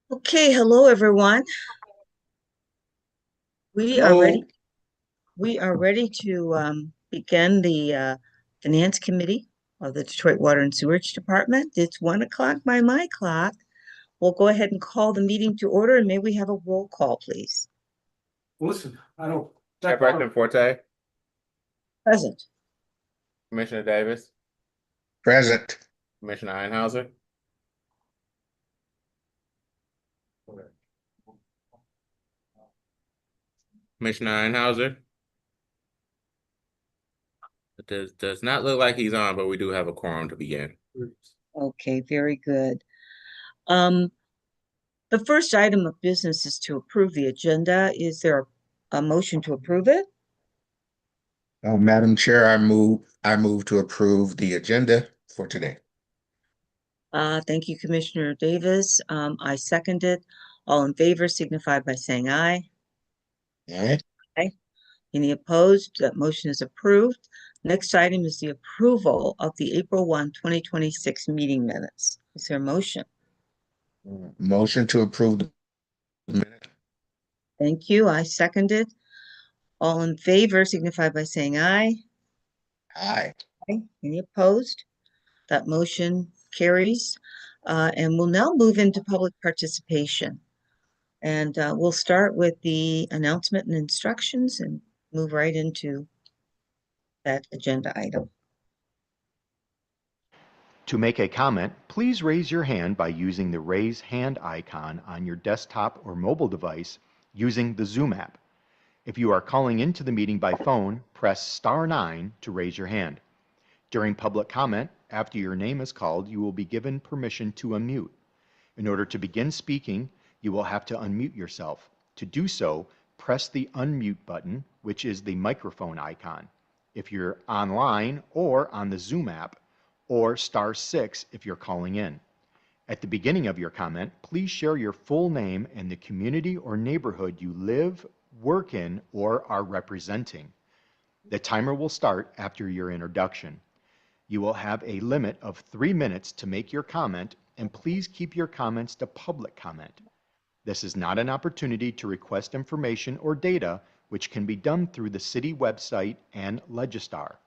Okay, hello everyone. We are ready. Hello. We are ready to begin the Finance Committee of the Detroit Water and Sewerage Department. It's 1 o'clock by my clock. We'll go ahead and call the meeting to order, and may we have a roll call, please? Listen, I don't. Chairperson Forte, Present. Commissioner Davis, Present. Commissioner Einhauser, Commissioner Einhauser. It does not look like he's on, but we do have a quorum to begin. Okay, very good. Um, the first item of business is to approve the agenda. Is there a motion to approve it? Madam Chair, I move to approve the agenda for today. Thank you, Commissioner Davis. I second it. All in favor signify by saying aye. All right. Aye. Any opposed? That motion is approved. Next item is the approval of the April 1, 2026 meeting minutes. Is there a motion? Motion to approve the minute. Thank you. I second it. All in favor signify by saying aye. Aye. Aye. Any opposed? That motion carries. And we'll now move into public participation. And we'll start with the announcement and instructions and move right into that agenda item. To make a comment, please raise your hand by using the raise hand icon on your desktop or mobile device using the Zoom app. If you are calling into the meeting by phone, press *9 to raise your hand. During public comment, after your name is called, you will be given permission to unmute. In order to begin speaking, you will have to unmute yourself. To do so, press the unmute button, which is the microphone icon, if you're online or on the Zoom app, or *6 if you're calling in. At the beginning of your comment, please share your full name and the community or neighborhood you live, work in, or are representing. The timer will start after your introduction. You will have a limit of 3 minutes to make your comment, and please keep your comments to public comment. This is not an opportunity to request information or data, which can be done through the city website and Legistar.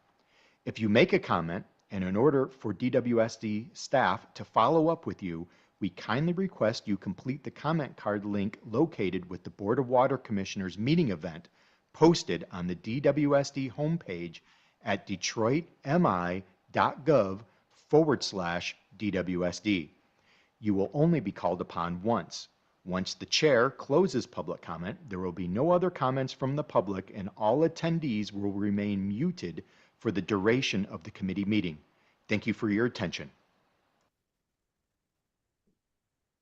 If you make a comment, and in order for DWSD staff to follow up with you, we kindly request you complete the comment card link located with the Board of Water Commissioners meeting event posted on the DWSD homepage at detroitmi.gov/DWSD. You will only be called upon once. Once the chair closes public comment, there will be no other comments from the public, and all attendees will remain muted for the duration of the committee meeting. Thank you for your attention.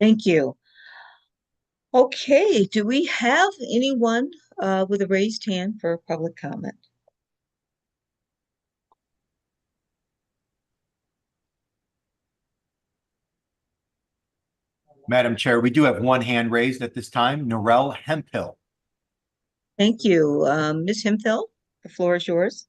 Thank you. Okay, do we have anyone with a raised hand for public comment? Madam Chair, we do have one hand raised at this time, Norel Hemphill. Thank you. Ms. Hemphill, the floor is yours.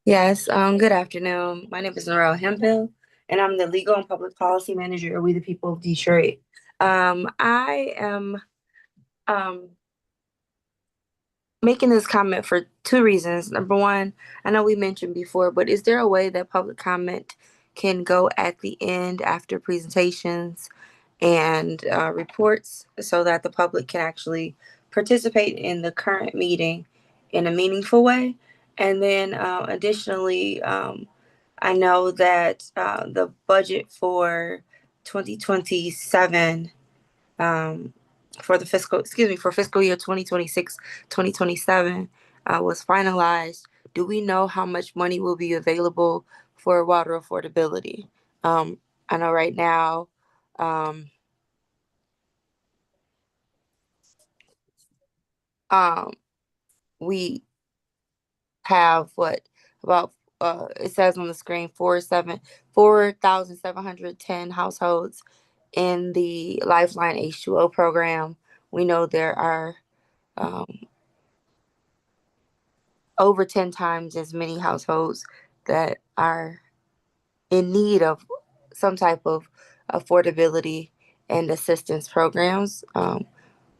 Yes, good afternoon. My name is Norel Hemphill, and I'm the Legal and Public Policy Manager at We the People of Detroit. I am making this comment for two reasons. Number one, I know we mentioned before, but is there a way that public comment can go at the end after presentations and reports so that the public can actually participate in the current meeting in a meaningful way? And then additionally, I know that the budget for 2027 for the for fiscal year 2026, 2027 was finalized. Do we know how much money will be available for water affordability? I know right now, um, we have about it says on the screen 4,710 households in the Lifeline H2O program. We know there are um, over 10 times as many households that are in need of some type of affordability and assistance programs.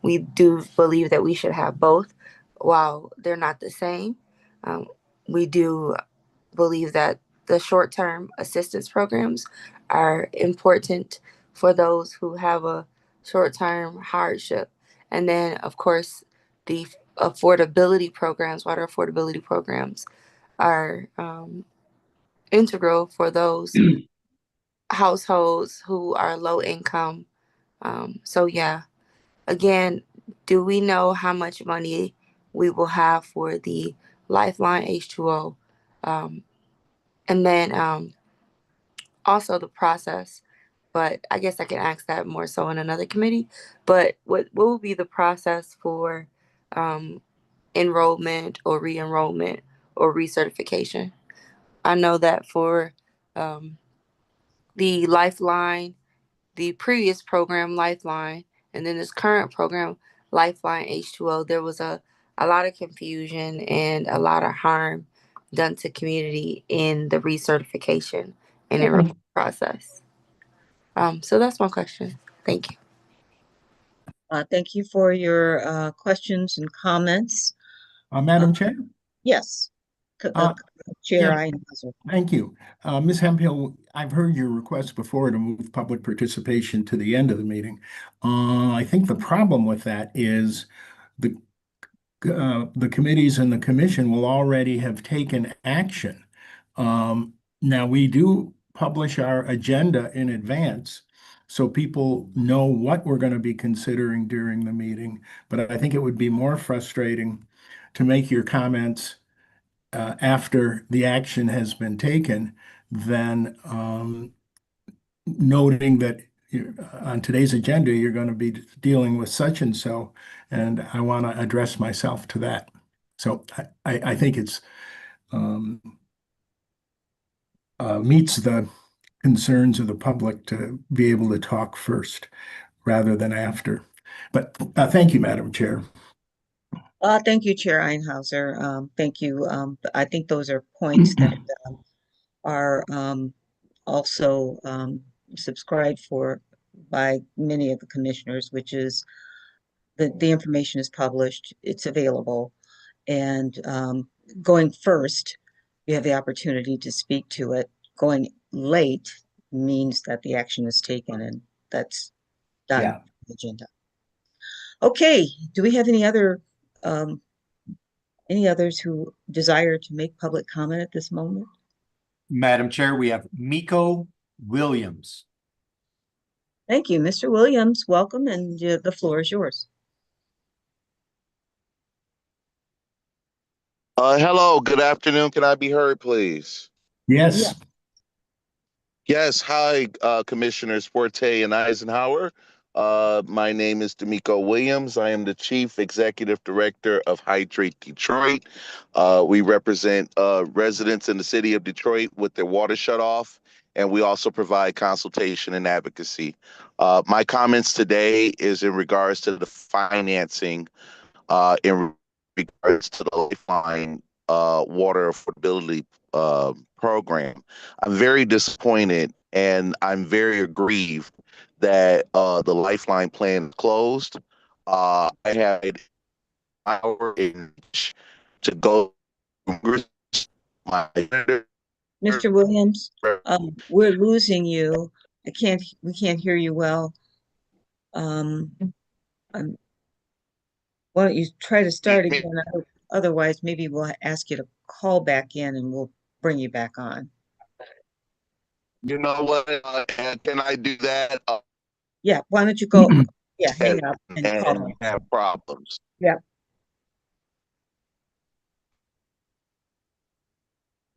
We do believe that we should have both. While they're not the same, we do believe that the short-term assistance programs are important for those who have a short-term hardship. And then, of course, the affordability programs, water affordability programs, are integral for those households who are low income. So, yeah, again, do we know how much money we will have for the Lifeline H2O? And then also the process, but I guess I can ask that more so in another committee. But what will be the process for enrollment or re-enrollment or recertification? I know that for the Lifeline, the previous program Lifeline, and then this current program Lifeline H2O, there was a lot of confusion and a lot of harm done to community in the recertification and enrollment process. So that's my question. Thank you. Thank you for your questions and comments. Madam Chair? Yes. Chair yeah. Einhauser. Thank you. Ms. Hemphill, I've heard your request before to move public participation to the end of the meeting. I think the problem with that is the committees and the commission will already have taken action. Now, we do publish our agenda in advance, so people know what we're going to be considering during the meeting. But I think it would be more frustrating to make your comments after the action has been taken than noting that on today's agenda, you're going to be dealing with such and so, and I want to address myself to that. So I think it's meets the concerns of the public to be able to talk first rather than after. But thank you, Madam Chair. Thank you, Chair Einhauser. Thank you. I think those are points that are also subscribed for by many of the commissioners, which is the information is published, it's available, and going first, you have the opportunity to speak to it. Going late means that the action is taken, and that's done. Yeah. The agenda. Okay, do we have any others who desire to make public comment at this moment? Madam Chair, we have Miko Williams. Thank you, Mr. Williams. Welcome, and the floor is yours. Hello, good afternoon. Can I be heard, please? Yes. Yes, hi, Commissioners Forte and Eisenhower. My name is D'Amico Williams. I am the Chief Executive Director of Hydrate Detroit. We represent residents in the city of Detroit with their water shut off, and we also provide consultation and advocacy. My comments today is in regards to the financing in regards to the Lifeline water affordability program. I'm very disappointed and I'm very aggrieved that the Lifeline plan is closed. I had an hour to go. Mr. Williams, we're losing you. We can't hear you well. Why don't you try to start again? Otherwise, maybe we'll ask you to call back in and we'll bring you back on. You know what? Can I do that? Yeah, why don't you go? Yeah, hang up and call. And have problems. Yeah.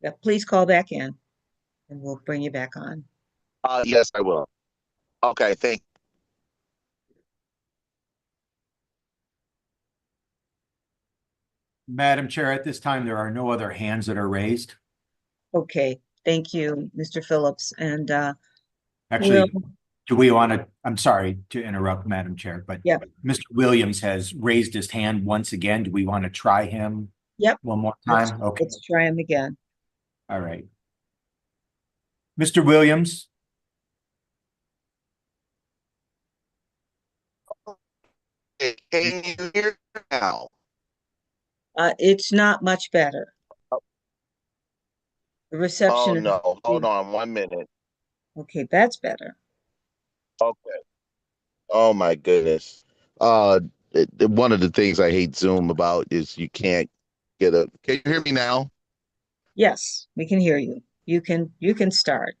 Yeah, please call back in and we'll bring you back on. Yes, I will. Okay, thank you. Madam Chair, at this time, there are no other hands that are raised. Okay, thank you, Mr. Phillips. And Actually, do we want to, I'm sorry to interrupt, Madam Chair, but yeah. Mr. Williams has raised his hand once again. Do we want to try him? Yep. One more time? Okay. Let's try him again. All right. Mr. Williams, Can you hear now? It's not much better. The reception Oh is, no, hold on 1 minute. okay, that's better. Okay. Oh my goodness. Uh, one of the things I hate Zoom about is you can't get a. Can you hear me now? Yes, we can hear you. You can start.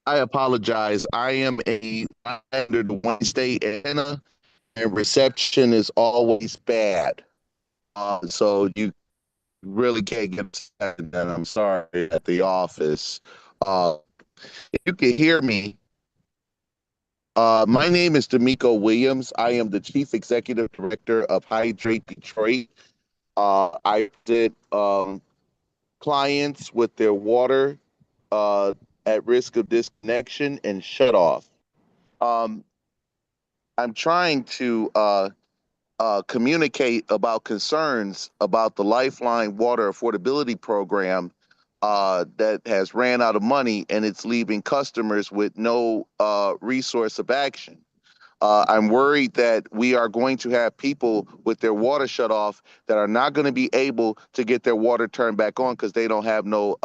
I apologize. I'm under the one state antenna, and reception is always bad. So you really can't get upset, and I'm sorry at the office. If you can hear me, my name is D'Amico Williams. I am the Chief Executive Director of Hydrate Detroit. I did clients with their water uh, at risk of disconnection and shut off. Um, I'm trying to communicate about concerns about the Lifeline Water Affordability Program that has ran out of money and it's leaving customers with no resource of action. I'm worried that we are going to have people with their water shut off that are not going to be able to get their water turned back on because they don't have no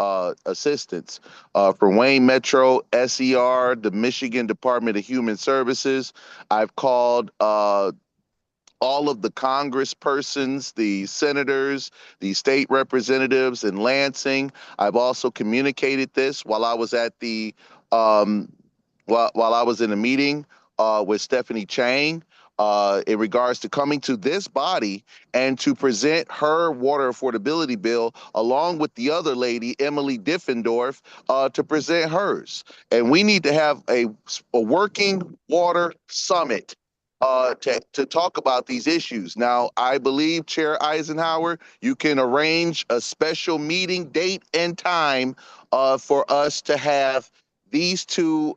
assistance. From Wayne Metro, SER, the Michigan Department of Human Services, I've called all of the congresspersons, the senators, the state representatives in Lansing. I've also communicated this while I was at the um, while I was in a meeting with Stephanie Chang in regards to coming to this body and to present her water affordability bill along with the other lady, Emily Diffendorf, to present hers. And we need to have a working water summit to talk about these issues. Now, I believe, Chair Eisenhower, you can arrange a special meeting date and time for us to have these two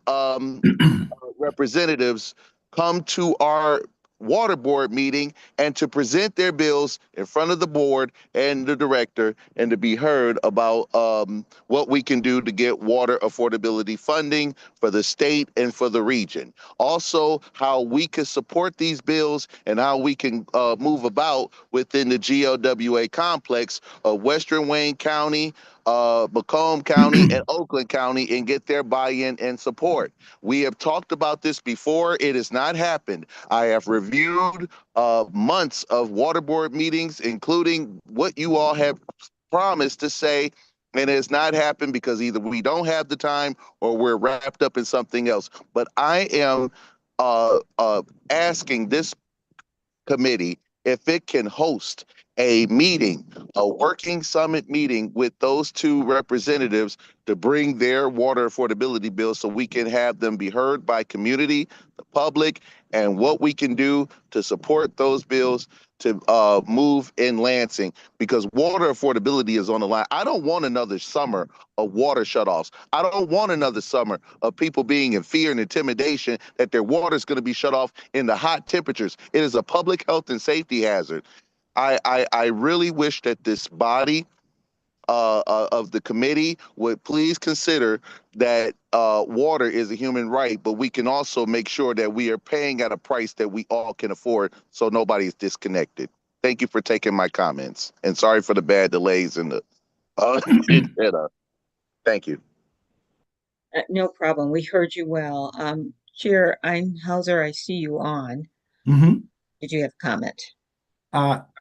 representatives come to our water board meeting and to present their bills in front of the board and the director and to be heard about what we can do to get water affordability funding for the state and for the region. Also, how we can support these bills and how we can move about within the GLWA complex of Western Wayne County, Macomb County, and Oakland County and get their buy-in and support. We have talked about this before. It has not happened. I have reviewed months of water board meetings, including what you all have promised to say, and it has not happened because either we don't have the time or we're wrapped up in something else. But I am asking this committee if it can host a meeting, a working summit meeting with those two representatives to bring their water affordability bill so we can have them be heard by community, the public, and what we can do to support those bills to move in Lansing because water affordability is on the line. I don't want another summer of water shutoffs. I don't want another summer of people being in fear and intimidation that their water is going to be shut off in the hot temperatures. It is a public health and safety hazard. I really wish that this body of the committee would please consider that water is a human right, but we can also make sure that we are paying at a price that we all can afford so nobody is disconnected. Thank you for taking my comments and sorry for the bad delays in the thank you. No problem. We heard you well. Chair Einhauser, I see you on. Mhm. Did you have a comment?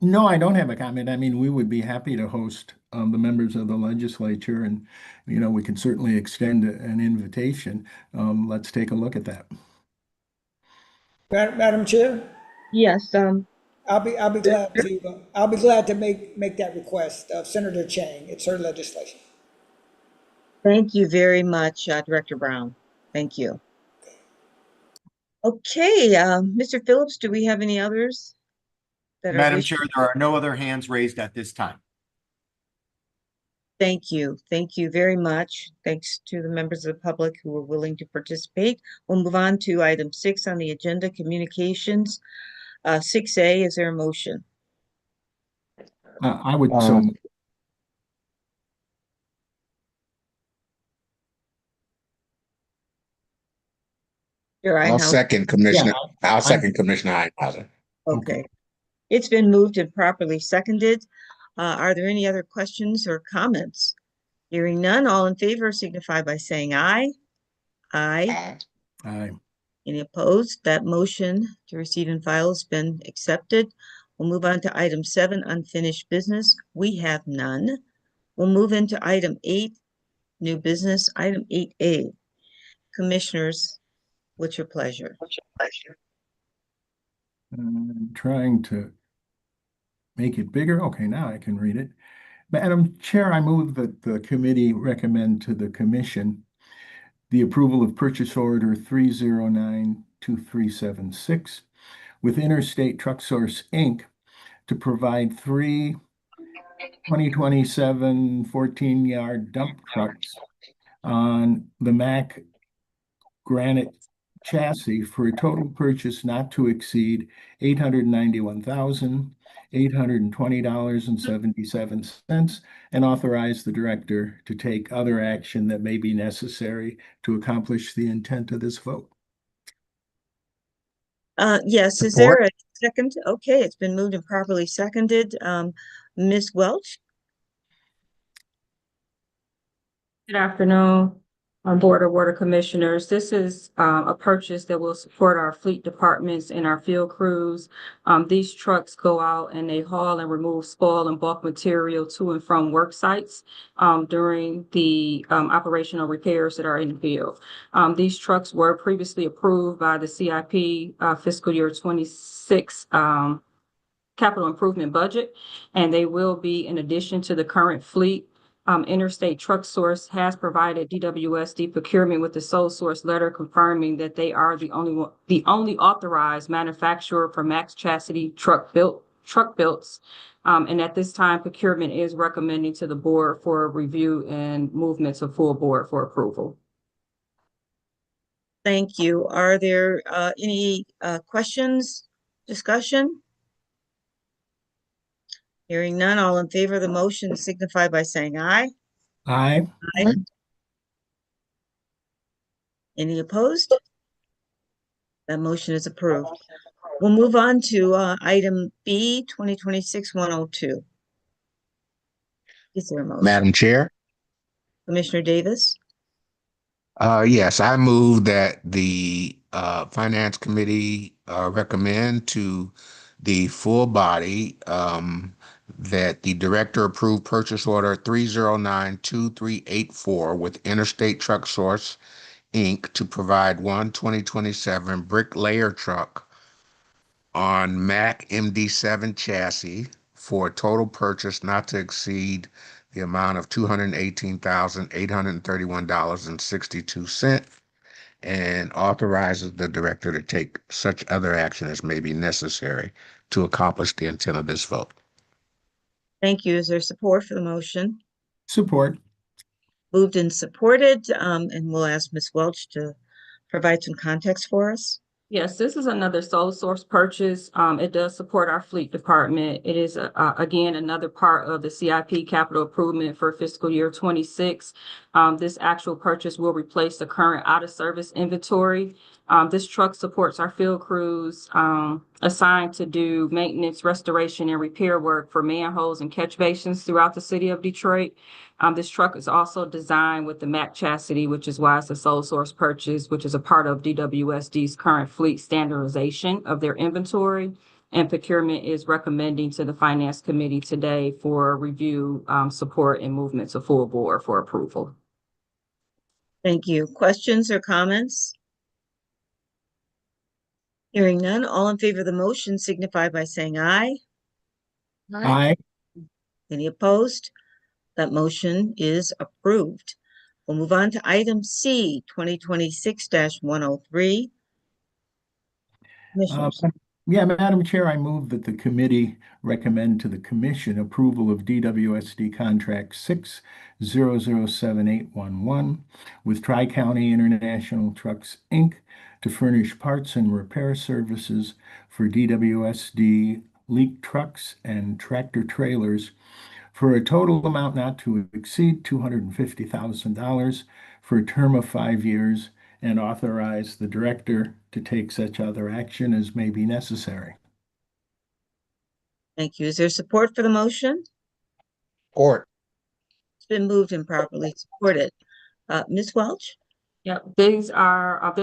No, I don't have a comment. I mean, we would be happy to host the members of the legislature, and we can certainly extend an invitation. Let's take a look at that. Madam Chair, Yes, I'll be glad to make that request of Senator Chang. It's her legislation. thank you very much, Director Brown. Thank you. Okay, Mr. Phillips, do we have any others that are Madam wishing? Chair, there are no other hands raised at this time. Thank you. Thank you very much. Thanks to the members of the public who were willing to participate. We'll move on to item 6 on the agenda, communications. 6A, is there a motion? I would Chair I'll Einhauser. second Commissioner. Yeah, I'll second Commissioner Einhauser. Okay. It's been moved and properly seconded. Are there any other questions or comments? Hearing none, all in favor signify by saying aye. Aye. Aye. Any opposed? That motion to receive and file has been accepted. We'll move on to item 7, unfinished business. We have none. We'll move into item 8, new business. Item 8A. Commissioners, what's your pleasure? I'm trying to make it bigger. Okay, now I can read it. Madam Chair, I move that the committee recommend to the commission the approval of purchase order 3092376 with Interstate Truck Source, Inc. to provide 3 2027 14-yard dump trucks on the Mack Granite chassis for a total purchase not to exceed $891,820.77 and authorize the director to take other action that may be necessary to accomplish the intent of this vote. Yes, is there a second? Okay, it's been moved and properly seconded. Ms. Welch? Good afternoon, Board of Water Commissioners. This is a purchase that will support our fleet departments and our field crews. These trucks go out and they haul and remove spoil and bulk material to and from work sites during the operational repairs that are in the field. These trucks were previously approved by the CIP fiscal year 26 capital improvement budget, and they will be in addition to the current fleet. Interstate Truck Source has provided DWSD procurement with the sole source letter confirming that they are the only authorized manufacturer for max chassis truck builds. And at this time, procurement is recommending to the board for review and movement to full board for approval. Thank you. Are there any questions, discussion? Hearing none, all in favor of the motion signify by saying aye. Aye. Aye. Any opposed? That motion is approved. We'll move on to item B, 2026-102. Is there a motion? Madam Chair? Commissioner Davis? Yes, I move that the Finance Committee recommend to the full body that the director approve purchase order 3092384 with Interstate Truck Source, Inc. to provide one 2027 bricklayer truck on Mack MD7 chassis for a total purchase not to exceed the amount of $218,831.62 and authorizes the director to take such other action as may be necessary to accomplish the intent of this vote. Thank you. Is there support for the motion? Support. Moved and supported, and we'll ask Ms. Welch to provide some context for us. Yes, this is another sole source purchase. It does support our fleet department. It is, again, another part of the CIP capital improvement for fiscal year 26. This actual purchase will replace the current out of service inventory. This truck supports our field crews assigned to do maintenance, restoration, and repair work for manholes and catch basins throughout the city of Detroit. This truck is also designed with the Mack chassis, which is why it's a sole source purchase, which is a part of DWSD's current fleet standardization of their inventory. And procurement is recommending to the Finance Committee today for review, support, and movement to full board for approval. Thank you. Questions or comments? Hearing none, all in favor of the motion signify by saying aye. Aye. Any opposed? That motion is approved. We'll move on to item C, 2026-103. Commissioners. Yeah, Madam Chair, I move that the committee recommend to the commission approval of DWSD contract 6007811 with Tri-County International Trucks, Inc. to furnish parts and repair services for DWSD leak trucks and tractor trailers for a total amount not to exceed $250,000 for a term of 5 years and authorize the director to take such other action as may be necessary. Thank you. Is there support for the motion? Support. It's been moved and properly supported. Ms. Welch? Yep, this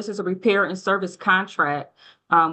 is a repair and service contract,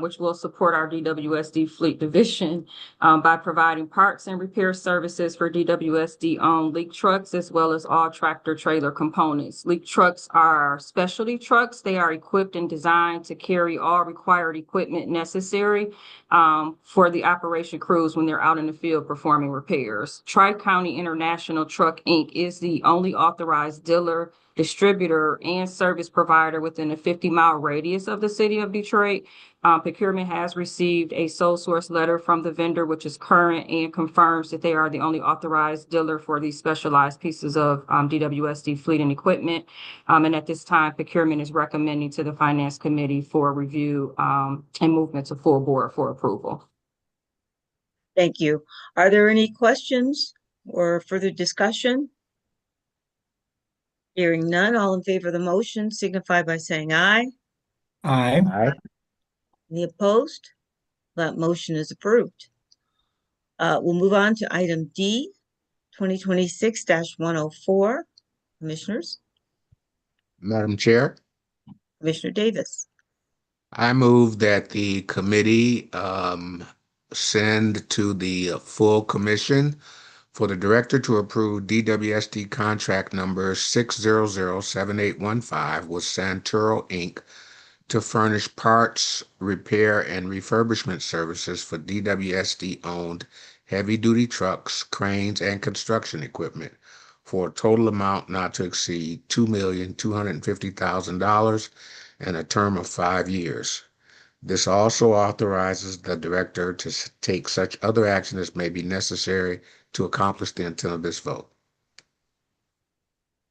which will support our DWSD fleet division, by providing parts and repair services for DWSD owned leak trucks, as well as all tractor trailer components. Leak trucks are specialty trucks. They are equipped and designed to carry all required equipment necessary, for the operation crews when they're out in the field performing repairs. Tri-County International Truck, Inc. is the only authorized dealer, distributor, and service provider within a 50-mile radius of the city of Detroit. Procurement has received a sole source letter from the vendor, which is current and confirms that they are the only authorized dealer for these specialized pieces of DWSD fleet and equipment. And at this time, procurement is recommending to the Finance Committee for review and movement to full board for approval. Thank you. Are there any questions or further discussion? Hearing none, all in favor of the motion signify by saying aye. Aye. Aye. Any opposed? That motion is approved. We'll move on to item D, 2026-104. Commissioners, Madam Chair, Commissioner Davis. I move that the committee send to the full commission for the director to approve DWSD contract number 6007815 with Santoro Inc. to furnish parts, repair, and refurbishment services for DWSD-owned heavy-duty trucks, cranes, and construction equipment for a total amount not to exceed $2,250,000 and a term of 5 years. This also authorizes the director to take such other action as may be necessary to accomplish the intent of this vote.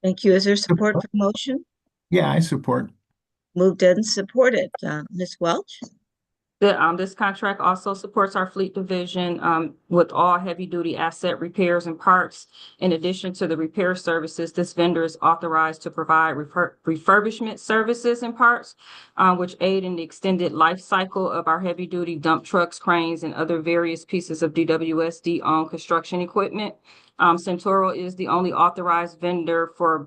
Thank you. Is there support for the motion? Yeah, I support. Moved and supported. Ms. Welch? This contract also supports our fleet division with all heavy-duty asset repairs and parts. In addition to the repair services, this vendor is authorized to provide refurbishment services and parts, which aid in the extended life cycle of our heavy-duty dump trucks, cranes, and other various pieces of DWSD-owned construction equipment. Centauro is the only authorized vendor for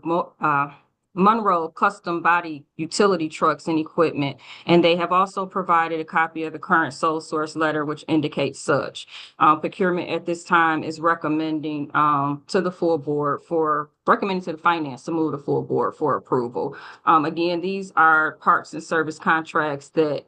Monroe custom body utility trucks and equipment, and they have also provided a copy of the current sole source letter, which indicates such. Procurement at this time is recommending to the full board recommending to the finance to move the full board for approval. Again, these are parts and service contracts that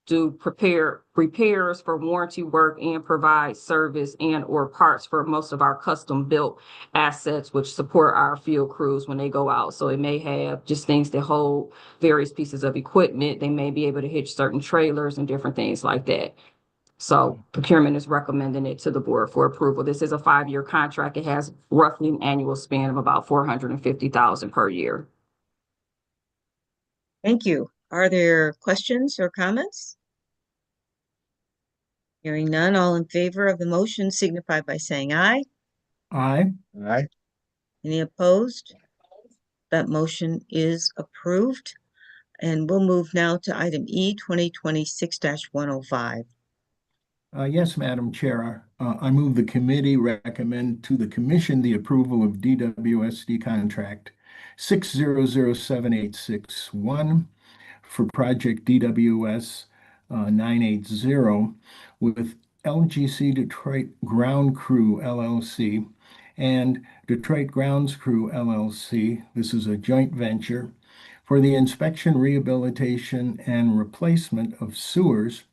do prepare repairs for warranty work and provide service and or parts for most of our custom built assets, which support our field crews when they go out. So it may have just things that hold various pieces of equipment. They may be able to hitch certain trailers and different things like that. So procurement is recommending it to the board for approval. This is a 5-year contract. It has roughly an annual span of about $450,000 per year. Thank you. Are there questions or comments? Hearing none, all in favor of the motion signify by saying aye. Aye. Aye. Any opposed? That motion is approved. And we'll move now to item E, 2026-105. Yes, Madam Chair. I move the committee recommend to the commission the approval of DWSD contract 6007861 for project DWS 980 with LGC Detroit Ground Crew LLC and Detroit Grounds Crew LLC. This is a joint venture for the inspection, rehabilitation, and replacement of sewers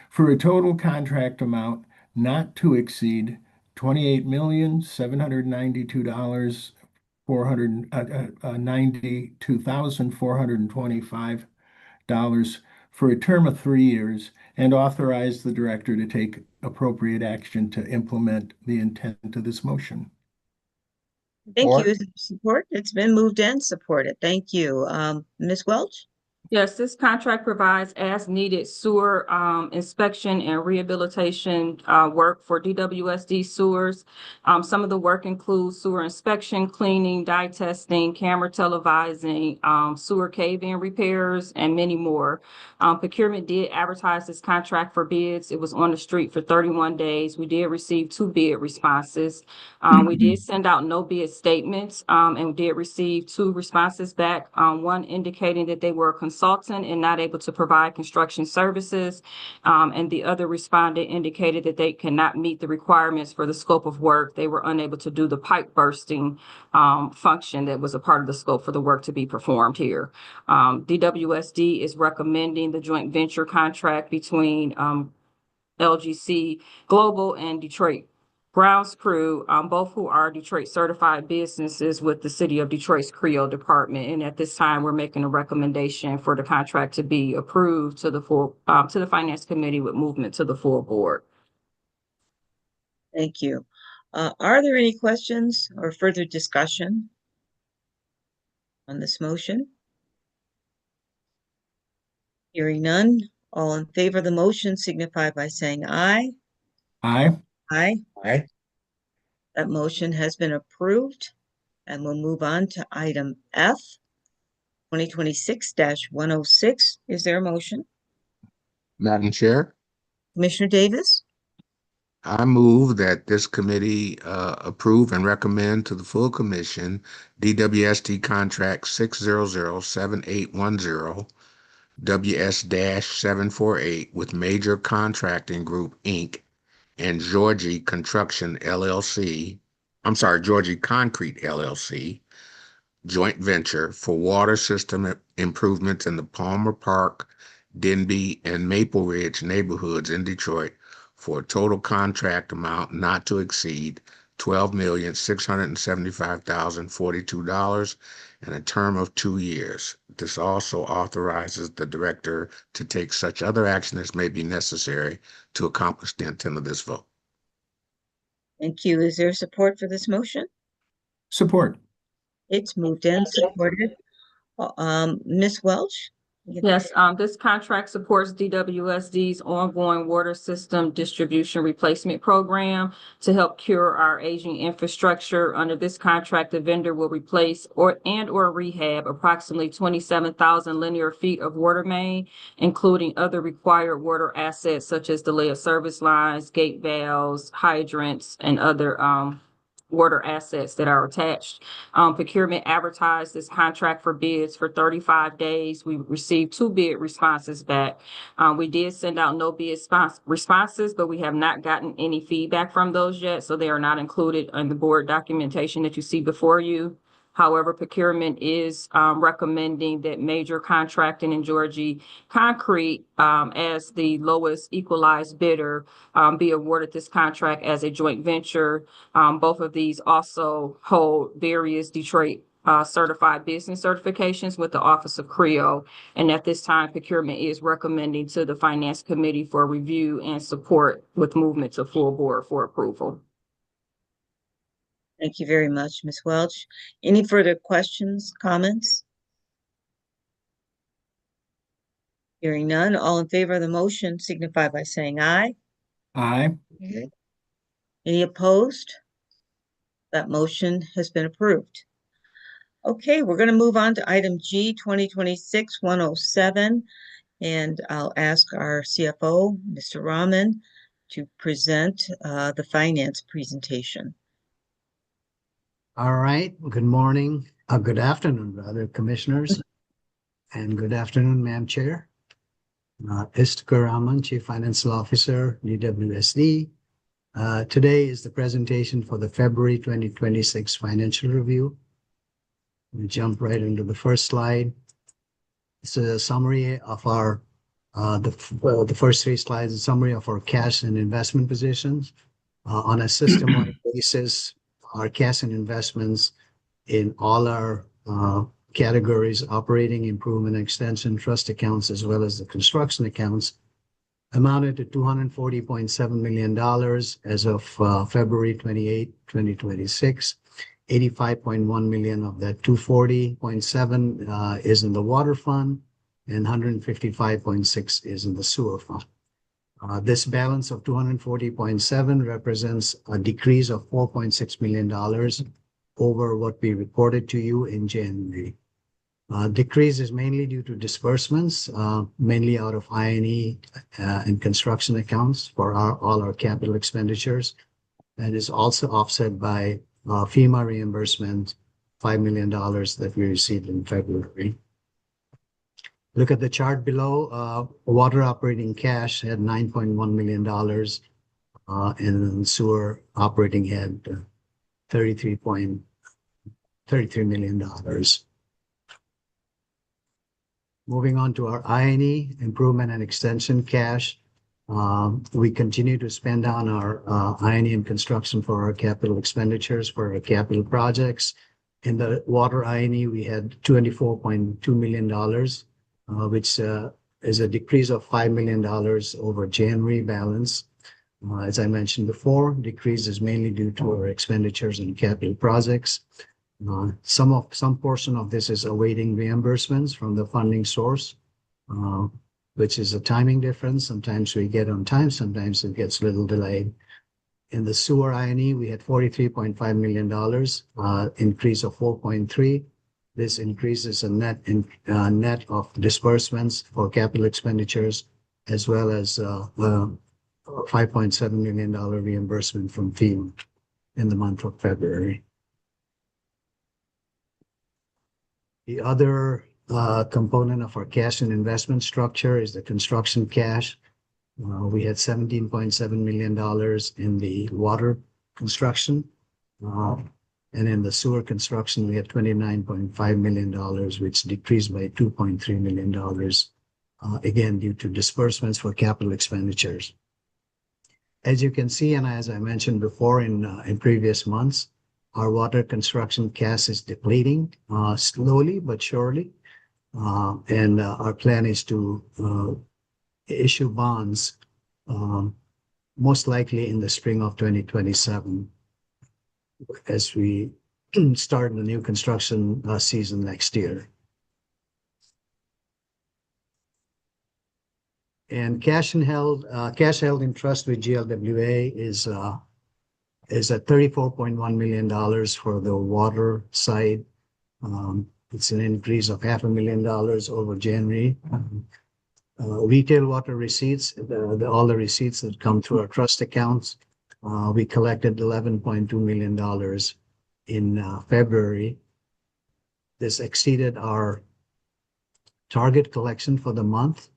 for a total contract amount not to exceed $28,792,425 for a term of 3 years, and authorize the director to take appropriate action to implement the intent of this motion. Thank you. Support. It's been moved and supported. Thank you. Ms. Welch? Yes, this contract provides as-needed sewer inspection and rehabilitation work for DWSD sewers. Some of the work includes sewer inspection, cleaning, dye testing, camera televising, sewer cave-in repairs, and many more. Procurement did advertise this contract for bids. It was on the street for 31 days. We did receive 2 bid responses. We did send out no bid statements and we did receive 2 responses back. One indicating that they were a consultant and not able to provide construction services. And the other respondent indicated that they cannot meet the requirements for the scope of work. They were unable to do the pipe bursting function that was a part of the scope for the work to be performed here. DWSD is recommending the joint venture contract between LGC Global and Detroit Grounds Crew, both who are Detroit certified businesses with the City of Detroit's Creole Department. And at this time, we're making a recommendation for the contract to be approved to the full, to the Finance Committee with movement to the full board. Thank you. Are there any questions or further discussion on this motion? Hearing none, all in favor of the motion signify by saying aye. Aye. Aye. Aye. That motion has been approved, and we'll move on to item F, 2026-106. Is there a motion? Madam Chair, Commissioner Davis? I move that this committee approve and recommend to the full commission DWSD contract 6007810 WS-748 with Major Contracting Group, Inc. and Georgie Construction LLC. I'm sorry, Georgie Concrete LLC, joint venture for water system improvements in the Palmer Park, Denby, and Maple Ridge neighborhoods in Detroit for a total contract amount not to exceed $12,675,042 and a term of 2 years. This also authorizes the director to take such other action as may be necessary to accomplish the intent of this vote. Thank you. Is there support for this motion? Support. It's moved and supported. Ms. Welch? Yes, this contract supports DWSD's ongoing water system distribution replacement program to help cure our aging infrastructure. Under this contract, the vendor will replace or rehab approximately 27,000 linear feet of water main, including other required water assets such as the lead service lines, gate valves, hydrants, and other water assets that are attached. Procurement advertised this contract for bids for 35 days. We received 2 bid responses back. We did send out no bid responses, but we have not gotten any feedback from those yet, so they are not included in the board documentation that you see before you. However, procurement is recommending that Major Contracting and Georgie Concrete, as the lowest equalized bidder, be awarded this contract as a joint venture. Both of these also hold various Detroit certified business certifications with the Office of Creole. And at this time, procurement is recommending to the Finance Committee for review and support with movement to full board for approval. Thank you very much, Ms. Welch. Any further questions, comments? Hearing none, all in favor of the motion signify by saying aye. Aye. Any opposed? That motion has been approved. Okay, we're going to move on to item G, 2026-107, and I'll ask our CFO, Mr. Rahman, to present the finance presentation. All right. Good morning. Good afternoon, rather, commissioners. And good afternoon, Madam Chair. Istikur Rahman, Chief Financial Officer, DWSD. Today is the presentation for the February 2026 financial review. We jump right into the first slide. This is a summary of our, the first 3 slides, a summary of our cash and investment positions. On a system-wide basis, our cash and investments in all our categories, operating, improvement, extension, trust accounts, as well as the construction accounts, amounted to $240.7 million as of February 28, 2026. 85.1 million of that 240.7 is in the water fund, and 155.6 is in the sewer fund. This balance of 240.7 represents a decrease of $4.6 million over what we reported to you in January. Decrease is mainly due to disbursements, mainly out of I&E and construction accounts for all our capital expenditures, and is also offset by FEMA reimbursement, $5 million that we received in February. Look at the chart below. Water operating cash had $9.1 million, and sewer operating had $33 million. Moving on to our I&E, improvement and extension cash. We continue to spend on our I&E and construction for our capital expenditures for our capital projects. In the water I&E, we had $24.2 million, which is a decrease of $5 million over January balance. As I mentioned before, decrease is mainly due to our expenditures in capital projects. Some portion of this is awaiting reimbursements from the funding source, which is a timing difference. Sometimes we get on time, sometimes it gets a little delayed. In the sewer I&E, we had $43.5 million, increase of 4.3. This increase is a net of disbursements for capital expenditures, as well as $5.7 million reimbursement from FEMA in the month of February. The other component of our cash and investment structure is the construction cash. We had $17.7 million in the water construction. And in the sewer construction, we had $29.5 million, which decreased by $2.3 million, again, due to disbursements for capital expenditures. As you can see, and as I mentioned before in previous months, our water construction cash is depleting slowly but surely. And our plan is to issue bonds most likely in the spring of 2027 as we start the new construction season next year. And cash held in trust with GLWA is at $34.1 million for the water side. It's an increase of $500,000 over January. Retail water receipts, all the receipts that come through our trust accounts, we collected $11.2 million in February. This exceeded our target collection for the month.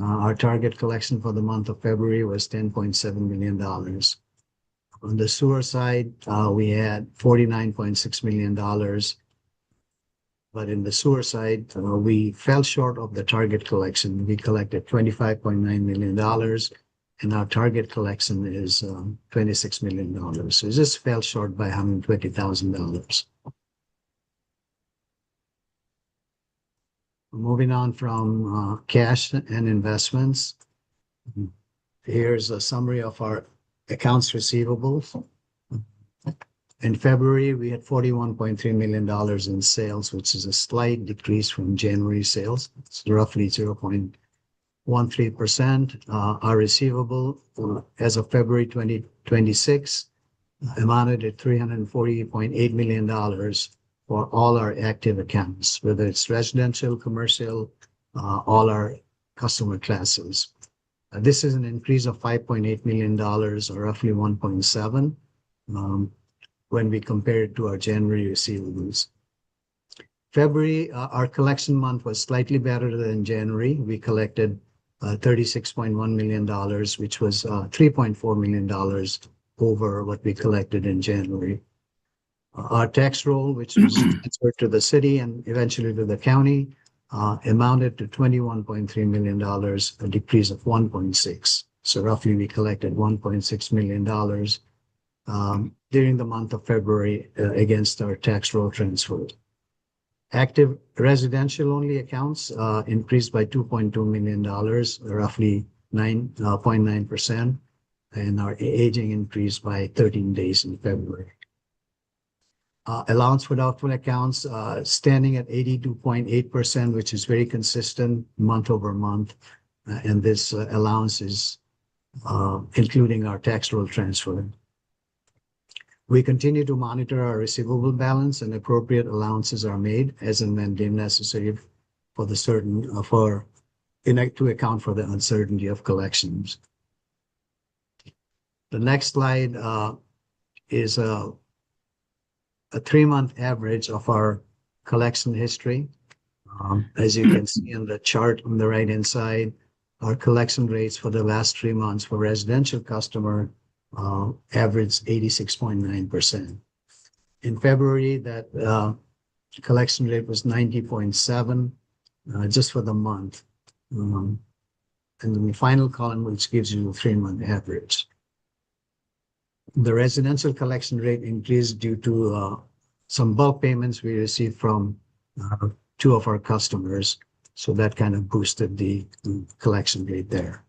Our target collection for the month of February was $10.7 million. On the sewer side, we had $49.6 million. But in the sewer side, we fell short of the target collection. We collected $25.9 million, and our target collection is $26 million. So this fell short by $120,000. Moving on from cash and investments, here's a summary of our accounts receivables. In February, we had $41.3 million in sales, which is a slight decrease from January sales. It's roughly 0.13%. Our receivable as of February 2026 amounted to $340.8 million for all our active accounts, whether it's residential, commercial, all our customer classes. This is an increase of $5.8 million, or roughly 1.7%, when we compare it to our January receivables. February, our collection month was slightly better than January. We collected $36.1 million, which was $3.4 million over what we collected in January. Our tax roll, which was transferred to the city and eventually to the county, amounted to $21.3 million, a decrease of 1.6%. So roughly we collected $1.6 million during the month of February against our tax roll transfer. Active residential only accounts increased by $2.2 million, roughly 9.9%, and our aging increased by 13 days in February. Allowance for doubtful accounts standing at 82.8%, which is very consistent month over month. And this allowance is including our tax roll transfer. We continue to monitor our receivable balance, and appropriate allowances are made as and when deemed necessary for the to account for the uncertainty of collections. The next slide is a 3-month average of our collection history. As you can see in the chart on the right-hand side, our collection rates for the last 3 months for residential customer averaged 86.9%. In February, that collection rate was 90.7 just for the month. And then the final column, which gives you a 3-month average. The residential collection rate increased due to some bulk payments we received from 2 of our customers. So that kind of boosted the collection rate there.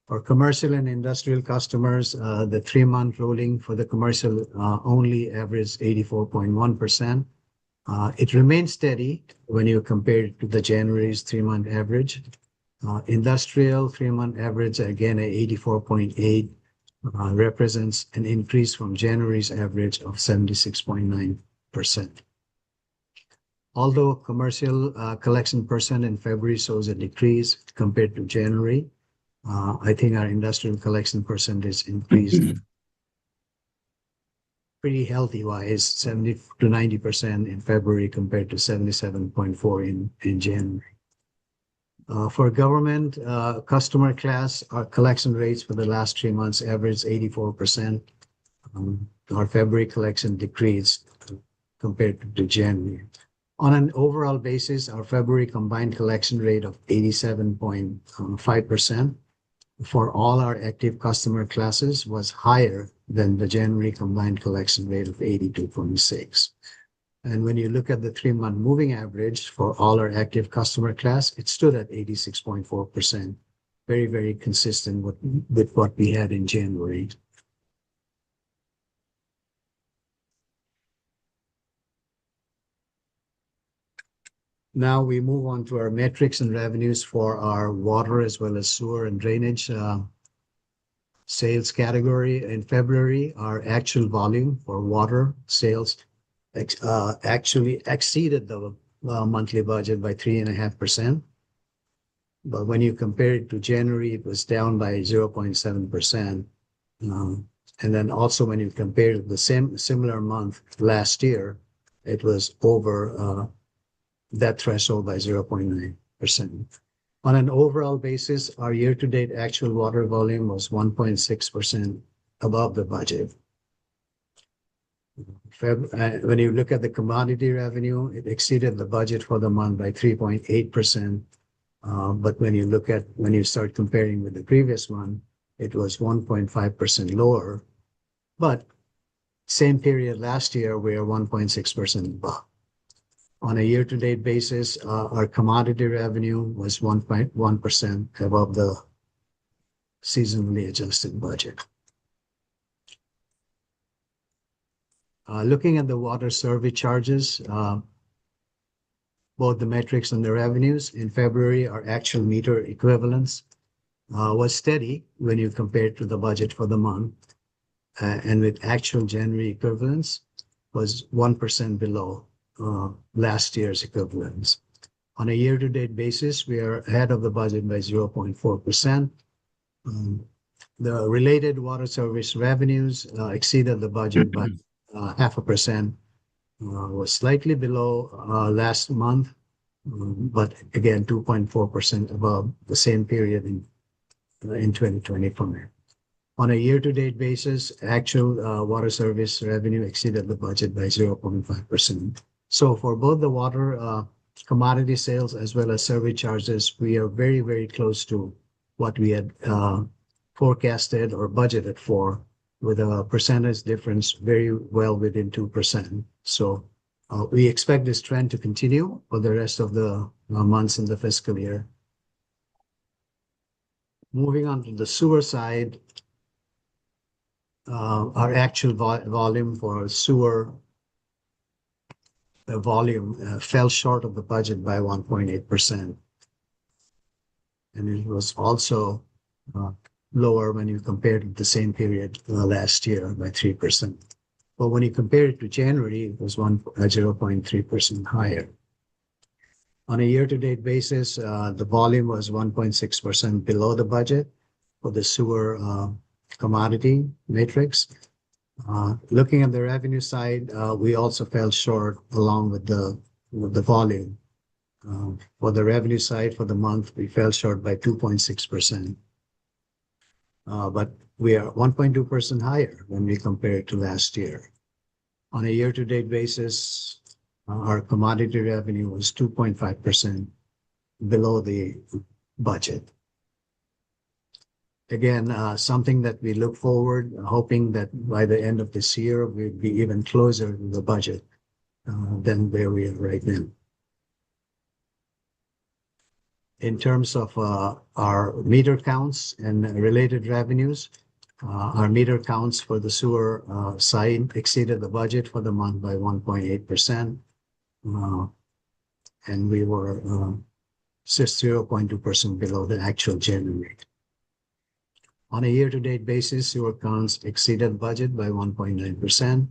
For commercial and industrial customers, the 3-month rolling for the commercial only averaged 84.1%. It remains steady when you compare it to the January's 3-month average. Industrial 3-month average, again, at 84.8, represents an increase from January's average of 76.9%. Although commercial collection percent in February shows a decrease compared to January, I think our industrial collection percentage increased pretty healthy wise, 70 to 90% in February compared to 77.4 in January. For government customer class, our collection rates for the last 3 months averaged 84%. Our February collection decreased compared to January. On an overall basis, our February combined collection rate of 87.5% for all our active customer classes was higher than the January combined collection rate of 82.6. And when you look at the 3-month moving average for all our active customer class, it stood at 86.4%, very, very consistent with what we had in January. Now we move on to our metrics and revenues for our water as well as sewer and drainage sales category. In February, our actual volume for water sales actually exceeded the monthly budget by 3.5%. But when you compare it to January, it was down by 0.7%. And then also when you compare the similar month last year, it was over that threshold by 0.9%. On an overall basis, our year-to-date actual water volume was 1.6% above the budget. When you look at the commodity revenue, it exceeded the budget for the month by 3.8%. But when you start comparing with the previous one, it was 1.5% lower. But same period last year, we are 1.6% above. On a year-to-date basis, our commodity revenue was 1.1% above the seasonally adjusted budget. Looking at the water survey charges, both the metrics and the revenues, in February, our actual meter equivalence was steady when you compare it to the budget for the month. And with actual January equivalence was 1% below last year's equivalence. On a year-to-date basis, we are ahead of the budget by 0.4%. The related water service revenues exceeded the budget by 0.5%, was slightly below last month, but again, 2.4% above the same period in 2024. On a year-to-date basis, actual water service revenue exceeded the budget by 0.5%. So for both the water commodity sales as well as survey charges, we are very, very close to what we had forecasted or budgeted for, with a percentage difference very well within 2%. So we expect this trend to continue for the rest of the months in the fiscal year. Moving on to the sewer side, our actual volume for sewer the volume fell short of the budget by 1.8%. And it was also lower when you compare it to the same period last year by 3%. But when you compare it to January, it was 0.3% higher. On a year-to-date basis, the volume was 1.6% below the budget for the sewer commodity matrix. Looking at the revenue side, we also fell short along with the volume. For the revenue side for the month, we fell short by 2.6%. But we are 1.2% higher when we compare it to last year. On a year-to-date basis, our commodity revenue was 2.5% below the budget. Again, something that we look forward, hoping that by the end of this year, we'll be even closer to the budget than where we are right now. In terms of our meter counts and related revenues, our meter counts for the sewer side exceeded the budget for the month by 1.8%. And we were just 0.2% below the actual January. On a year-to-date basis, sewer counts exceeded budget by 1.9%.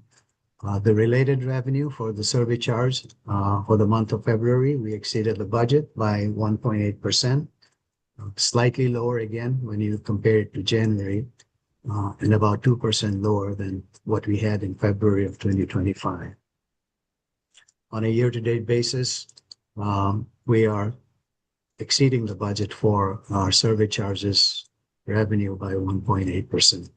The related revenue for the survey charge for the month of February, we exceeded the budget by 1.8%, slightly lower again when you compare it to January, and about 2% lower than what we had in February of 2025. On a year-to-date basis, we are exceeding the budget for our survey charges revenue by 1.8%.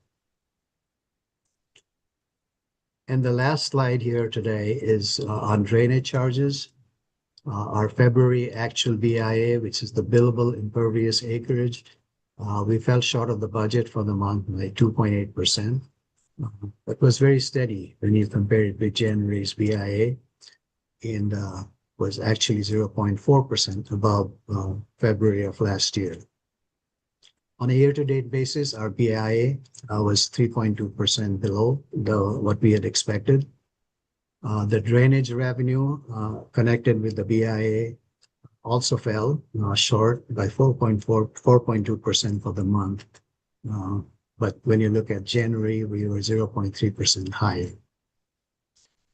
And the last slide here today is on drainage charges. Our February actual BIA, which is the billable impervious acreage, we fell short of the budget for the month by 2.8%. That was very steady when you compare it with January's BIA, and was actually 0.4% above February of last year. On a year-to-date basis, our BIA was 3.2% below what we had expected. The drainage revenue connected with the BIA also fell short by 4.2% for the month. But when you look at January, we were 0.3% higher.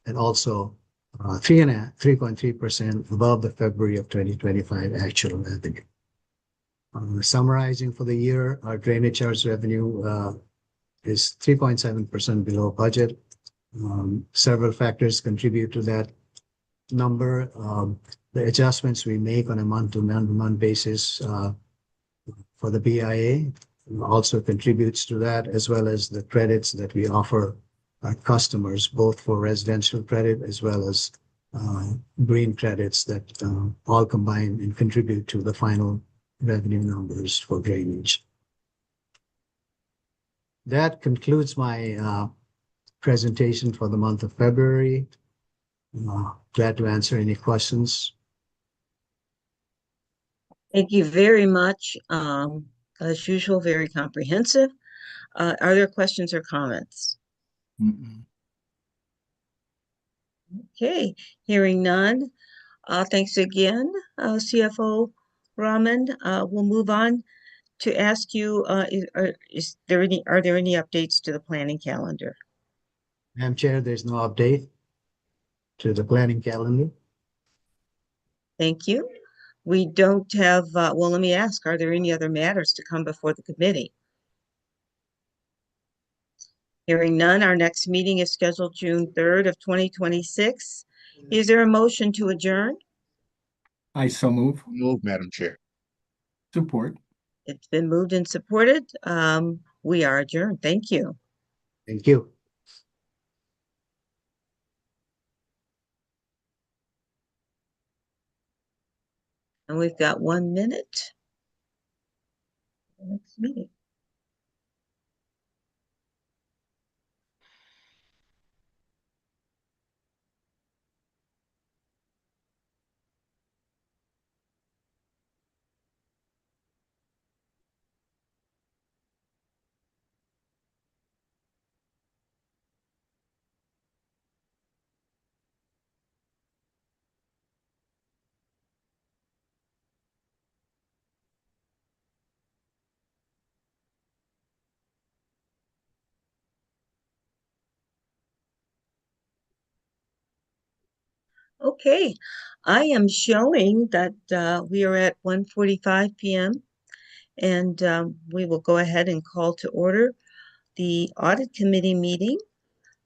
And also 3.3% above the February of 2025 actual revenue. Summarizing for the year, our drainage charge revenue is 3.7% below budget. Several factors contribute to that number. The adjustments we make on a month-to-month basis for the BIA also contributes to that, as well as the credits that we offer our customers, both for residential credit as well as green credits that all combine and contribute to the final revenue numbers for drainage. That concludes my presentation for the month of February. Glad to answer any questions. Thank you very much. As usual, very comprehensive. Are there questions or comments? Okay, hearing none. Thanks again, CFO Raman. We'll move on to ask you, are there any updates to the planning calendar? Madam Chair, there's no update to the planning calendar. Thank you. We don't have, well, let me ask, are there any other matters to come before the committee? Hearing none, our next meeting is scheduled June 3rd of 2026. Is there a motion to adjourn? I so move. Move, Madam Chair. Support. It's been moved and supported. We are adjourned. Thank you. Thank you. And we've got 1 minute. Next meeting. Okay, I am showing that we are at 1:45 p.m. and we will go ahead and call to order the Audit Committee meeting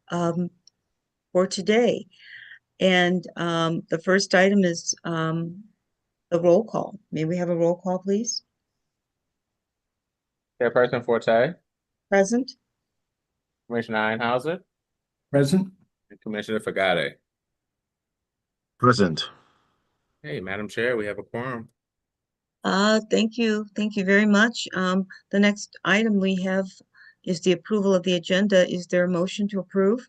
for today. And the first item is the roll call. May we have a roll call, please? Chairperson Forte, Present? Commissioner Einhauser, Present? and Commissioner Fagade. Present. Hey, Madam Chair, we have a quorum. Thank you. Thank you very much. The next item we have is the approval of the agenda. Is there a motion to approve?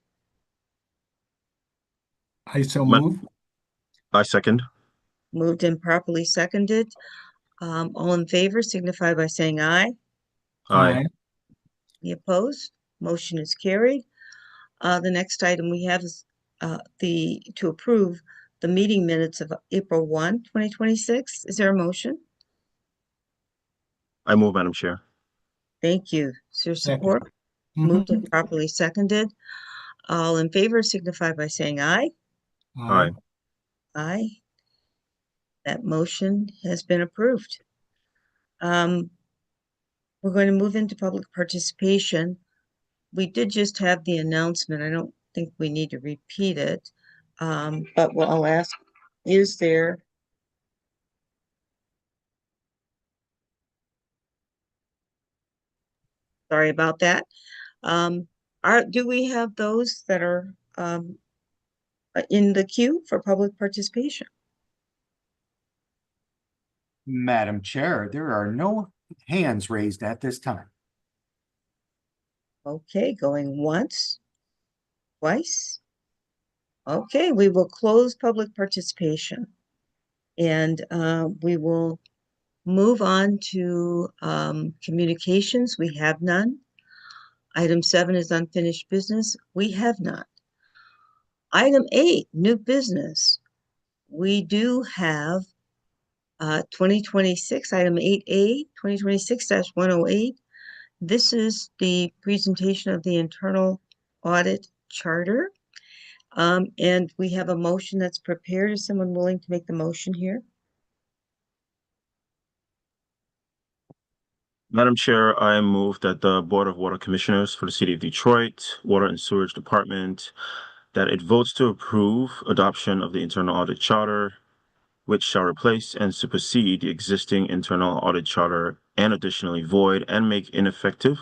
I so Ma- move. I second. Moved and properly seconded. All in favor signify by saying aye. Aye. Any opposed? Motion is carried. The next item we have is to approve the meeting minutes of April 1, 2026. Is there a motion? I move, Madam Chair. Thank you. Is there support? Moved and properly seconded. All in favor signify by saying aye. Aye. Aye. That motion has been approved. We're going to move into public participation. We did just have the announcement. I don't think we need to repeat it. But what I'll ask, is there sorry about that. Do we have those that are in the queue for public participation? Madam Chair, there are no hands raised at this time. Okay, going once, twice. Okay, we will close public participation and we will move on to communications. We have none. Item 7 is unfinished business. We have none. Item 8, new business. We do have 2026, item 8A, 2026-108. This is the presentation of the internal audit charter. And we have a motion that's prepared. Is someone willing to make the motion here? Madam Chair, I move that the Board of Water Commissioners for the City of Detroit, Water and Sewerage Department, that it votes to approve adoption of the Internal Audit Charter, which shall replace and supersede the existing Internal Audit Charter and additionally void and make ineffective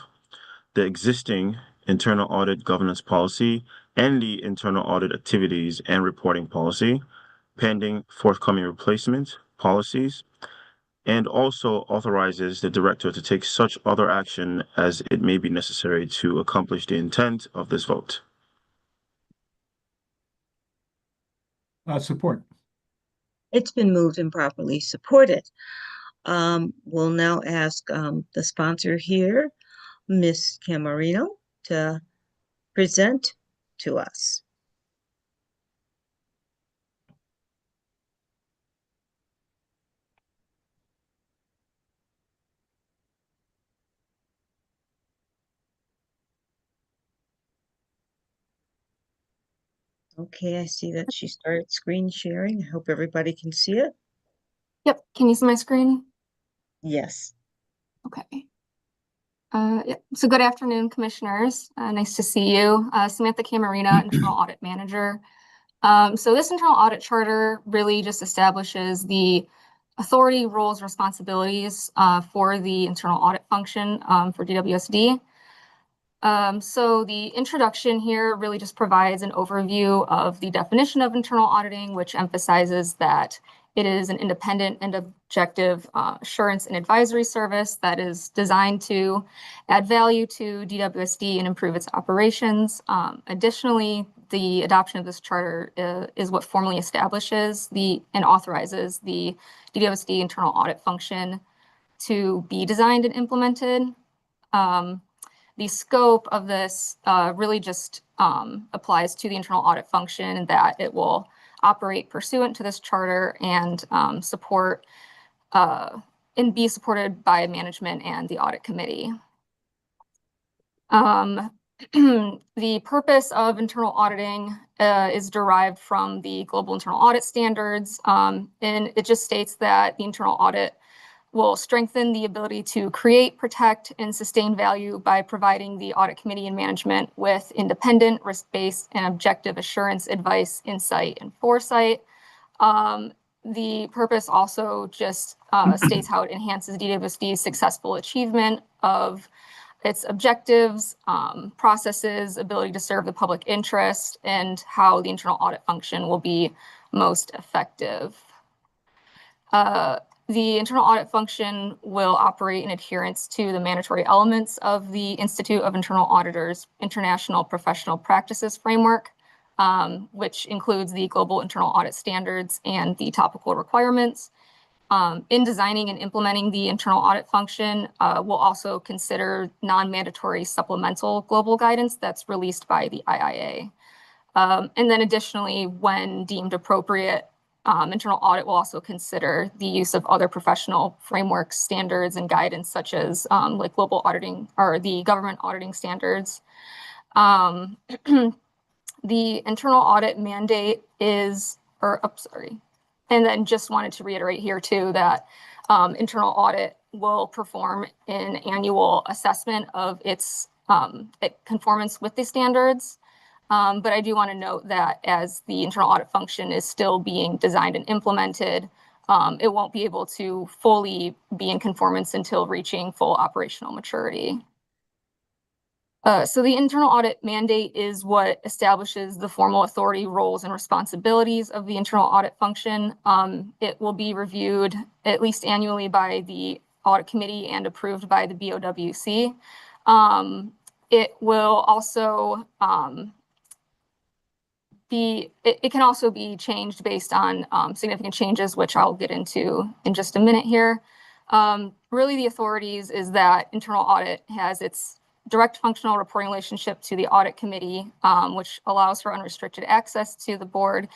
the existing Internal Audit Governance Policy and the Internal Audit Activities and Reporting Policy, pending forthcoming replacement policies, and also authorizes the director to take such other action as it may be necessary to accomplish the intent of this vote. Support. It's been moved and properly supported. We'll now ask the sponsor here, Ms. Camarino, to present to us. Okay, I see that she started screen sharing. I hope everybody can see it. Yep, can you see my screen? Yes. Okay. Yep. So good afternoon, commissioners. Nice to see you. Samantha Camarina, Internal Audit Manager. So this internal audit charter really just establishes the authority, roles, responsibilities for the internal audit function for DWSD. So the introduction here really just provides an overview of the definition of internal auditing, which emphasizes that it is an independent and objective assurance and advisory service that is designed to add value to DWSD and improve its operations. Additionally, the adoption of this charter is what formally establishes and authorizes the DWSD internal audit function to be designed and implemented. The scope of this really just applies to the internal audit function, and that it will operate pursuant to this charter and support and be supported by management and the audit committee. The purpose of internal auditing is derived from the Global Internal Audit Standards, and it just states that the internal audit will strengthen the ability to create, protect, and sustain value by providing the audit committee and management with independent, risk-based, and objective assurance, advice, insight, and foresight. The purpose also just states how it enhances DWSD's successful achievement of its objectives, processes, ability to serve the public interest, and how the internal audit function will be most effective. The internal audit function will operate in adherence to the mandatory elements of the Institute of Internal Auditors International Professional Practices Framework, which includes the Global Internal Audit Standards and the topical requirements. In designing and implementing the internal audit function, we'll also consider non-mandatory supplemental global guidance that's released by the IIA. And then additionally, when deemed appropriate, internal audit will also consider the use of other professional frameworks, standards, and guidance, such as like global auditing or the government auditing standards. The internal audit mandate is, and then just wanted to reiterate here too that internal audit will perform an annual assessment of its conformance with the standards. But I do want to note that as the internal audit function is still being designed and implemented, it won't be able to fully be in conformance until reaching full operational maturity. So the internal audit mandate is what establishes the formal authority, roles, and responsibilities of the internal audit function. It will be reviewed at least annually by the audit committee and approved by the BOWC. It will also it can also be changed based on significant changes, which I'll get into in just a minute here. Really, the authorities is that internal audit has its direct functional reporting relationship to the audit committee, which allows for unrestricted access to the board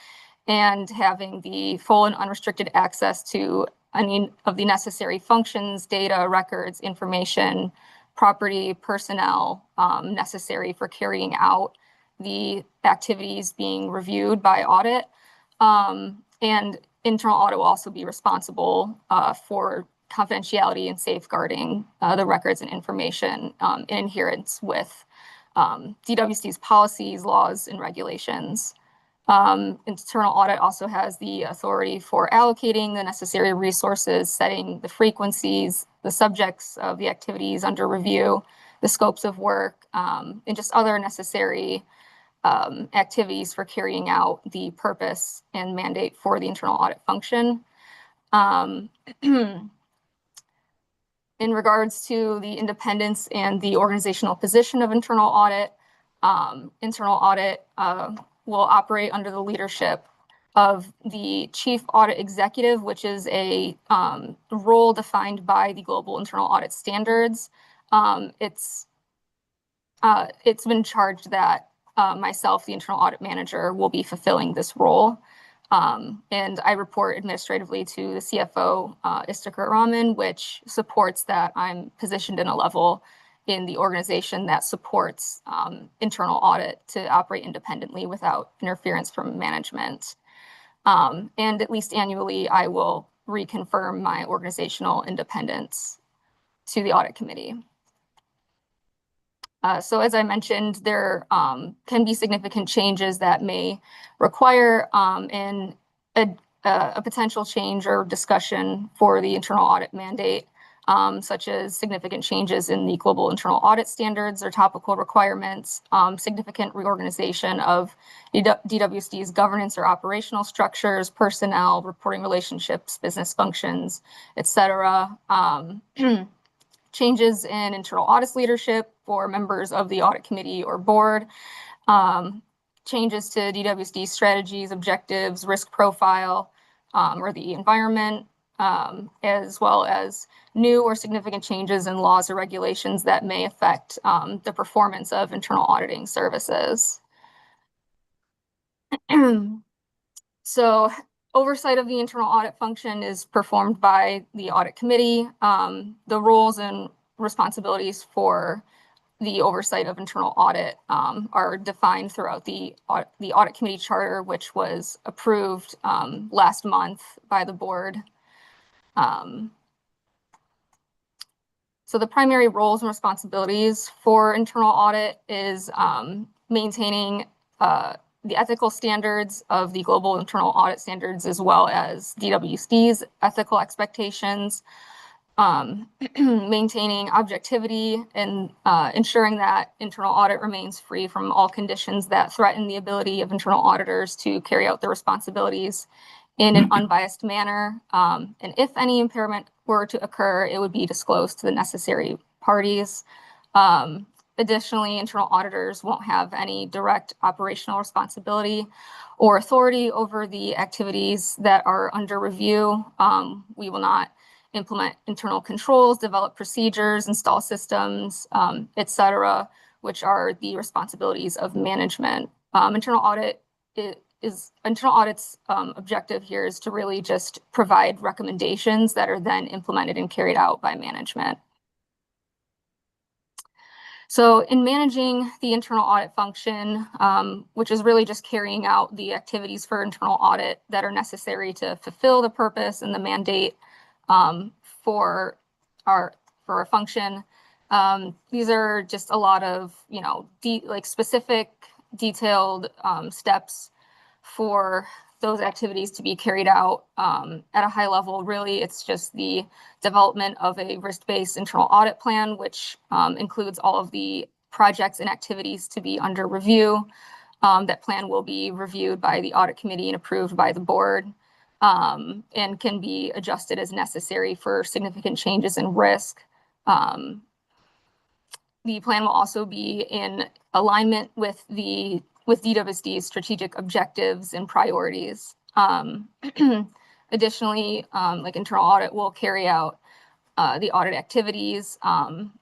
and having the full and unrestricted access to any of the necessary functions, data, records, information, property, personnel necessary for carrying out the activities being reviewed by audit. And internal audit will also be responsible for confidentiality and safeguarding the records and information in adherence with DWSD's policies, laws, and regulations. Internal audit also has the authority for allocating the necessary resources, setting the frequencies, the subjects of the activities under review, the scopes of work, and just other necessary activities for carrying out the purpose and mandate for the internal audit function. In regards to the independence and the organizational position of internal audit will operate under the leadership of the Chief Audit Executive, which is a role defined by the Global Internal Audit Standards. It's been charged that myself, the Internal Audit Manager, will be fulfilling this role. And I report administratively to the CFO, Istakar Rahman, which supports that I'm positioned in a level in the organization that supports internal audit to operate independently without interference from management. And at least annually, I will reconfirm my organizational independence to the audit committee. So as I mentioned, there can be significant changes that may require a potential change or discussion for the internal audit mandate, such as significant changes in the Global Internal Audit Standards or topical requirements, significant reorganization of DWSD's governance or operational structures, personnel, reporting relationships, business functions, etc. Changes in internal audit leadership for members of the audit committee or board, changes to DWSD strategies, objectives, risk profile, or the environment, as well as new or significant changes in laws or regulations that may affect the performance of internal auditing services. So oversight of the internal audit function is performed by the audit committee. The roles and responsibilities for the oversight of internal audit are defined throughout the audit committee charter, which was approved last month by the board. So the primary roles and responsibilities for internal audit is maintaining the ethical standards of the global internal audit standards, as well as DWSD's ethical expectations, maintaining objectivity and ensuring that internal audit remains free from all conditions that threaten the ability of internal auditors to carry out their responsibilities in an unbiased manner. And if any impairment were to occur, it would be disclosed to the necessary parties. Additionally, internal auditors won't have any direct operational responsibility or authority over the activities that are under review. We will not implement internal controls, develop procedures, install systems, etc., which are the responsibilities of management. Internal audit's objective here is to really just provide recommendations that are then implemented and carried out by management. So in managing the internal audit function, which is really just carrying out the activities for internal audit that are necessary to fulfill the purpose and the mandate for our function, these are just a lot of, specific, detailed steps for those activities to be carried out at a high level. Really, it's just the development of a risk-based internal audit plan, which includes all of the projects and activities to be under review. That plan will be reviewed by the audit committee and approved by the board, and can be adjusted as necessary for significant changes in risk. The plan will also be in alignment with DWSD's strategic objectives and priorities. Additionally, internal audit will carry out the audit activities,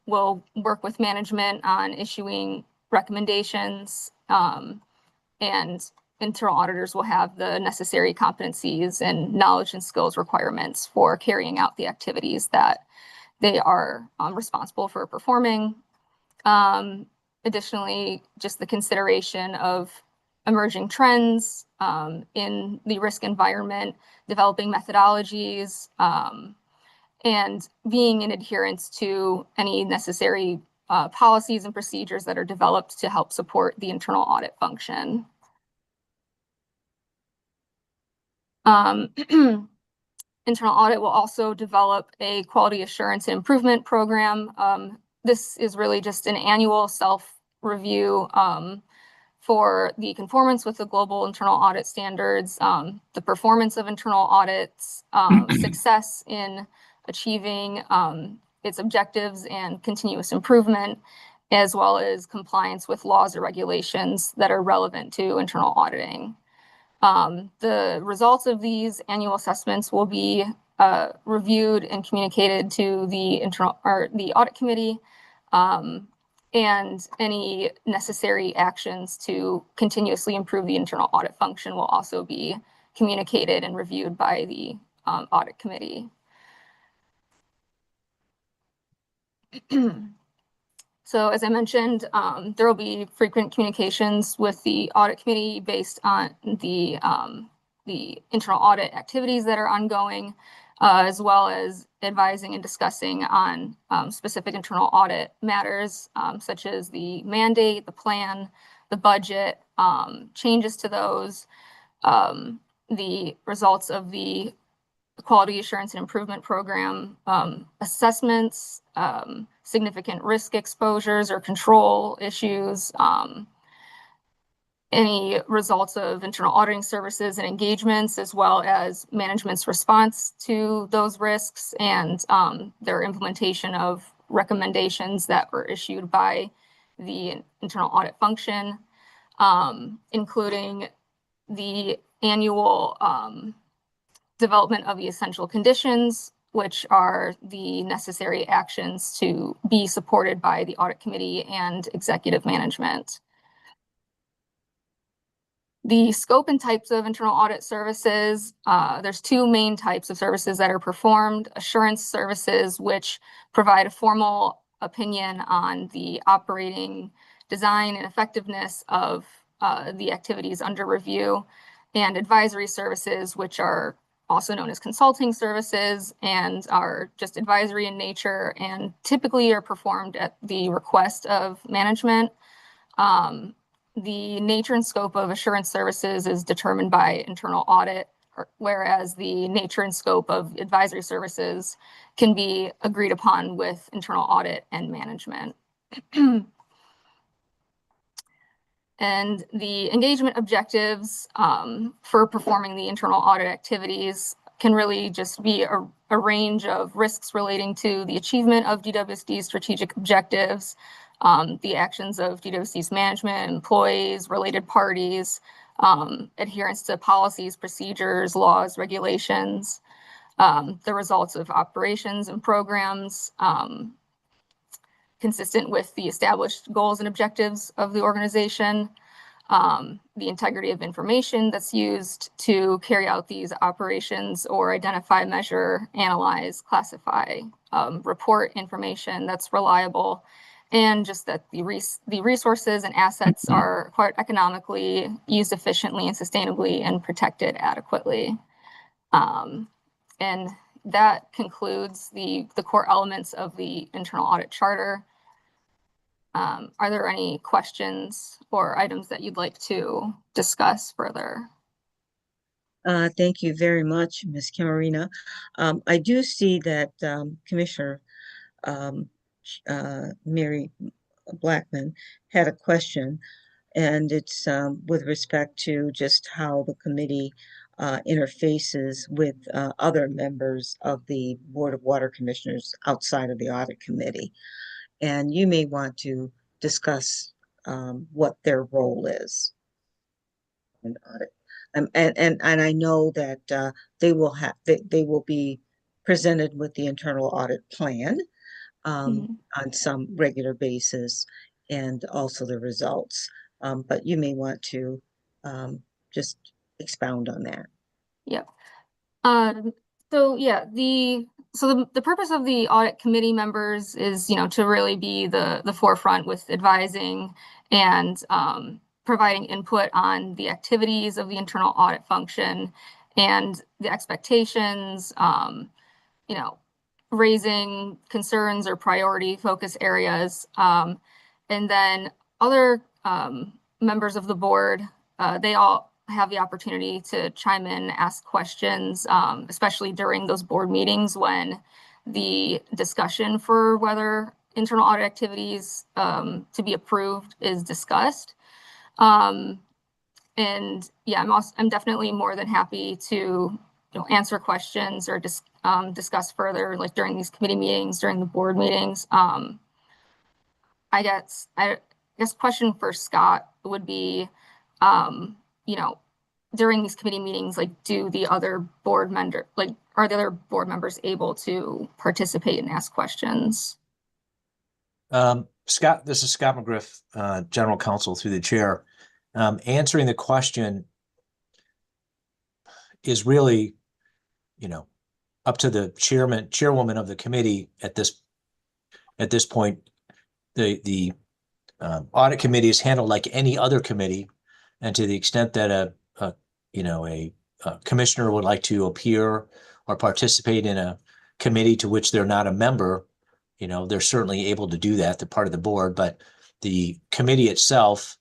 will work with management on issuing recommendations, and internal auditors will have the necessary competencies and knowledge and skills requirements for carrying out the activities that they are responsible for performing. Additionally, just the consideration of emerging trends in the risk environment, developing methodologies, and being in adherence to any necessary policies and procedures that are developed to help support the internal audit function. Internal audit will also develop a quality assurance and improvement program. This is really just an annual self-review for the conformance with the global internal audit standards, the performance of internal audits, success in achieving its objectives and continuous improvement, as well as compliance with laws or regulations that are relevant to internal auditing. The results of these annual assessments will be reviewed and communicated to the audit committee, and any necessary actions to continuously improve the internal audit function will also be communicated and reviewed by the audit committee. So as I mentioned, there will be frequent communications with the audit committee based on the internal audit activities that are ongoing, as well as advising and discussing on specific internal audit matters, such as the mandate, the plan, the budget, changes to those, the results of the quality assurance and improvement program, assessments, significant risk exposures or control issues, any results of internal auditing services and engagements, as well as management's response to those risks and their implementation of recommendations that were issued by the internal audit function, including the annual development of the essential conditions, which are the necessary actions to be supported by the audit committee and executive management. The scope and types of internal audit services, there's two main types of services that are performed: assurance services, which provide a formal opinion on the operating design and effectiveness of the activities under review, and advisory services, which are also known as consulting services and are just advisory in nature and typically are performed at the request of management. The nature and scope of assurance services is determined by internal audit, whereas the nature and scope of advisory services can be agreed upon with internal audit and management. And the engagement objectives for performing the internal audit activities can really just be a range of risks relating to the achievement of DWSD's strategic objectives, the actions of DWSD's management, employees, related parties, adherence to policies, procedures, laws, regulations, the results of operations and programs, consistent with the established goals and objectives of the organization, the integrity of information that's used to carry out these operations or identify, measure, analyze, classify, report information that's reliable, and just that the resources and assets are acquired economically, used efficiently and sustainably, and protected adequately. And that concludes the core elements of the internal audit charter. Are there any questions or items that you'd like to discuss further? Thank you very much, Ms. Camarina. I do see that Commissioner Mary Blackman had a question, and it's with respect to just how the committee interfaces with other members of the Board of Water Commissioners outside of the Audit Committee. And you may want to discuss what their role is in audit. And I know that they will be presented with the internal audit plan on some regular basis, and also the results. But you may want to just expound on that. Yep. So yeah, the purpose of the audit committee members is, to really be the forefront with advising and providing input on the activities of the internal audit function and the expectations, raising concerns or priority focus areas. And then other members of the board, they all have the opportunity to chime in, ask questions, especially during those board meetings when the discussion for whether internal audit activities to be approved is discussed. And yeah, I'm definitely more than happy to answer questions or discuss further, like during these committee meetings, during the board meetings. I guess question for Scott would be, during these committee meetings, like, are the other board members able to participate and ask questions? Scott, this is Scott McGriff, General Counsel through the chair. Answering the question is really, up to the chairwoman of the committee at this point. The audit committee is handled like any other committee, and to the extent that a commissioner would like to appear or participate in a committee to which they're not a member, they're certainly able to do that. They're part of the board, but the committee itself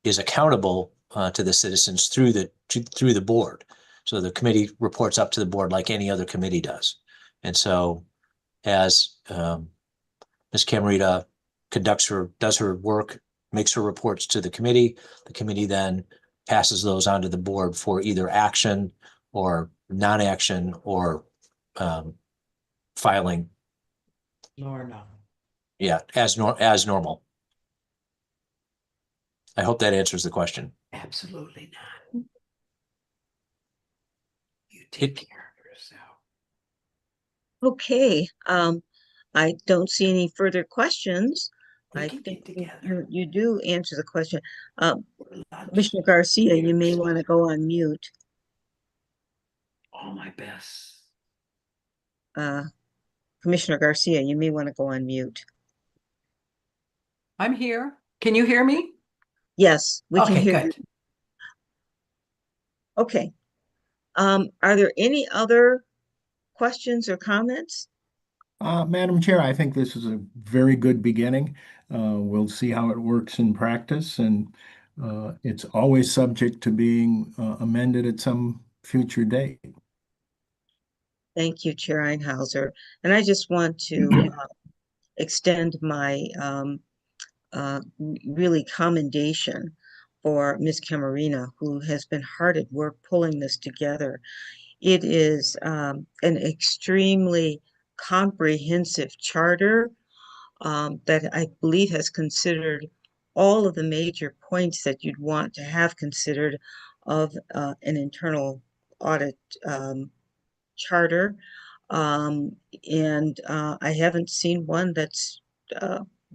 is accountable to the citizens through the board. So the committee reports up to the board like any other committee does. And so as Ms. Camarita does her work, makes her reports to the committee then passes those on to the board for either action or non-action or filing. Or not. Yeah, as normal. I hope that answers the question. Absolutely not. You take care of yourself. Okay. I don't see any further questions. I can think get together. you do answer the question. Commissioner Garcia, you may want to go on mute. All my best. Commissioner Garcia, you may want to go on mute. I'm here. Can you hear me? Yes, we can Okay, hear good. you. Okay. Are there any other questions or comments? Madam Chair, I think this is a very good beginning. We'll see how it works in practice, and it's always subject to being amended at some future date. Thank you, Chair Einhauser. And I just want to extend my really commendation for Ms. Camarina, who has been hard at work pulling this together. It is an extremely comprehensive charter that I believe has considered all of the major points that you'd want to have considered of an internal audit charter. And I haven't seen one that's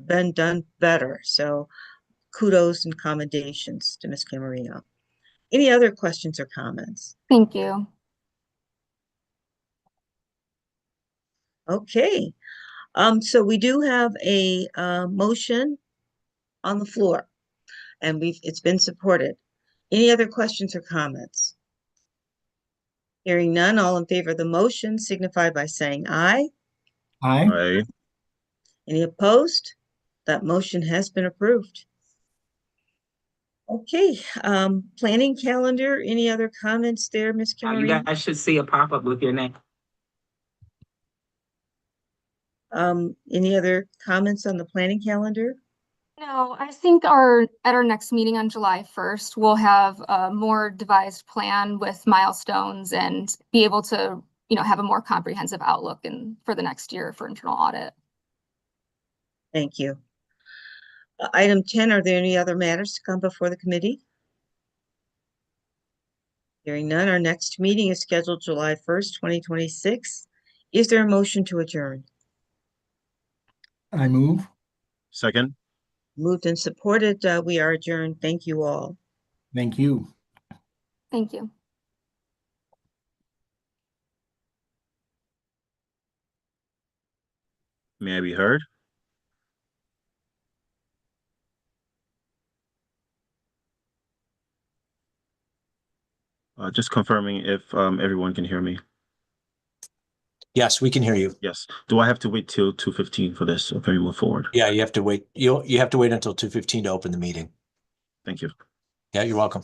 been done better. So kudos and commendations to Ms. Camarino. Any other questions or comments? Thank you. Okay. So we do have a motion on the floor, and it's been supported. Any other questions or comments? Hearing none, all in favor of the motion signify by saying aye. Aye. Aye. Any opposed? That motion has been approved. Okay, planning calendar, any other comments there, Ms. You Camarino? guys should see a pop-up with your name. Any other comments on the planning calendar? No, I think at our next meeting on July 1st, we'll have a more devised plan with milestones and be able to, have a more comprehensive outlook for the next year for internal audit. Thank you. Item 10, are there any other matters to come before the committee? Hearing none, our next meeting is scheduled July 1st, 2026. Is there a motion to adjourn? I move. Second. Moved and supported. We are adjourned. Thank you all. Thank you. Thank you. May I be heard? Just confirming if everyone can hear me. Yes, we can hear you. Yes. Do I have to wait till 2:15 for this, or can we move forward? Yeah, you have to wait. You have to wait until 2:15 to open the meeting. Thank you. Yeah, you're welcome.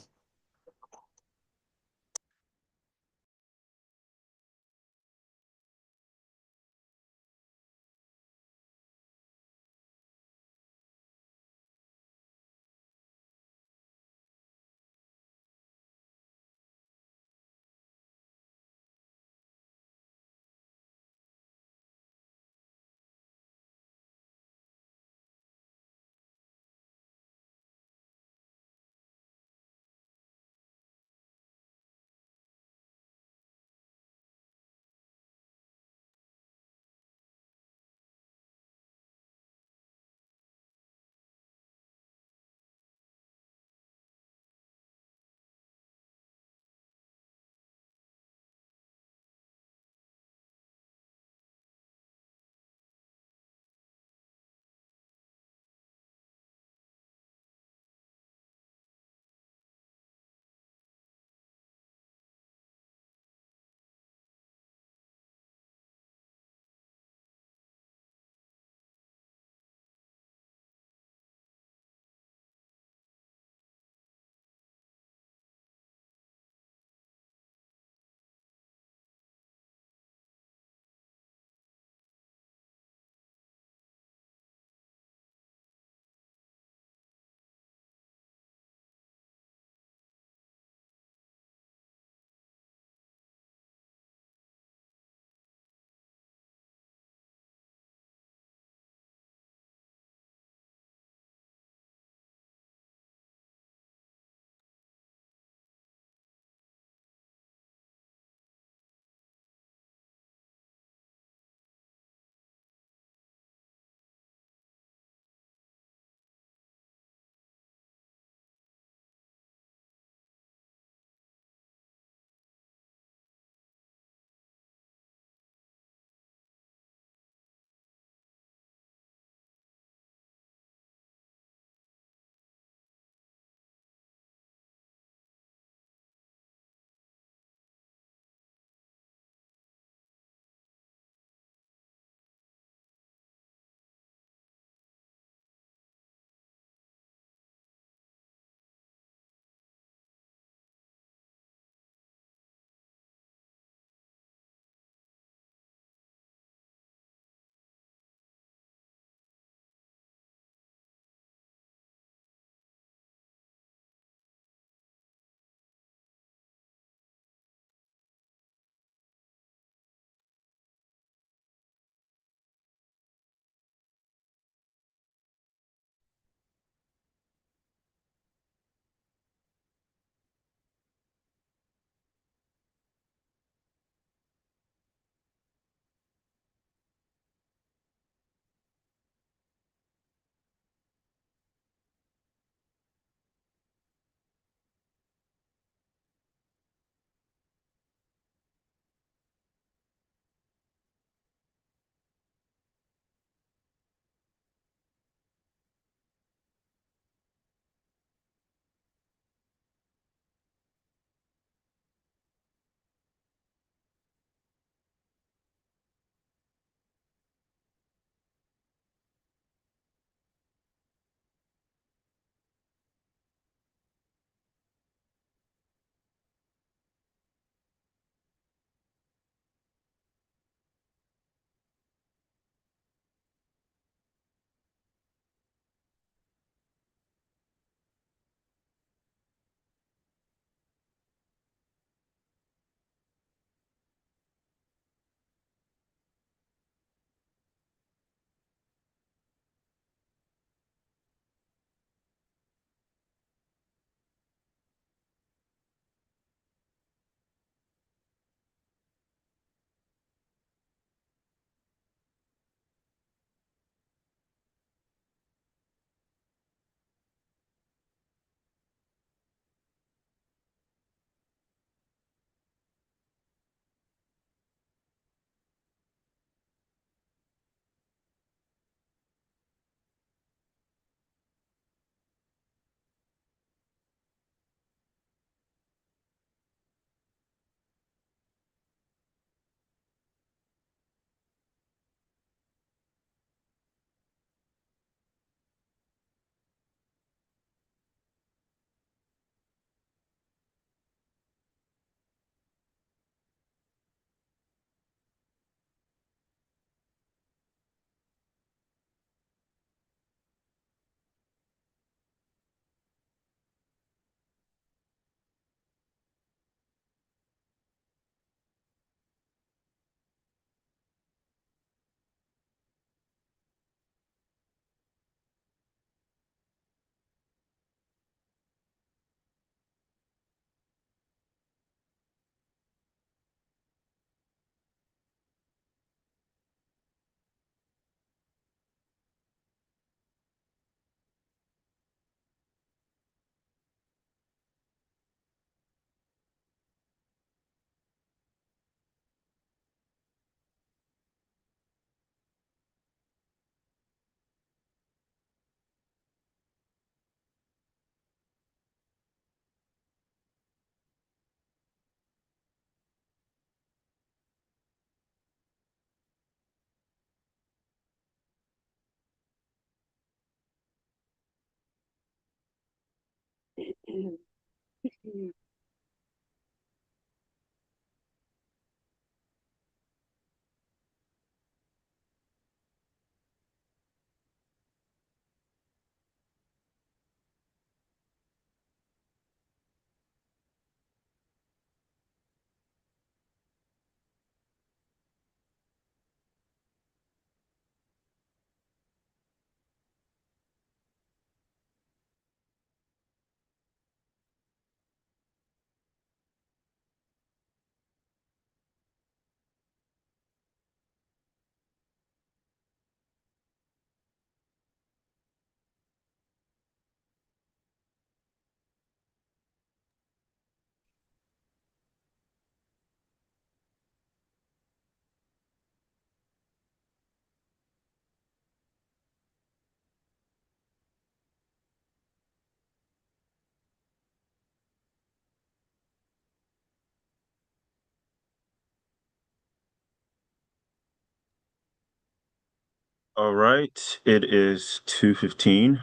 All right, it is 2:15.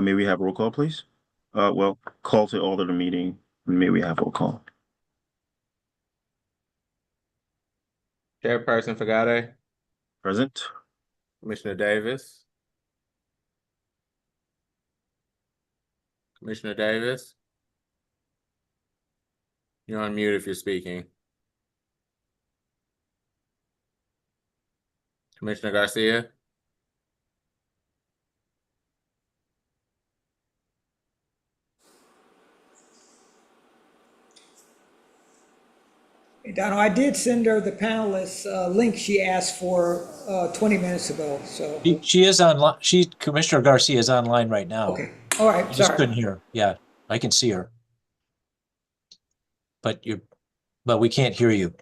May we have roll call, please? Well, call to order the meeting. May we have roll call? Chairperson Fagade, Present. Commissioner Davis. Commissioner Davis. You're on mute if you're speaking. Commissioner Garcia. Hey, Donald, I did send her the panelists link she asked for 20 minutes ago, so. She is online. Commissioner Garcia is online right now. Okay, all right, I just sorry. couldn't hear her. Yeah, I can see her. But we can't hear you.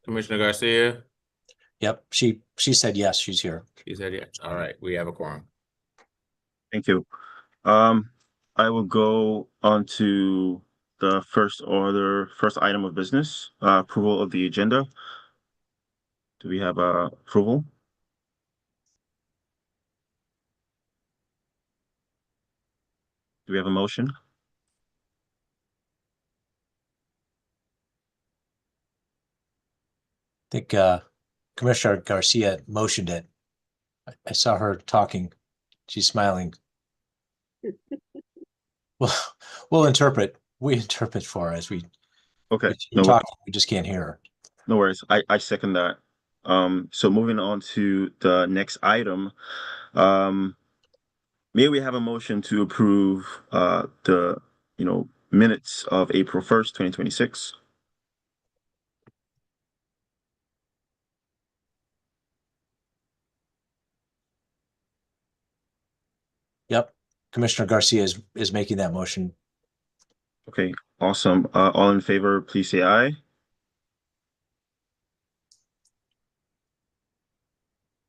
Commissioner Garcia. Yep, she said yes, she's here. She said yes. All right, we have a quorum. Thank you. I will go on to the first item of business, approval of the agenda. Do we have approval? Do we have a motion? I think Commissioner Garcia motioned it. I saw her talking. She's smiling. Well, we'll interpret. We interpret for her as we. Okay. You're talking. We just can't hear her. No worries. I second that. So moving on to the next item, may we have a motion to approve the minutes of April 1st, 2026? Yep. Commissioner Garcia is making that motion. Okay, awesome. All in favor, please say aye.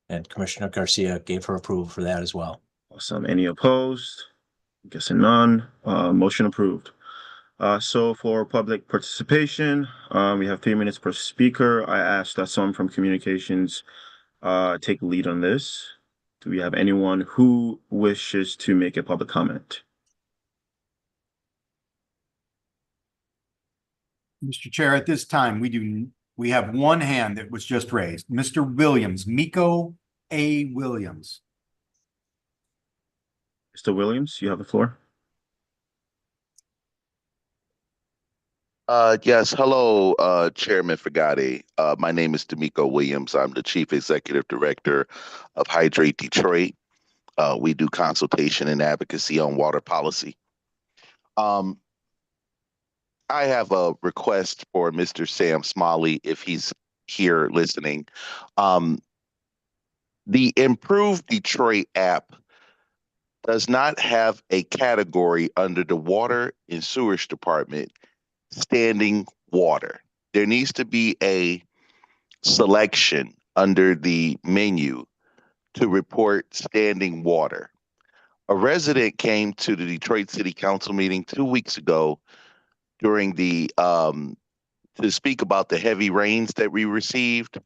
And Commissioner Garcia gave her approval for that as well. Awesome. Any opposed? Guessing none. Motion approved. So for public participation, we have 3 minutes per speaker. I asked that someone from communications take lead on this. Do we have anyone who wishes to make a public comment? Mr. Chair, at this time, we have one hand that was just raised. Mr. Williams, Miko A. Williams. Mr. Williams, you have the floor. Yes, hello, Chairman Fagade. My name is D'Amico Williams. I'm the Chief Executive Director of Hydrate Detroit. We do consultation and advocacy on water policy. I have a request for Mr. Sam Smalley, if he's here listening. The Improved Detroit app does not have a category under the Water and Sewage Department, standing water. There needs to be a selection under the menu to report standing water. A resident came to the Detroit City Council meeting 2 weeks ago during the to speak about the heavy rains that we received,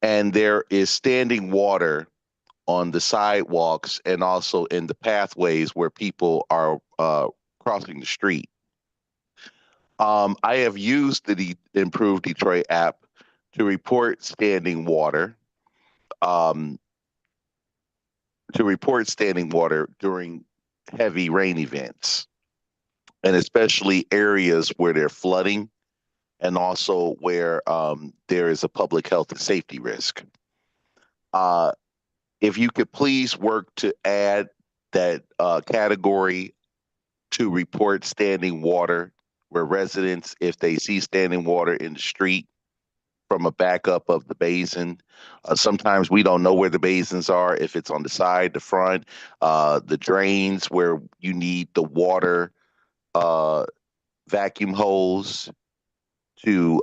and there is standing water on the sidewalks and also in the pathways where people are crossing the street. I have used the Improved Detroit app to report standing water, during heavy rain events, and especially areas where they're flooding and also where there is a public health and safety risk. If you could please work to add that category to report standing water, where residents, if they see standing water in the street from a backup of the basin, sometimes we don't know where the basins are, if it's on the side, the front, the drains where you need the water vacuum hose to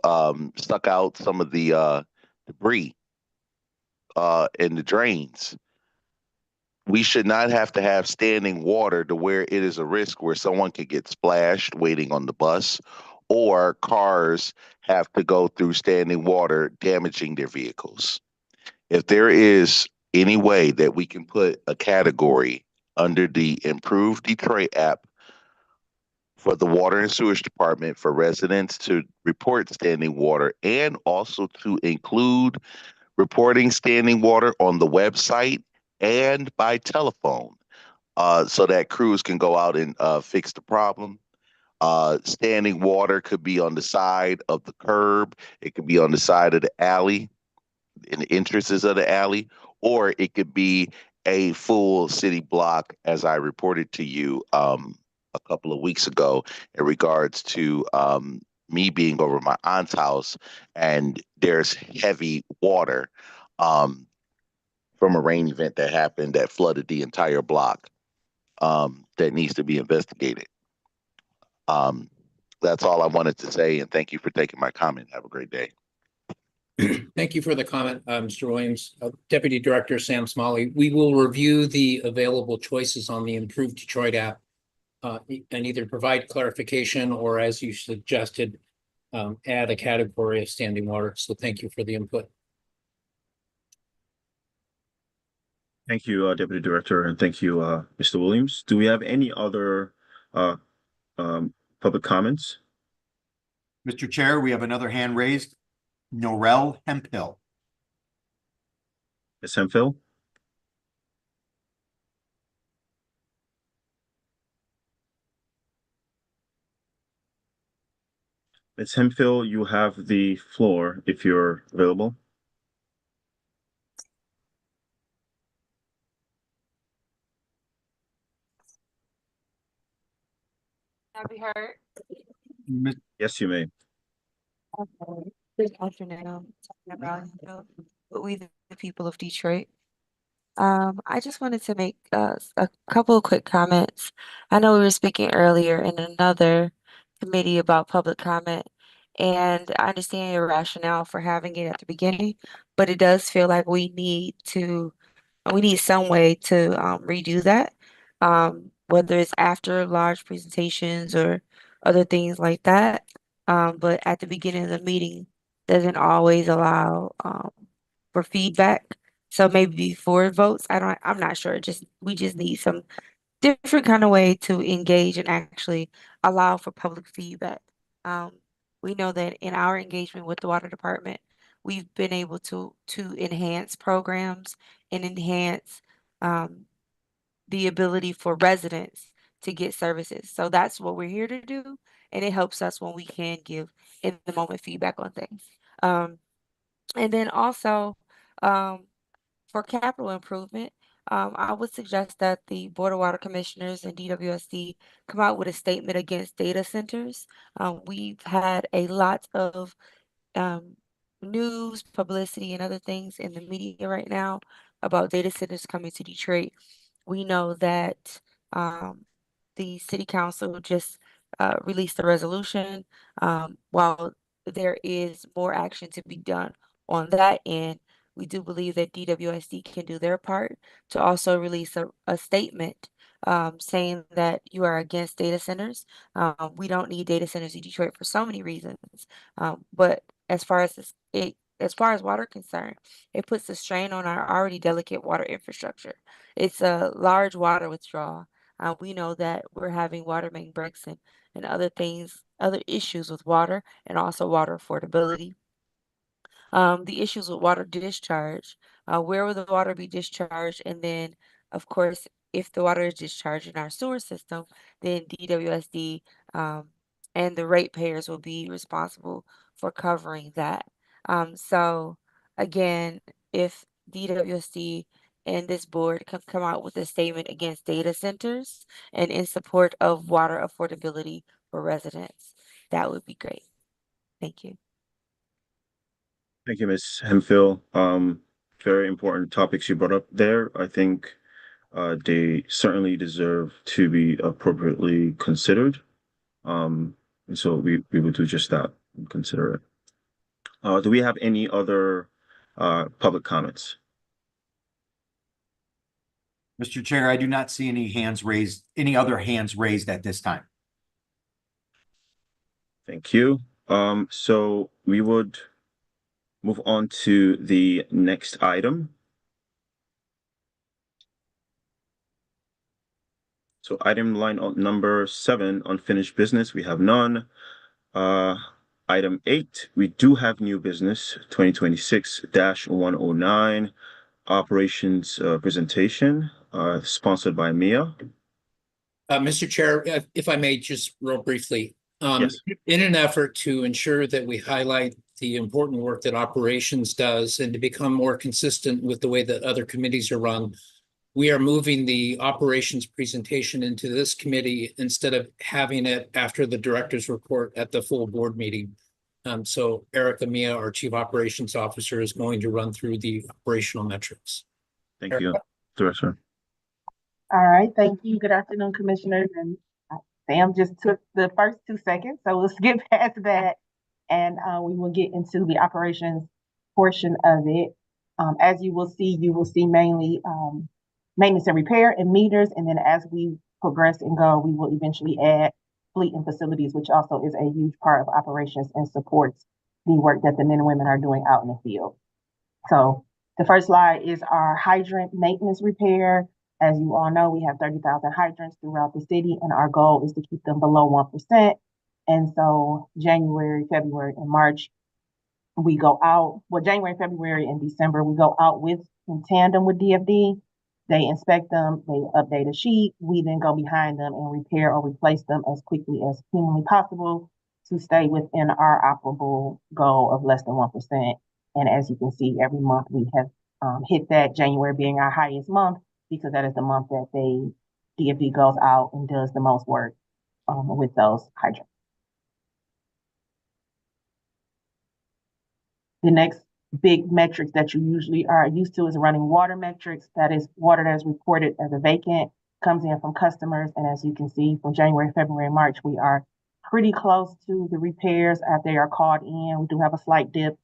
suck out some of the debris in the drains. We should not have to have standing water to where it is a risk where someone could get splashed waiting on the bus, or cars have to go through standing water damaging their vehicles. if there is any way that we can put a category under the Improved Detroit app for the Water and Sewage Department for residents to report standing water and also to include reporting standing water on the website and by telephone, so that crews can go out and fix the problem. Standing water could be on the side of the curb, it could be on the side of the alley, in the entrances of the alley, or it could be a full city block, as I reported to you a couple of weeks ago in regards to me being over my aunt's house, and there's heavy water from a rain event that happened that flooded the entire block, that needs to be investigated. Um, that's all I wanted to say, and thank you for taking my comment. Have a great day. Thank you for the comment, Mr. Williams. Deputy Director Sam Smalley, we will review the available choices on the Improved Detroit app and either provide clarification or, as you suggested, add a category of standing water. So thank you for the input. Thank you, Deputy Director, and thank you, Mr. Williams. Do we have any other public comments? Mr. Chair, we have another hand raised. Norel Hemphill. Ms. Hemphill? Ms. Hemphill, you have the floor if you're available. Can I be heard? Yes, you may. Okay. Good afternoon. Talking about, we the people of Detroit. I just wanted to make a couple of quick comments. I know we were speaking earlier in another committee about public comment, and I understand your rationale for having it at the beginning, but it does feel like we need some way to redo that, whether it's after large presentations or other things like that. But at the beginning of the meeting doesn't always allow for feedback. So maybe before votes, I'm not sure. We just need some different kind of way to engage and actually allow for public feedback. Um, we know that in our engagement with the water department, we've been able to enhance programs and enhance the ability for residents to get services. So that's what we're here to do, and it helps us when we can give in the moment feedback on things. And then also, um, for capital improvement, I would suggest that the Board of Water Commissioners and DWSD come out with a statement against data centers. We've had a lot of um, news, publicity, and other things in the media right now about data centers coming to Detroit. We know that the city council just released a resolution. While there is more action to be done on that end, we do believe that DWSD can do their part to also release a statement saying that you are against data centers. We don't need data centers in Detroit for so many reasons. But as far as as far as water concerned, it puts a strain on our already delicate water infrastructure. It's a large water withdrawal. We know that we're having water main breaks and other things, other issues with water and also water affordability. The issues with water discharge, where will the water be discharged? And then, of course, if the water is discharged in our sewer system, then DWSD and the ratepayers will be responsible for covering that. So again, if DWSD and this board can come out with a statement against data centers and in support of water affordability for residents, that would be great. Thank you. Thank you, Ms. Hemphill. Very important topics you brought up there. I think they certainly deserve to be appropriately considered. And so we will do just that and consider it. Do we have any other public comments? Mr. Chair, I do not see any hands raised, any other hands raised at this time. Thank you. So we would Move on to the next item. So item number 7, unfinished business, we have none. Item 8, we do have new business, 2026-109, operations presentation, sponsored by Mia. Mr. Chair, if I may, just real briefly, Yes. in an effort to ensure that we highlight the important work that operations does and to become more consistent with the way that other committees are run, we are moving the operations presentation into this committee instead of having it after the director's report at the full board meeting. So Erica Mia, our Chief Operations Officer, is going to run through the operational metrics. Thank you, Director. All right, thank you. Good afternoon, Commissioners. And Sam just took the first 2 seconds, so we'll skip past that and we will get into the operations portion of it. As you will see mainly maintenance and repair and meters, and then as we progress and go, we will eventually add fleet and facilities, which also is a huge part of operations and supports the work that the men and women are doing out in the field. So the first slide is our hydrant maintenance repair. As you all know, we have 30,000 hydrants throughout the city, and our goal is to keep them below 1%. And so January, February, and March, we go out, well, January, February, and December, we go out in tandem with DFD. They inspect them, they update a sheet. We then go behind them and repair or replace them as quickly as humanly possible to stay within our operable goal of less than 1%. And as you can see, every month we have hit that, January being our highest month, because that is the month that DFD goes out and does the most work with those hydrants. The next big metrics that you usually are used to is running water metrics. That is water that is reported as a vacant, comes in from customers. And as you can see, from January, February, March, we are pretty close to the repairs after they are called in. We do have a slight dip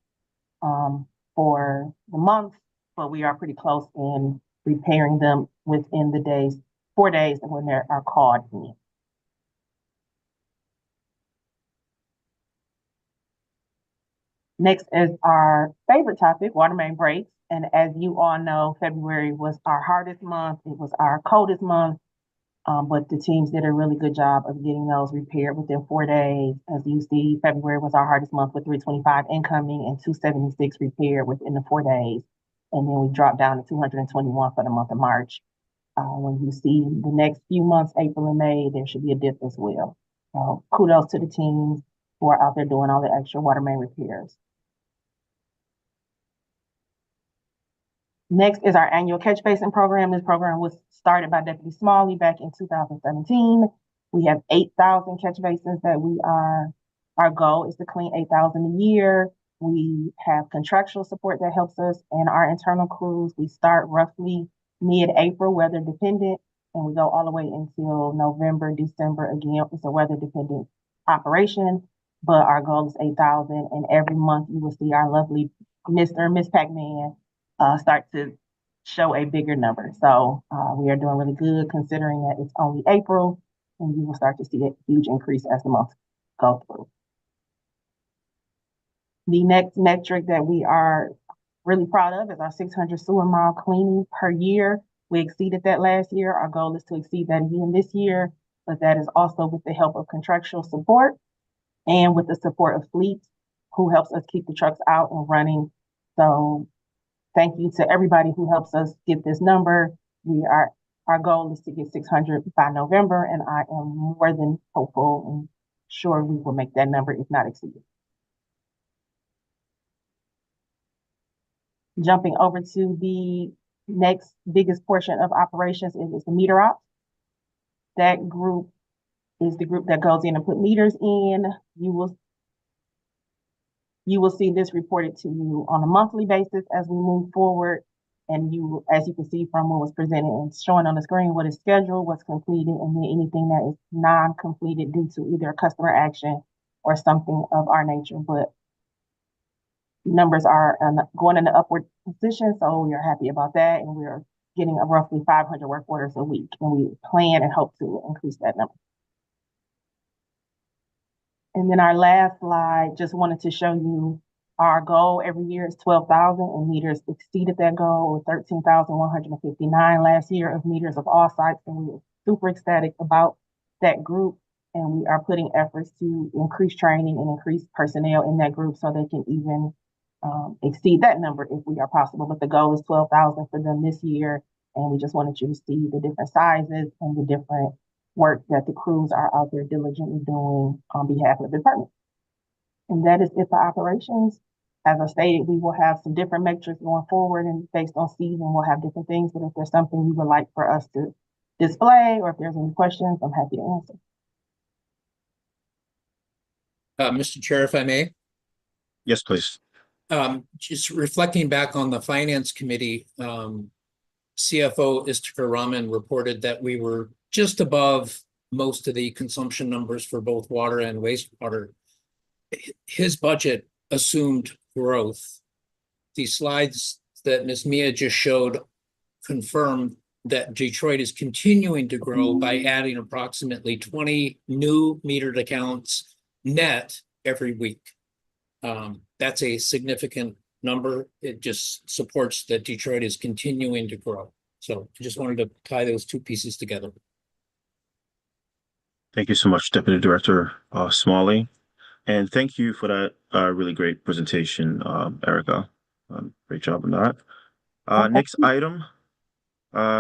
for the month, but we are pretty close in repairing them within the 4 days when they are called in. Next is our favorite topic, water main breaks. And as you all know, February was our hardest month. It was our coldest month, but the teams did a really good job of getting those repaired within 4 days. As you see, February was our hardest month with 325 incoming and 276 repaired within the 4 days. And then we dropped down to 221 for the month of March. When you see the next few months, April and May, there should be a dip as well. So kudos to the teams who are out there doing all the extra water main repairs. Next is our annual catch basin program. This program was started by Deputy Smalley back in 2017. We have 8,000 catch basins that our goal is to clean 8,000 a year. We have contractual support that helps us, and our internal crews, we start roughly mid-April, weather dependent, and we go all the way until November, December. Again, it's a weather dependent operation, but our goal is 8,000, and every month you will see our lovely Mr. and Miss Pac-Man start to show a bigger number. So we are doing really good considering that it's only April, and you will start to see a huge increase as the months go through. The next metric that we are really proud of is our 600 sewer mile cleaning per year. We exceeded that last year. Our goal is to exceed that again this year, but that is also with the help of contractual support and with the support of fleet, who helps us keep the trucks out and running. So thank you to everybody who helps us get this number. Our goal is to get 600 by November, and I am more than hopeful and sure we will make that number, if not exceed it. Jumping over to the next biggest portion of operations is the meter ops. That group is the group that goes in and put meters in. You will see this reported to you on a monthly basis as we move forward. And as you can see from what was presented and showing on the screen, what is scheduled, what's completed, and then anything that is non-completed due to either a customer action or something of our nature. But numbers are going in the upward position, so we are happy about that, and we are getting a roughly 500 work orders a week, and we plan and hope to increase that number. And then our last slide, just wanted to show you Our goal every year is 12,000, and meters exceeded that goal with 13,159 last year of meters of all sites, and we were super ecstatic about that group. And we are putting efforts to increase training and increase personnel in that group so they can even exceed that number if we are possible. But the goal is 12,000 for them this year, and we just wanted you to see the different sizes and the different work that the crews are out there diligently doing on behalf of the department. And that is it for operations. As I stated, we will have some different metrics going forward, and based on season, we'll have different things. But if there's something you would like for us to display, or if there's any questions, I'm happy to answer. Mr. Chair, if I may. Yes, please. Just reflecting back on the Finance Committee, CFO Istakar Rahman reported that we were just above most of the consumption numbers for both water and wastewater. His budget assumed growth. The slides that Ms. Mia just showed confirm that Detroit is continuing to grow by adding approximately 20 new metered accounts net every week. That's a significant number. It just supports that Detroit is continuing to grow. So I just wanted to tie those two pieces together. Thank you so much, Deputy Director Smalley. And thank you for that really great presentation, Erica. Great job on that. Next item,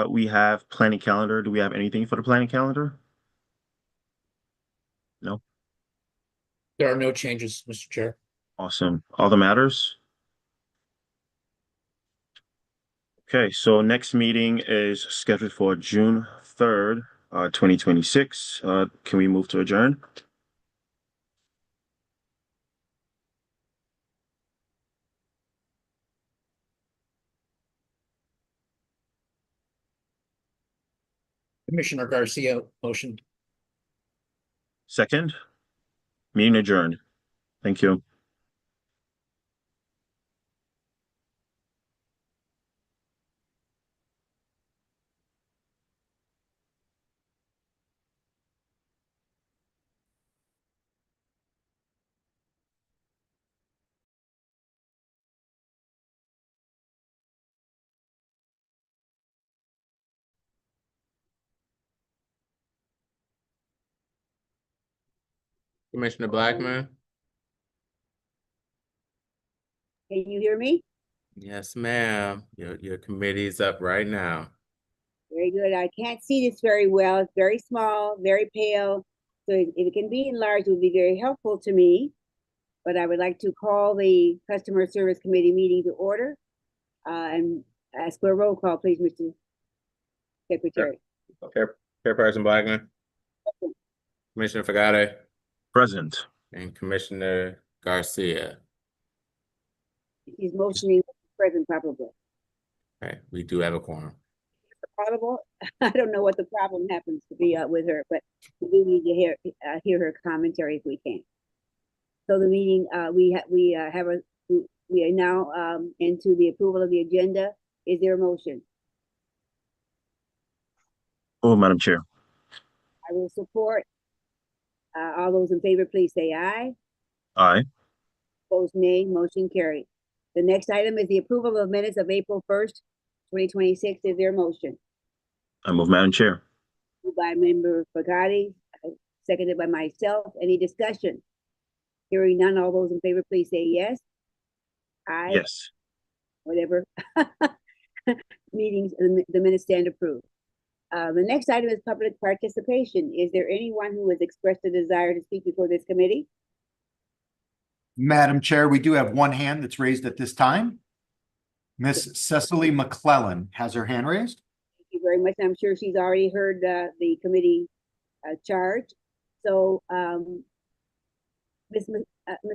we have planning calendar. Do we have anything for the planning calendar? No. There are no changes, Mr. Chair. Awesome. Other matters? Okay, so next meeting is scheduled for June 3rd, 2026. Can we move to adjourn? Commissioner Garcia, motion. Second, meeting adjourned. Thank you. Commissioner Blackman? Can you hear me? Yes, ma'am. Your committee's up right now. Very good. I can't see this very well. It's very small, very pale. So if it can be enlarged, it would be very helpful to me. But I would like to call the Customer Service Committee meeting to order and ask for a roll call, please, Mr. Secretary. Chairperson Blackman? Commissioner Fagade? Present. And Commissioner Garcia? She's motioning present probably. Okay, we do have a quorum. Audible. I don't know what the problem happens to be with her, but we do need to hear her commentary if we can. So the meeting we are now into the approval of the agenda. Is there a motion? Oh, Madam Chair. I will support. All those in favor, please say aye. Aye. Opposed, nay. Motion carried. The next item is the approval of minutes of April 1st, 2026. Is there a motion? I move, Madam Chair. Moved by Member Fagati, seconded by myself. Any discussion? Hearing none, all those in favor, please say yes. Aye. Yes. Whatever. Meetings, the minutes stand approved. The next item is public participation. Is there anyone who has expressed a desire to speak before this committee? Madam Chair, we do have one hand that's raised at this time. Miss Cecily McClellan has her hand raised. Thank you very much. I'm sure she's already heard the committee charge. So, Ms.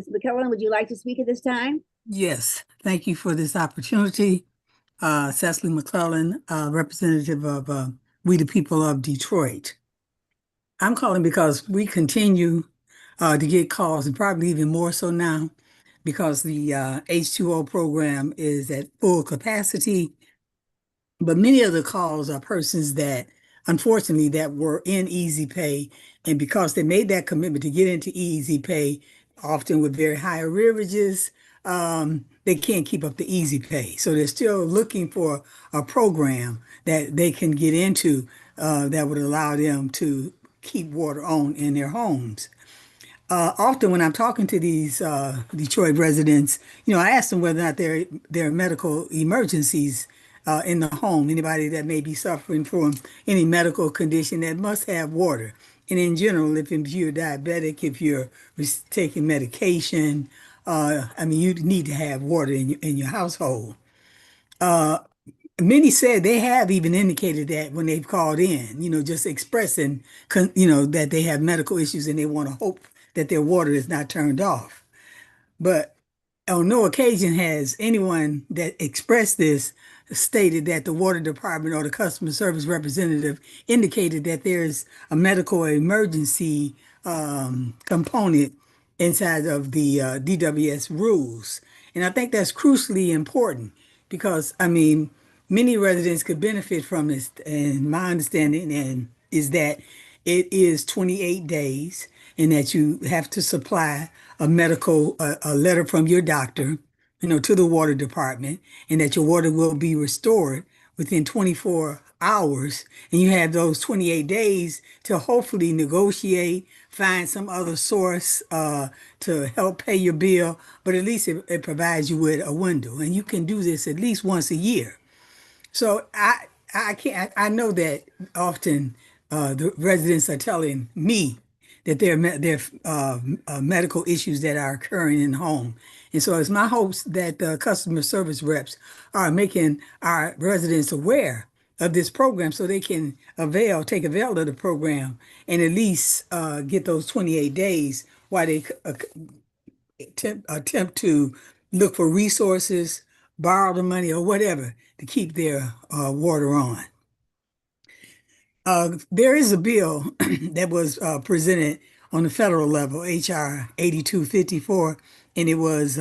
McClellan, would you like to speak at this time? Yes, thank you for this opportunity. Cecily McClellan, representative of We the People of Detroit. I'm calling because we continue to get calls, and probably even more so now, because the H2O program is at full capacity. But many of the calls are persons that, unfortunately, that were in Easy Pay, and because they made that commitment to get into Easy Pay, often with very high arrearages, they can't keep up the easy pay. So they're still looking for a program that they can get into that would allow them to keep water on in their homes. Often when I'm talking to these Detroit residents, I ask them whether or not there are medical emergencies in the home. Anybody that may be suffering from any medical condition that must have water. And in general, if you're diabetic, if you're taking medication, you need to have water in your household. Many said they have even indicated that when they've called in, just expressing, that they have medical issues and they want to hope that their water is not turned off. But on no occasion has anyone that expressed this stated that the water department or the customer service representative indicated that there's a medical emergency component inside of the DWS rules. And I think that's crucially important because, many residents could benefit from this. And my understanding is that it is 28 days and that you have to supply a letter from your doctor, to the water department, and that your water will be restored within 24 hours. And you have those 28 days to hopefully negotiate, find some other source to help pay your bill. But at least it provides you with a window. And you can do this at least once a year. So I know that often the residents are telling me that there are medical issues that are occurring in the home. And so it's my hopes that the customer service reps are making our residents aware of this program so they can take avail of the program and at least get those 28 days while they attempt to look for resources, borrow the money or whatever to keep their water on. There is a bill that was presented on the federal level, HR 8254, and it was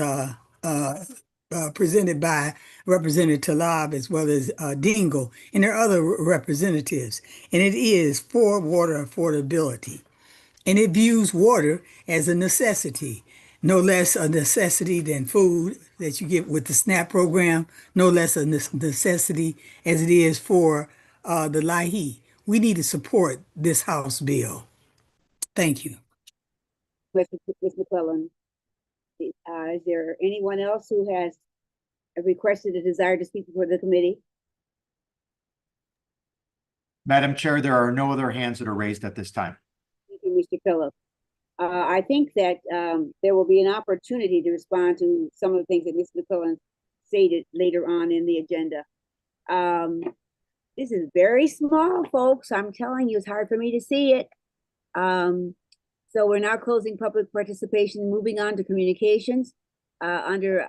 presented by Representative Talab as well as Dingle, and there are other representatives, and it is for water affordability. And it views water as a necessity, no less a necessity than food that you get with the SNAP program, no less a necessity as it is for the LIHEAP. We need to support this House bill. Thank you. Ms. McClellan, is there anyone else who has requested a desire to speak before the committee? Madam Chair, there are no other hands that are raised at this time. Thank you, Mr. Phillips. I think that there will be an opportunity to respond to some of the things that Ms. McClellan stated later on in the agenda. This is very small, folks. I'm telling you, it's hard for me to see it. So we're now closing public participation, moving on to communications. Under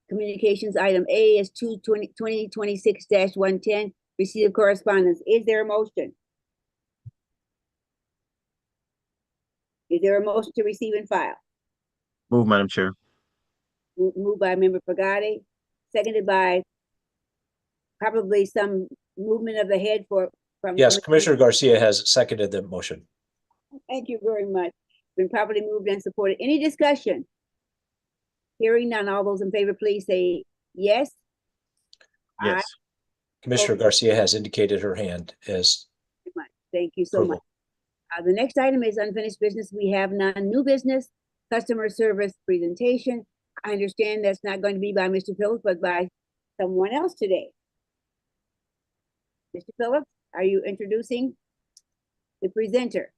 communications, item A is 2026-110, receipt of correspondence. Is there a motion? Is there a motion to receive and file? Move, Madam Chair. Moved by Member Pagani, seconded by probably some movement of the head from. Yes, Commissioner Garcia has seconded the motion. Thank you very much. Been properly moved and supported. Any discussion? Hearing none. All those in favor, please say yes. Yes. Aye. Commissioner Garcia has indicated her hand as. Thank you so much. The next item is unfinished business. We have none. New business, customer service presentation. I understand that's not going to be by Mr. Phillips, but by someone else today. Mr. Phillips, are you introducing the presenter?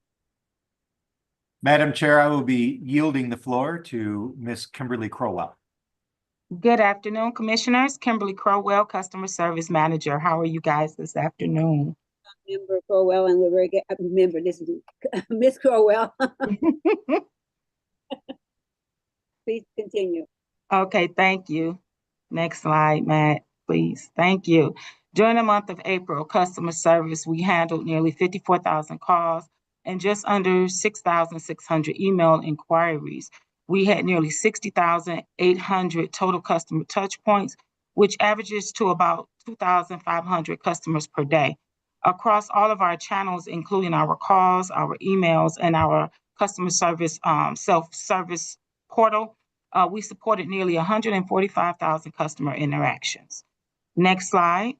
Madam Chair, I will be yielding the floor to Ms. Kimberly Crowell. Good afternoon, Commissioners. Kimberly Crowell, Customer Service Manager. How are you guys this afternoon? Member Crowell, and we're very good. Remember, this is Miss Crowell. Please continue. Okay, thank you. Next slide, Matt, please. Thank you. During the month of April, customer service, we handled nearly 54,000 calls and just under 6,600 email inquiries. We had nearly 60,800 total customer touch points, which averages to about 2,500 customers per day. Across all of our channels, including our calls, our emails, and our customer service self-service portal, We supported nearly 145,000 customer interactions. Next slide.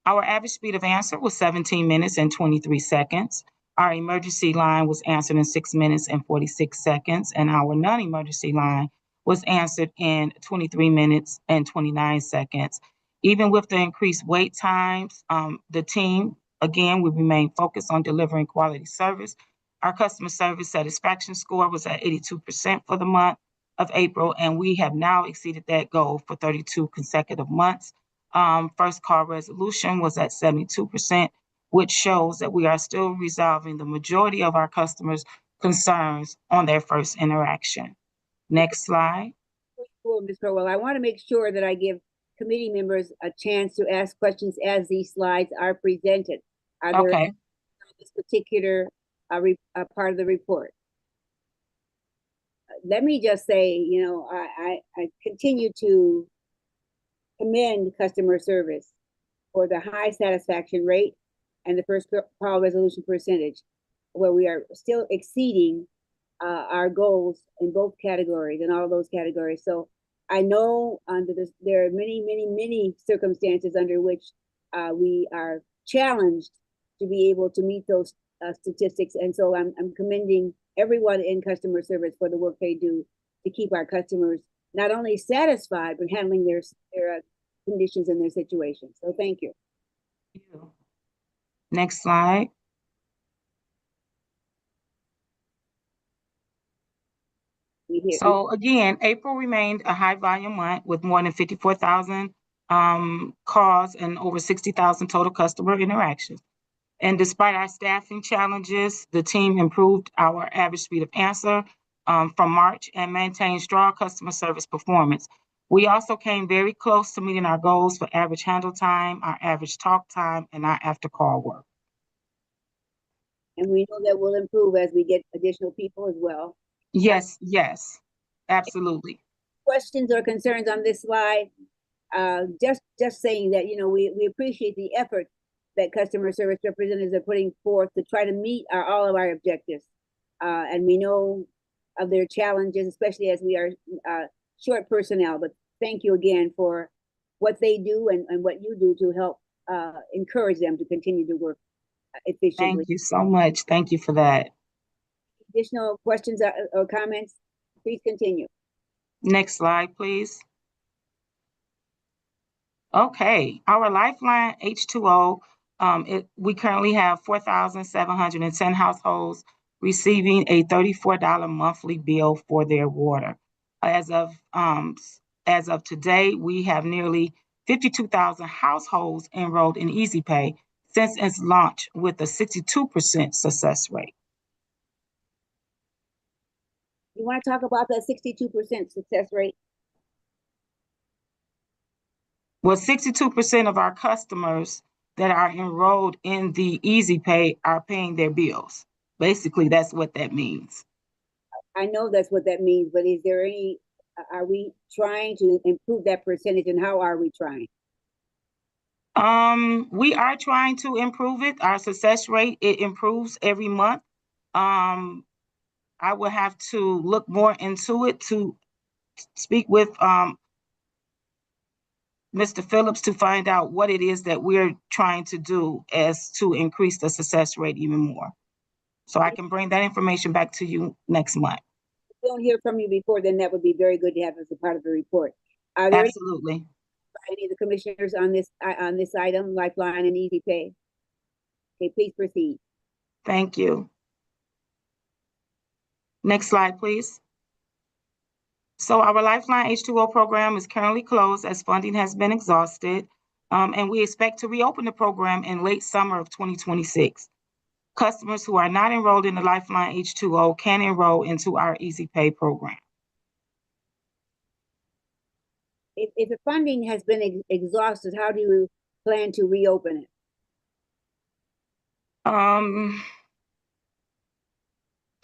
Our average speed of answer was 17 minutes and 23 seconds. Our emergency line was answered in 6 minutes and 46 seconds, and our non-emergency line was answered in 23 minutes and 29 seconds. Even with the increased wait times, the team, again, we remain focused on delivering quality service. Our customer service satisfaction score was at 82% for the month of April, and we have now exceeded that goal for 32 consecutive months. First call resolution was at 72%, which shows that we are still resolving the majority of our customers' concerns on their first interaction. Next slide. Cool, Ms. Crowell. I want to make sure that I give committee members a chance to ask questions as these slides are presented. Are there Okay. this particular part of the report? Let me just say, you know, I continue to commend customer service for the high satisfaction rate and the first call resolution percentage, where we are still exceeding our goals in both categories, in all those categories. So I know under this, there are many circumstances under which we are challenged to be able to meet those statistics. And so I'm commending everyone in customer service for the work they do to keep our customers not only satisfied, but handling their conditions and their situations. So thank you. Next slide. So again, April remained a high volume month with more than 54,000 calls and over 60,000 total customer interactions. And despite our staffing challenges, the team improved our average speed of answer from March and maintained strong customer service performance. We also came very close to meeting our goals for average handle time, our average talk time, and our after call work. And we know that will improve as we get additional people as well. Yes, absolutely. Questions or concerns on this slide? Just saying that, you know, we appreciate the effort that customer service representatives are putting forth to try to meet all of our objectives. And we know of their challenges, especially as we are short personnel. But thank you again for what they do and what you do to help encourage them to continue to work efficiently. Thank you so much. Thank you for that. Additional questions or comments? Please continue. Next slide, please. Okay, our Lifeline H2O, we currently have 4,710 households receiving a $34 monthly bill for their water. As of today, we have nearly 52,000 households enrolled in Easy Pay since its launch with a 62% success rate. You want to talk about that 62% success rate? Well, 62% of our customers that are enrolled in the Easy Pay are paying their bills. Basically, that's what that means. I know that's what that means, but is there any, are we trying to improve that percentage, and how are we trying? We are trying to improve it. Our success rate, it improves every month. I will have to look more into it to speak with Mr. Phillips to find out what it is that we're trying to do as to increase the success rate even more. So I can bring that information back to you next month. If we don't hear from you before, then that would be very good to have as a part of the report. Are there Absolutely. any of the commissioners on this item, Lifeline and Easy Pay? Okay, please proceed. Thank you. Next slide, please. So our Lifeline H2O program is currently closed as funding has been exhausted, and we expect to reopen the program in late summer of 2026. Customers who are not enrolled in the Lifeline H2O can enroll into our Easy Pay program. If the funding has been exhausted, how do you plan to reopen it?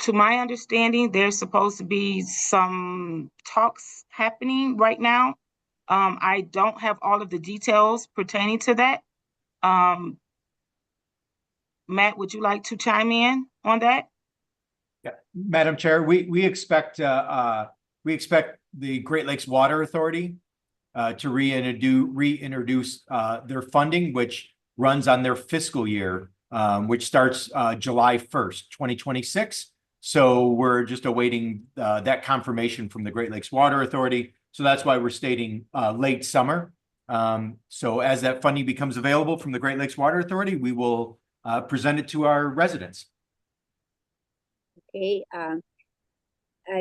To my understanding, there's supposed to be some talks happening right now. I don't have all of the details pertaining to that. Matt, would you like to chime in on that? Yeah, Madam Chair, we expect the Great Lakes Water Authority to reintroduce their funding, which runs on their fiscal year, which starts July 1st, 2026. So we're just awaiting that confirmation from the Great Lakes Water Authority. So that's why we're stating late summer. So as that funding becomes available from the Great Lakes Water Authority, we will present it to our residents. Okay.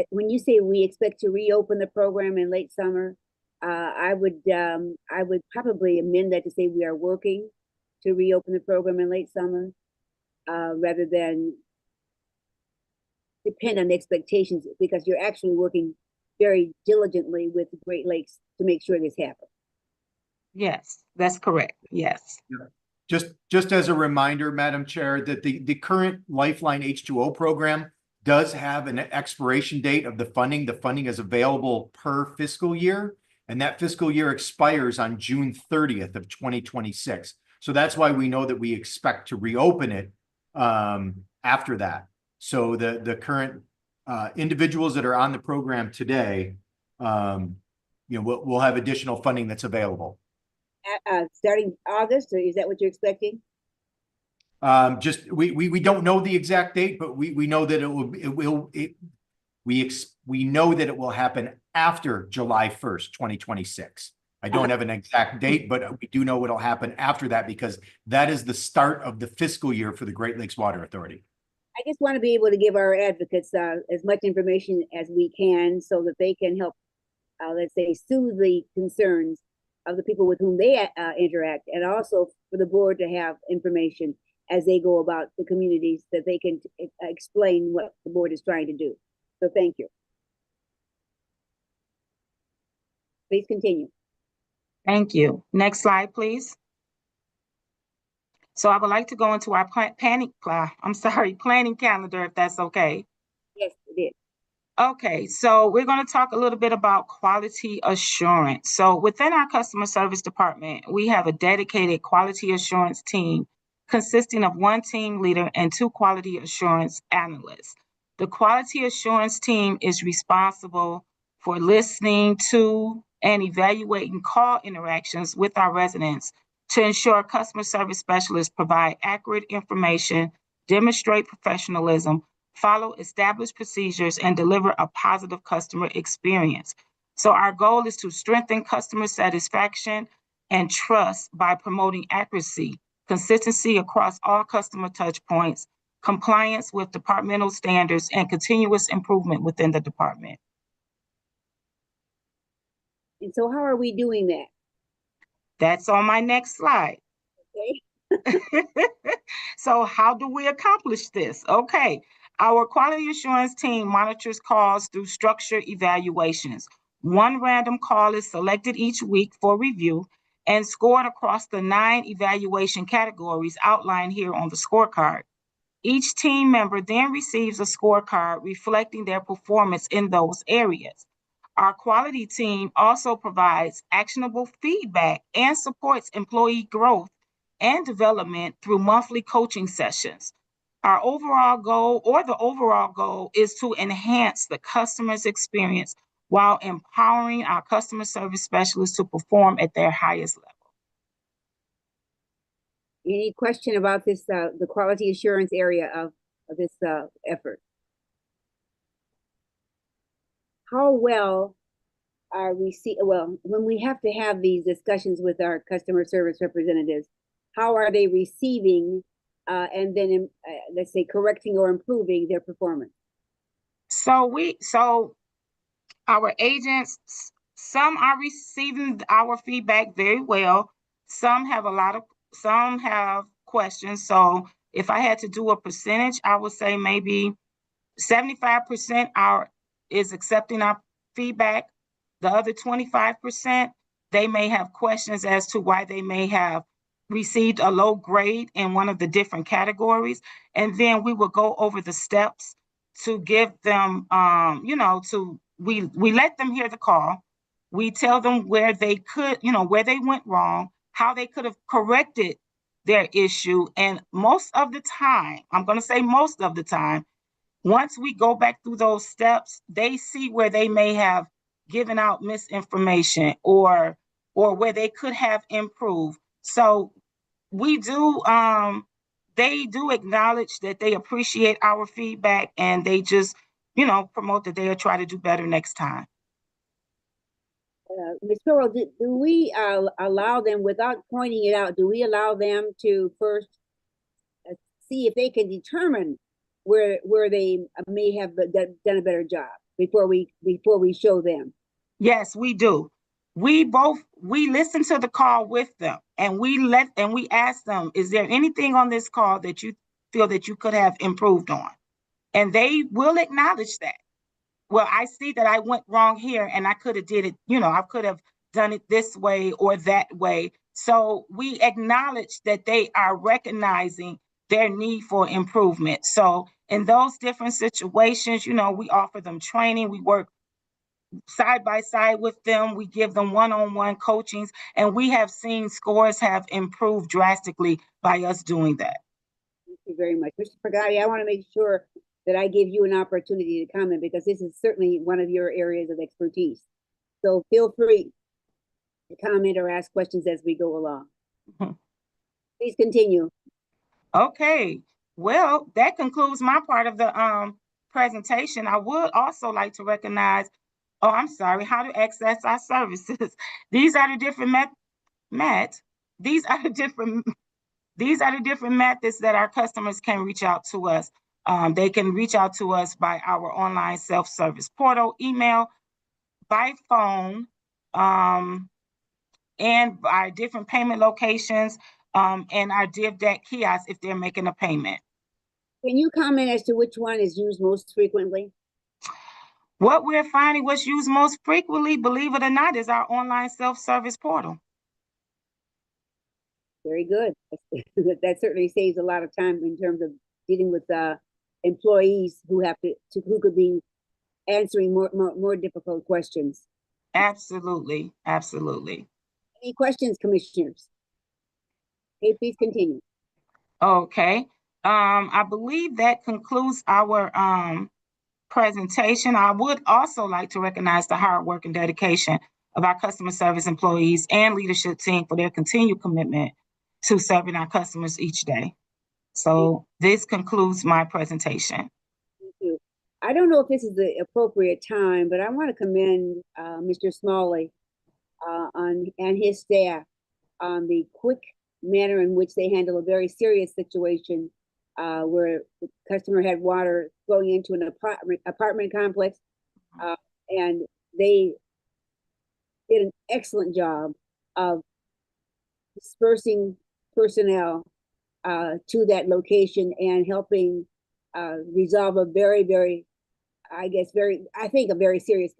When you say we expect to reopen the program in late summer, I would probably amend that to say we are working to reopen the program in late summer, rather than depend on expectations, because you're actually working very diligently with the Great Lakes to make sure this happens. Yes, that's correct. Yes. Just as a reminder, Madam Chair, that the current Lifeline H2O program does have an expiration date of the funding. The funding is available per fiscal year, and that fiscal year expires on June 30th of 2026. So that's why we know that we expect to reopen it after that. So the current individuals that are on the program today, we'll have additional funding that's available. Starting August, or is that what you're expecting? We don't know the exact date, but we know that we know that it will happen after July 1st, 2026. I don't have an exact date, but we do know it'll happen after that, because that is the start of the fiscal year for the Great Lakes Water Authority. I just want to be able to give our advocates as much information as we can so that they can help, let's say, soothe the concerns of the people with whom they interact, and also for the board to have information as they go about the communities, that they can explain what the board is trying to do. So thank you. Please continue. Thank you. Next slide, please. So I would like to go into our planning calendar, if that's okay. Yes, it is. Okay, so we're going to talk a little bit about quality assurance. So within our customer service department, we have a dedicated quality assurance team consisting of one team leader and two quality assurance analysts. The quality assurance team is responsible for listening to and evaluating call interactions with our residents to ensure customer service specialists provide accurate information, demonstrate professionalism, follow established procedures, and deliver a positive customer experience. So our goal is to strengthen customer satisfaction and trust by promoting accuracy, consistency across all customer touch points, compliance with departmental standards, and continuous improvement within the department. And so how are we doing that? That's on my next slide. Okay. So how do we accomplish this? Okay. Our quality assurance team monitors calls through structured evaluations. One random call is selected each week for review and scored across the 9 evaluation categories outlined here on the scorecard. Each team member then receives a scorecard reflecting their performance in those areas. Our quality team also provides actionable feedback and supports employee growth and development through monthly coaching sessions. The overall goal is to enhance the customer's experience while empowering our customer service specialists to perform at their highest level. Any question about this, the quality assurance area of this effort? How well are we when we have to have these discussions with our customer service representatives, how are they receiving and then let's say correcting or improving their performance? So our agents, some are receiving our feedback very well. Some have questions. So if I had to do a percentage, I would say maybe 75% is accepting our feedback. The other 25%, they may have questions as to why they may have received a low grade in one of the different categories. And then we will go over the steps to give them, we let them hear the call. We tell them where they went wrong, how they could have corrected their issue. And most of the time, I'm going to say most of the time, once we go back through those steps, they see where they may have given out misinformation or where they could have improved. So we do they do acknowledge that they appreciate our feedback, and they just, promote that they'll try to do better next time. Ms. Pearl, do we allow them, without pointing it out, do we allow them to first see if they can determine where they may have done a better job before we show them? Yes, we do. We listen to the call with them, and we ask them, is there anything on this call that you feel that you could have improved on? And they will acknowledge that. Well, I see that I went wrong here, and I could have did it, I could have done it this way or that way. So we acknowledge that they are recognizing their need for improvement. So in those different situations, we offer them training. We work side by side with them. We give them one-on-one coachings, and we have seen scores have improved drastically by us doing that. Thank you very much. Mr. Pagani, I want to make sure that I give you an opportunity to comment, because this is certainly one of your areas of expertise. So feel free to comment or ask questions as we go along. Please continue. Okay. Well, that concludes my part of the presentation. I would also like to recognize, how to access our services. These are the different these are the different methods that our customers can reach out to us. They can reach out to us by our online self-service portal, email, by phone, and by different payment locations, and our DivDeck kiosk if they're making a payment. Can you comment as to which one is used most frequently? What we're finding what's used most frequently, believe it or not, is our online self-service portal. Very good. That certainly saves a lot of time in terms of dealing with employees who could be answering more difficult questions. Absolutely, absolutely. Any questions, commissioners? Okay, please continue. Okay. I believe that concludes our presentation. I would also like to recognize the hard work and dedication of our customer service employees and leadership team for their continued commitment to serving our customers each day. So this concludes my presentation. Thank you. I don't know if this is the appropriate time, but I want to commend Mr. Smalley and his staff on the quick manner in which they handle a very serious situation where the customer had water flowing into an apartment complex, and they did an excellent job of dispersing personnel to that location and helping resolve a very, very, I think a very serious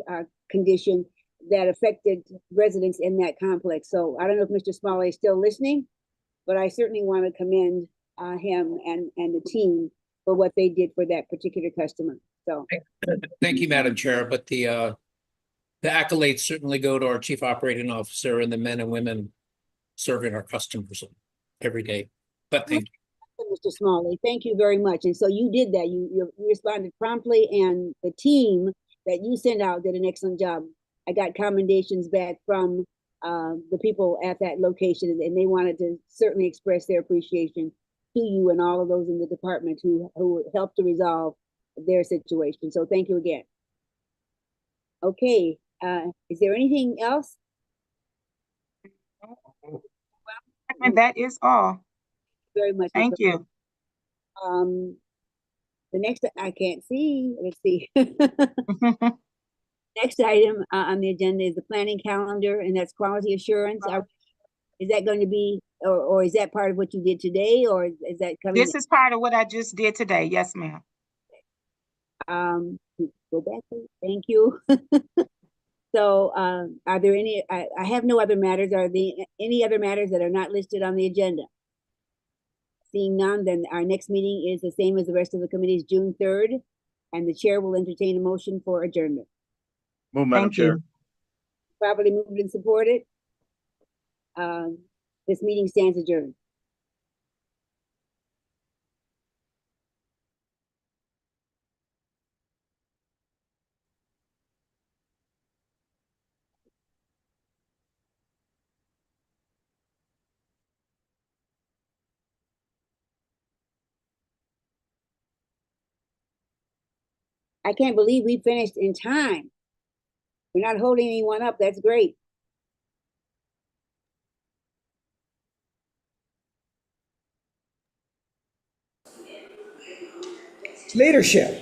condition that affected residents in that complex. So I don't know if Mr. Smalley is still listening, but I certainly want to commend him and the team for what they did for that particular customer. So thank you, Madam Chair. But the accolades certainly go to our Chief Operating Officer and the men and women serving our customers every day. But thank you, Mr. Smalley. Thank you very much. And so you did that. You responded promptly, and the team that you sent out did an excellent job. I got commendations back from the people at that location, and they wanted to certainly express their appreciation to you and all of those in the department who helped to resolve their situation. So thank you again. Okay, is there anything else? And that is all. Very much. Thank you. The next, I can't see. Let's see. Next item on the agenda is the planning calendar, and that's quality assurance. Is that going to be, or is that part of what you did today, or is that coming? This is part of what I just did today. Yes, ma'am. Go back, please. Thank you. So, are there any? I have no other matters. Are there any other matters that are not listed on the agenda? Seeing none, then our next meeting is the same as the rest of the committees, June 3rd, and the chair will entertain a motion for adjournment. Move, Madam Chair. Properly moved and supported. This meeting stands adjourned. I can't believe we finished in time. We're not holding anyone up. That's great. Leadership.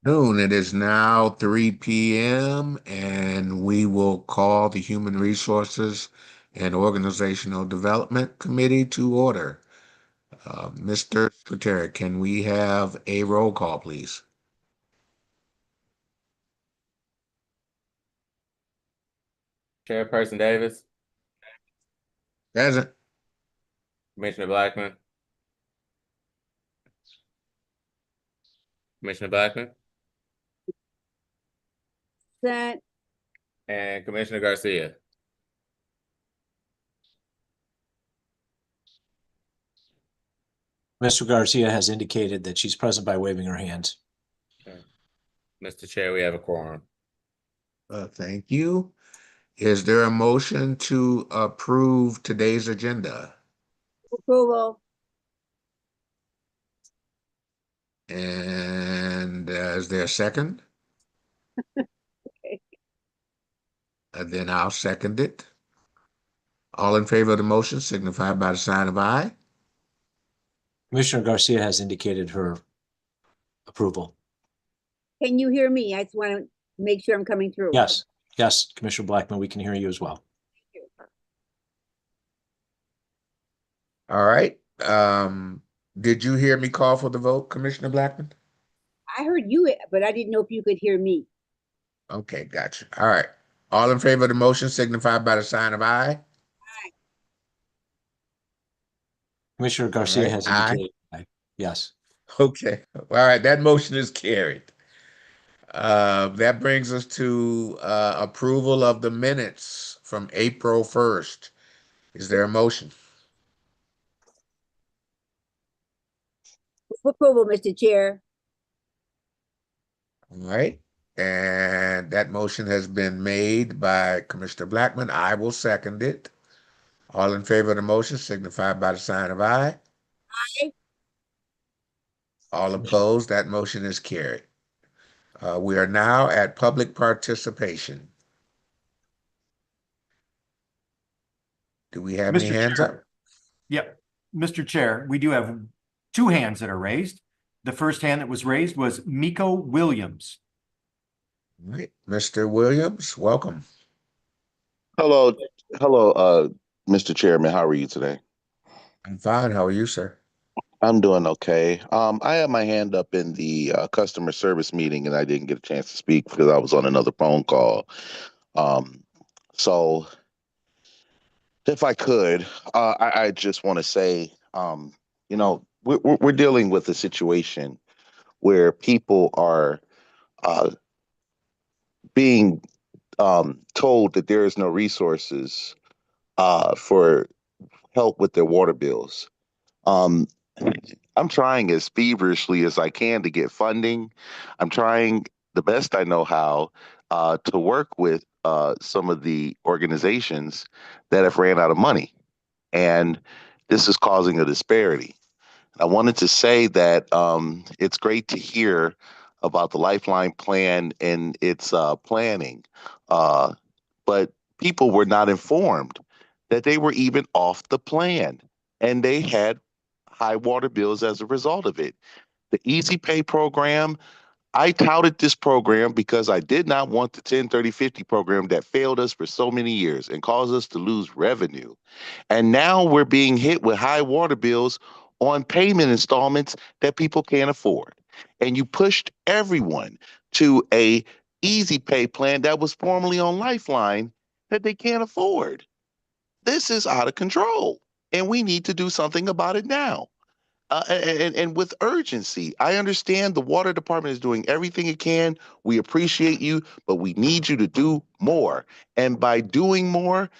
Noon. It is now 3 p.m. and we will call the Human Resources and Organizational Development Committee to order. Mr. Secretary, can we have a roll call, please? Chairperson Davis, Present. Commissioner Blackman, Commissioner Blackman, Present. and Commissioner Garcia. Mr. Garcia has indicated that she's present by waving her hands. Okay. Mr. Chair, we have a quorum. Thank you. Is there a motion to approve today's agenda? Approval. And is there a second? Okay. Then I'll second it. All in favor of the motion signify by the sign of aye. Commissioner Garcia has indicated her approval. Can you hear me? I just want to make sure I'm coming through. Yes, yes, Commissioner Blackman, we can hear you as well. All right. Did you hear me call for the vote, Commissioner Blackman? I heard you, but I didn't know if you could hear me. Okay, gotcha. All right. All in favor of the motion signify by the sign of aye. Aye. Commissioner Garcia right, has aye. indicated aye. Yes. Okay. All right. That motion is carried. That brings us to approval of the minutes from April 1st. Is there a motion? Approval, Mr. Chair. All right. And that motion has been made by Commissioner Blackman. I will second it. All in favor of the motion signify by the sign of aye. Aye. All opposed, that motion is carried. We are now at public participation. Do we have any Mr. hands Chair. up? Yep. Mr. Chair, we do have two hands that are raised. The first hand that was raised was Miko Williams. All right. Mr. Williams, welcome. Hello, Mr. Chairman. How are you today? I'm fine. How are you, sir? I'm doing okay. I had my hand up in the customer service meeting, and I didn't get a chance to speak because I was on another phone call. So, if I could, I just want to say, we're dealing with a situation where people are being told that there is no resources for help with their water bills. I'm trying as feverishly as I can to get funding. I'm trying the best I know how to work with some of the organizations that have ran out of money. And this is causing a disparity. I wanted to say that it's great to hear about the Lifeline plan and its planning, but people were not informed that they were even off the plan, and they had high water bills as a result of it. The Easy Pay program, I touted this program because I did not want the 10, 30, 50 program that failed us for so many years and caused us to lose revenue. And now we're being hit with high water bills on payment installments that people can't afford. And you pushed everyone to a Easy Pay plan that was formerly on Lifeline that they can't afford. This is out of control, and we need to do something about it now. And with urgency. I understand the water department is doing everything it can. We appreciate you, but we need you to do more. And by doing more,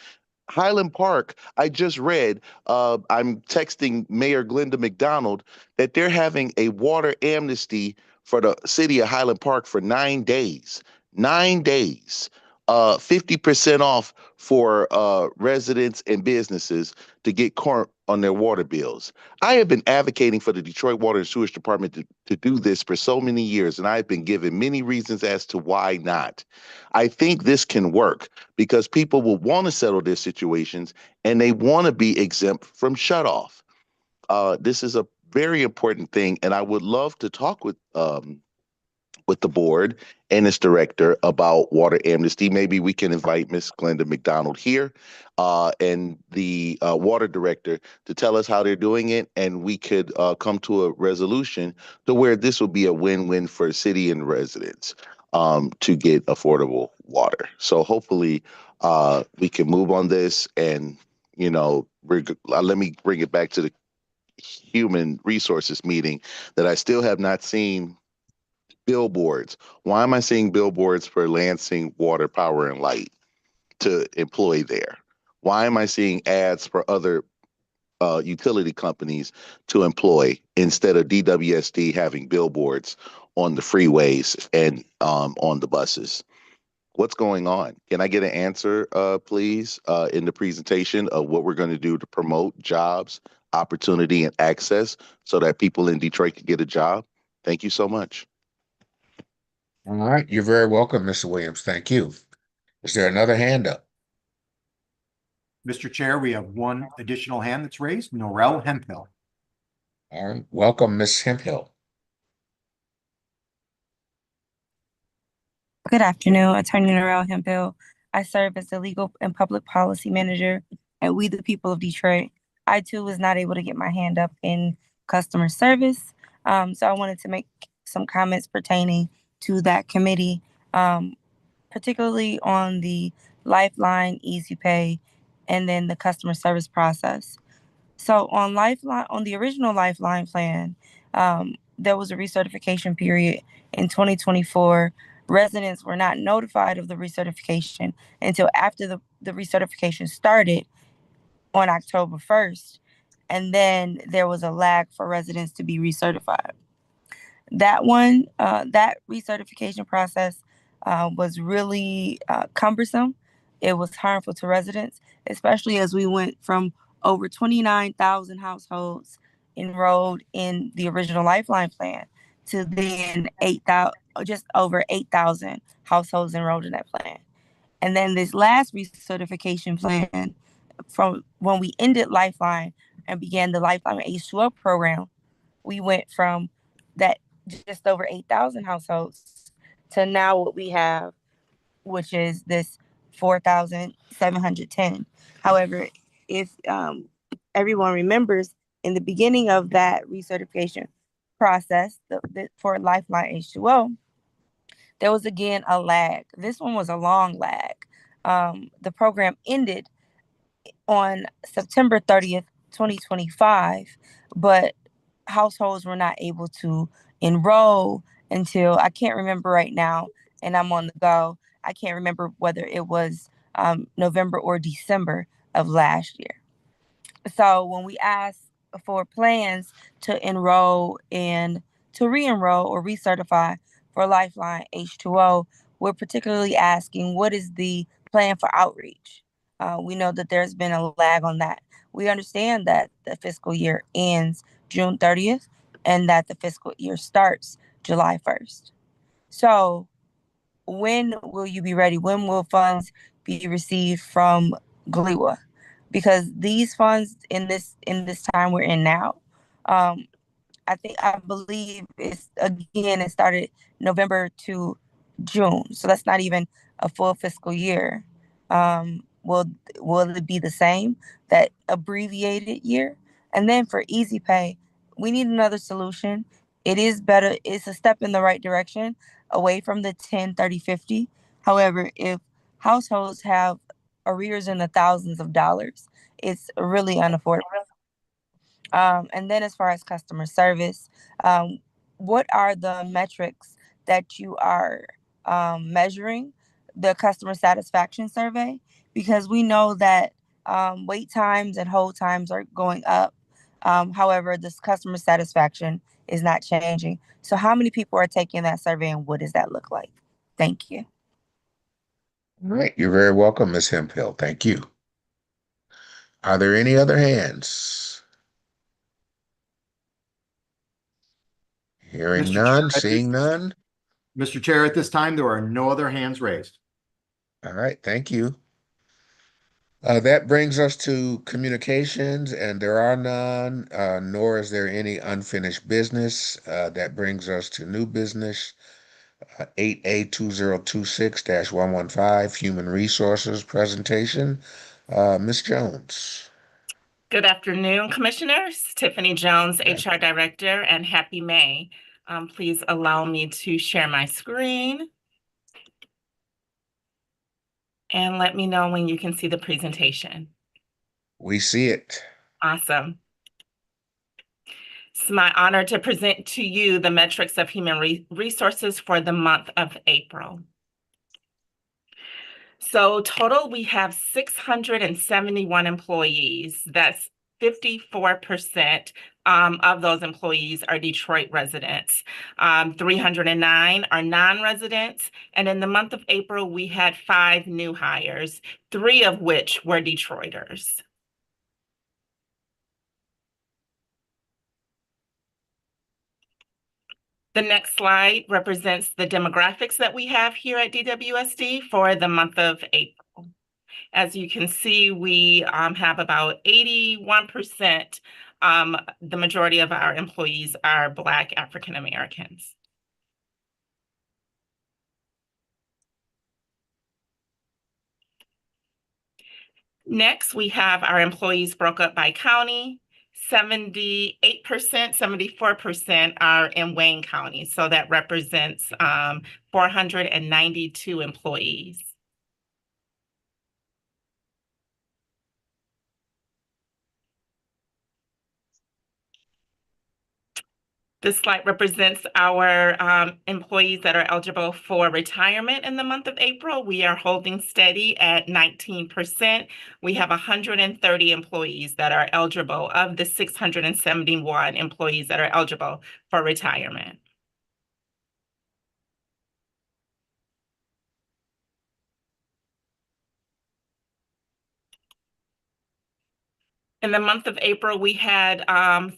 Highland Park, I just read, I'm texting Mayor Glenda McDonald that they're having a water amnesty for the city of Highland Park for 9 days. 9 days. 50% off for residents and businesses to get current on their water bills. I have been advocating for the Detroit Water and Sewage Department to do this for so many years, and I've been given many reasons as to why not. I think this can work because people will want to settle their situations and they want to be exempt from shutoff. This is a very important thing, and I would love to talk with with the board and its director about water amnesty. Maybe we can invite Miss Glenda McDonald here and the water director to tell us how they're doing it, and we could come to a resolution to where this will be a win-win for city and residents to get affordable water. So hopefully we can move on this, and let me bring it back to the human resources meeting that I still have not seen billboards. Why am I seeing billboards for Lansing Water, Power, and Light to employ there? Why am I seeing ads for other utility companies to employ instead of DWSD having billboards on the freeways and on the buses? What's going on? Can I get an answer, please, in the presentation of what we're going to do to promote jobs, opportunity, and access so that people in Detroit can get a job? Thank you so much. All right, you're very welcome, Mr. Williams. Thank you. Is there another hand up? Mr. Chair, we have one additional hand that's raised, Norel Hemphill. All right, welcome, Ms. Hemphill. Good afternoon, Attorney Narelle Hemphill. I serve as the Legal and Public Policy Manager at We the People of Detroit. I too was not able to get my hand up in customer service, so I wanted to make some comments pertaining to that committee, particularly on the Lifeline, Easy Pay, and then the customer service process. So on Lifeline, on the original Lifeline plan, there was a recertification period in 2024. Residents were not notified of the recertification until after the recertification started on October 1st. And then there was a lag for residents to be recertified. That recertification process was really cumbersome. It was harmful to residents, especially as we went from over 29,000 households enrolled in the original Lifeline plan to then 8,000, just over 8,000 households enrolled in that plan. And then this last recertification plan, from when we ended Lifeline and began the Lifeline H2O program, we went from that just over 8,000 households to now what we have, which is this 4,710. However, if everyone remembers, in the beginning of that recertification process for Lifeline H2O, there was again a lag. This one was a long lag. The program ended on September 30th, 2025, but households were not able to enroll until, I can't remember right now, and I'm on the go. I can't remember whether it was November or December of last year. So when we asked for plans to enroll and to re-enroll or recertify for Lifeline H2O, we're particularly asking, what is the plan for outreach? We know that there's been a lag on that. We understand that the fiscal year ends June 30th and that the fiscal year starts July 1st. So when will you be ready? When will funds be received from GLEWA? Because these funds in this time we're in now, I believe it started November to June, so that's not even a full fiscal year. Will it be the same, that abbreviated year? And then for Easy Pay, we need another solution. It is better. It's a step in the right direction, away from the 10, 30, 50. However, if households have arrears in the thousands of dollars, it's really unaffordable. And then as far as customer service, what are the metrics that you are measuring the customer satisfaction survey? Because we know that wait times and hold times are going up. However, this customer satisfaction is not changing. So how many people are taking that survey and what does that look like? Thank you. All right, you're very welcome, Ms. Hemphill. Thank you. Are there any other hands? Hearing Mr. none, Chair, seeing none. Mr. Chair, at this time, there are no other hands raised. All right, thank you. That brings us to communications, and there are none, nor is there any unfinished business. That brings us to new business. 8A 2026-115, Human Resources Presentation. Ms. Jones. Good afternoon, Commissioners. Tiffany Jones, HR Director, and happy May. Please allow me to share my screen. And let me know when you can see the presentation. We see it. Awesome. It's my honor to present to you the metrics of human resources for the month of April. So total, we have 671 employees. That's 54% of those employees are Detroit residents. 309 are non-residents. And in the month of April, we had 5 new hires, 3 of which were Detroiters. The next slide represents the demographics that we have here at DWSD for the month of April. As you can see, we have about 81%. The majority of our employees are Black African Americans. Next, we have our employees broke up by county. 78%, 74% are in Wayne County. So that represents 492 employees. This slide represents our employees that are eligible for retirement in the month of April. We are holding steady at 19%. We have 130 employees that are eligible of the 671 employees that are eligible for retirement. In the month of April, we had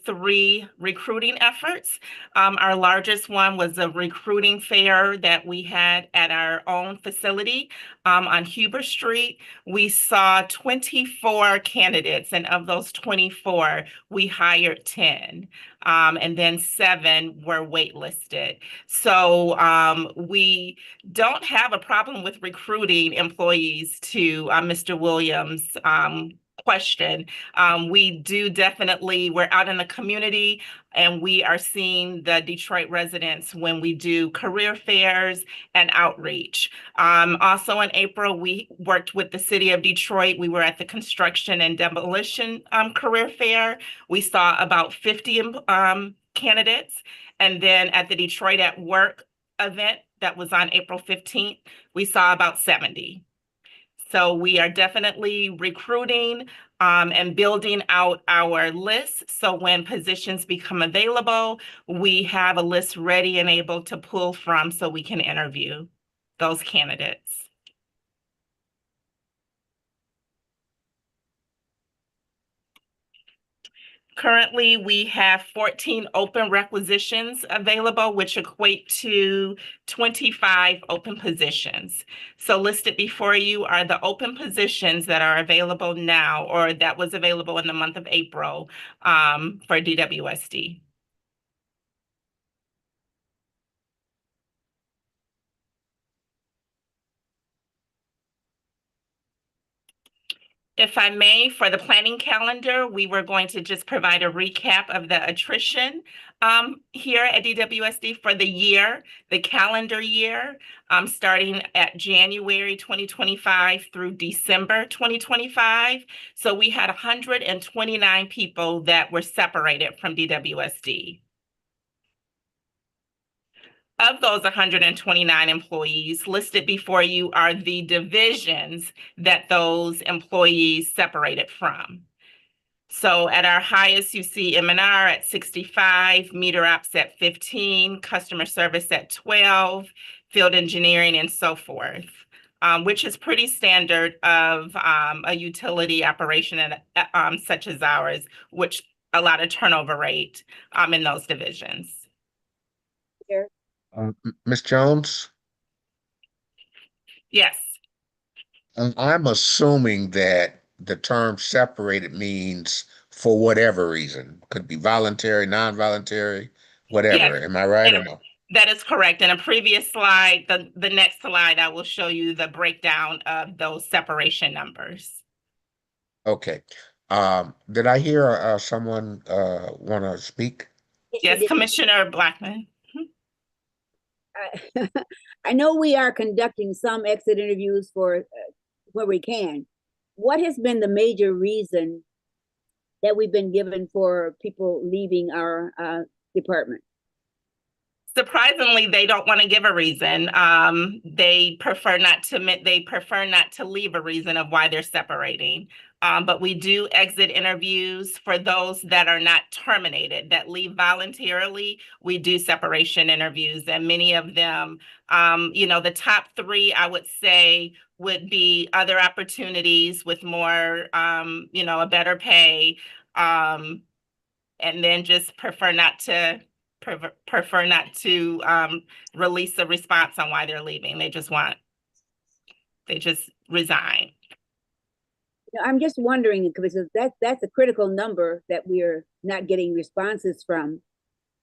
3 recruiting efforts. Our largest one was a recruiting fair that we had at our own facility on Huber Street. We saw 24 candidates, and of those 24, we hired 10, and then 7 were waitlisted. So we don't have a problem with recruiting employees to Mr. Williams' question. We do definitely, we're out in the community and we are seeing the Detroit residents when we do career fairs and outreach. Also in April, we worked with the city of Detroit. We were at the construction and demolition career fair. We saw about 50 candidates. And then at the Detroit at Work event that was on April 15th, we saw about 70. So we are definitely recruiting and building out our list. So when positions become available, we have a list ready and able to pull from so we can interview those candidates. Currently, we have 14 open requisitions available, which equate to 25 open positions. So listed before you are the open positions that are available now, or that was available in the month of April for DWSD. If I may, for the planning calendar, we were going to just provide a recap of the attrition here at DWSD for the year, the calendar year, starting at January 2025 through December 2025. So we had 129 people that were separated from DWSD. Of those 129 employees listed before you are the divisions that those employees separated from. So at our highest, you see M&R at 65, meter ops at 15, customer service at 12, field engineering, and so forth, which is pretty standard of a utility operation such as ours, which a lot of turnover rate in those divisions. Here. Ms. Jones? Yes. I'm assuming that the term separated means for whatever reason. Could be voluntary, non-voluntary, whatever. Yes. Am I right or no? That is correct. In a previous slide, the next slide, I will show you the breakdown of those separation numbers. Okay. Did I hear someone want to speak? Yes, Commissioner Blackman. I know we are conducting some exit interviews for where we can. What has been the major reason that we've been given for people leaving our department? Surprisingly, they don't want to give a reason. They prefer not to leave a reason of why they're separating. But we do exit interviews for those that are not terminated, that leave voluntarily. We do separation interviews, and many of them, the top three, I would say, would be other opportunities with more, a better pay, and then just prefer not to release a response on why they're leaving. They just resign. I'm just wondering, because that's a critical number that we're not getting responses from.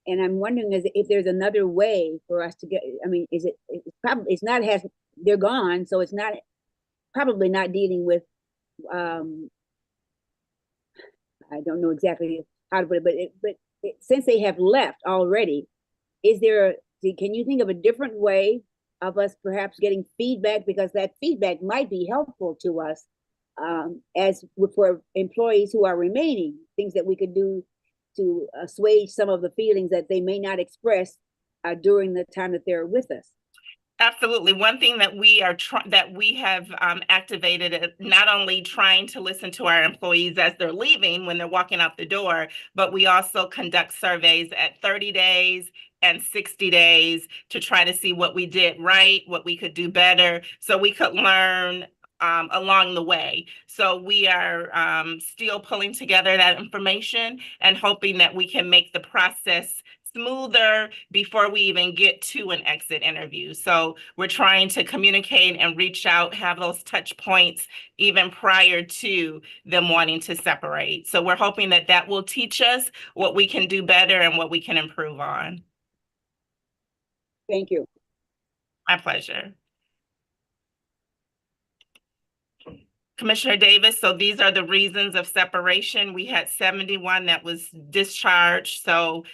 And I'm wondering if there's another way for us to get, it's probably, they're gone, so it's not, probably not dealing with, I don't know exactly how to put it, but since they have left already, can you think of a different way of us perhaps getting feedback? Because that feedback might be helpful to us for employees who are remaining, things that we could do to assuage some of the feelings that they may not express during the time that they're with us. Absolutely. One thing that we have activated, not only trying to listen to our employees as they're leaving when they're walking out the door, but we also conduct surveys at 30 days and 60 days to try to see what we did right, what we could do better, so we could learn along the way. So we are still pulling together that information and hoping that we can make the process smoother before we even get to an exit interview. So we're trying to communicate and reach out, have those touch points even prior to them wanting to separate. So we're hoping that that will teach us what we can do better and what we can improve on. Thank you. My pleasure. Commissioner Davis, so these are the reasons of separation. We had 71 that was discharged, so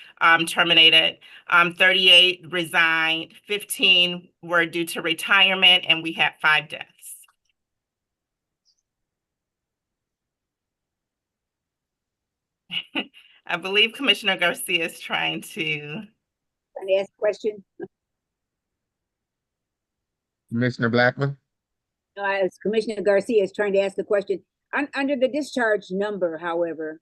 terminated. 38 resigned, 15 were due to retirement, and we had 5 deaths. I believe Commissioner Garcia is trying to ask a question. Commissioner Blackman? As Commissioner Garcia is trying to ask the question, under the discharge number, however,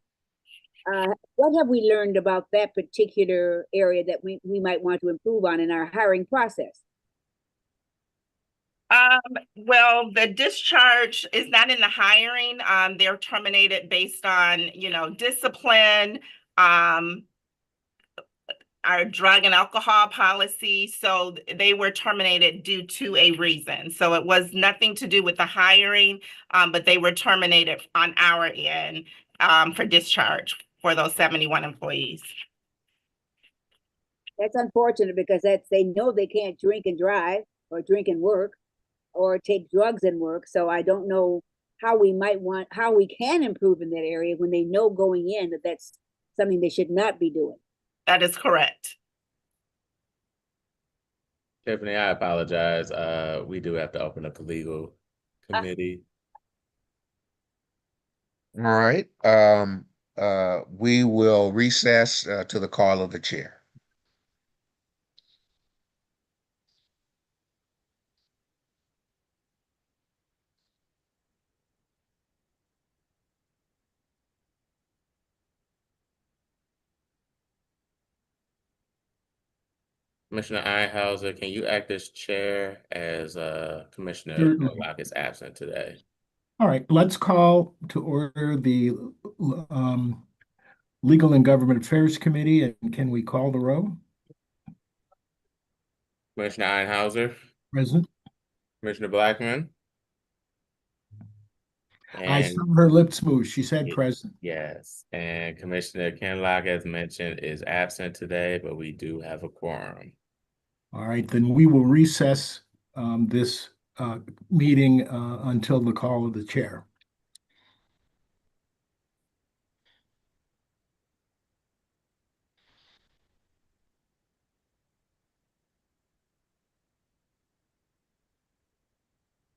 what have we learned about that particular area that we might want to improve on in our hiring process? Well, the discharge is not in the hiring. They're terminated based on, discipline, our drug and alcohol policy. So they were terminated due to a reason. So it was nothing to do with the hiring, but they were terminated on our end for discharge for those 71 employees. That's unfortunate, because they know they can't drink and drive or drink and work or take drugs and work. So I don't know how we can improve in that area when they know going in that that's something they should not be doing. That is correct. Tiffany, I apologize. We do have to open up the legal committee. All right. We will recess to the call of the chair. Commissioner Einhauser, can you act as chair as Commissioner Certainly. Whitlock is absent today? All right, let's call to order the Legal and Government Affairs Committee, and can we call the roll? Commissioner Einhauser? Present. Commissioner Blackman? I saw her lips move. She said present. Yes, and Commissioner Kenlock, as mentioned, is absent today, but we do have a quorum. All right, then we will recess this meeting until the call of the chair.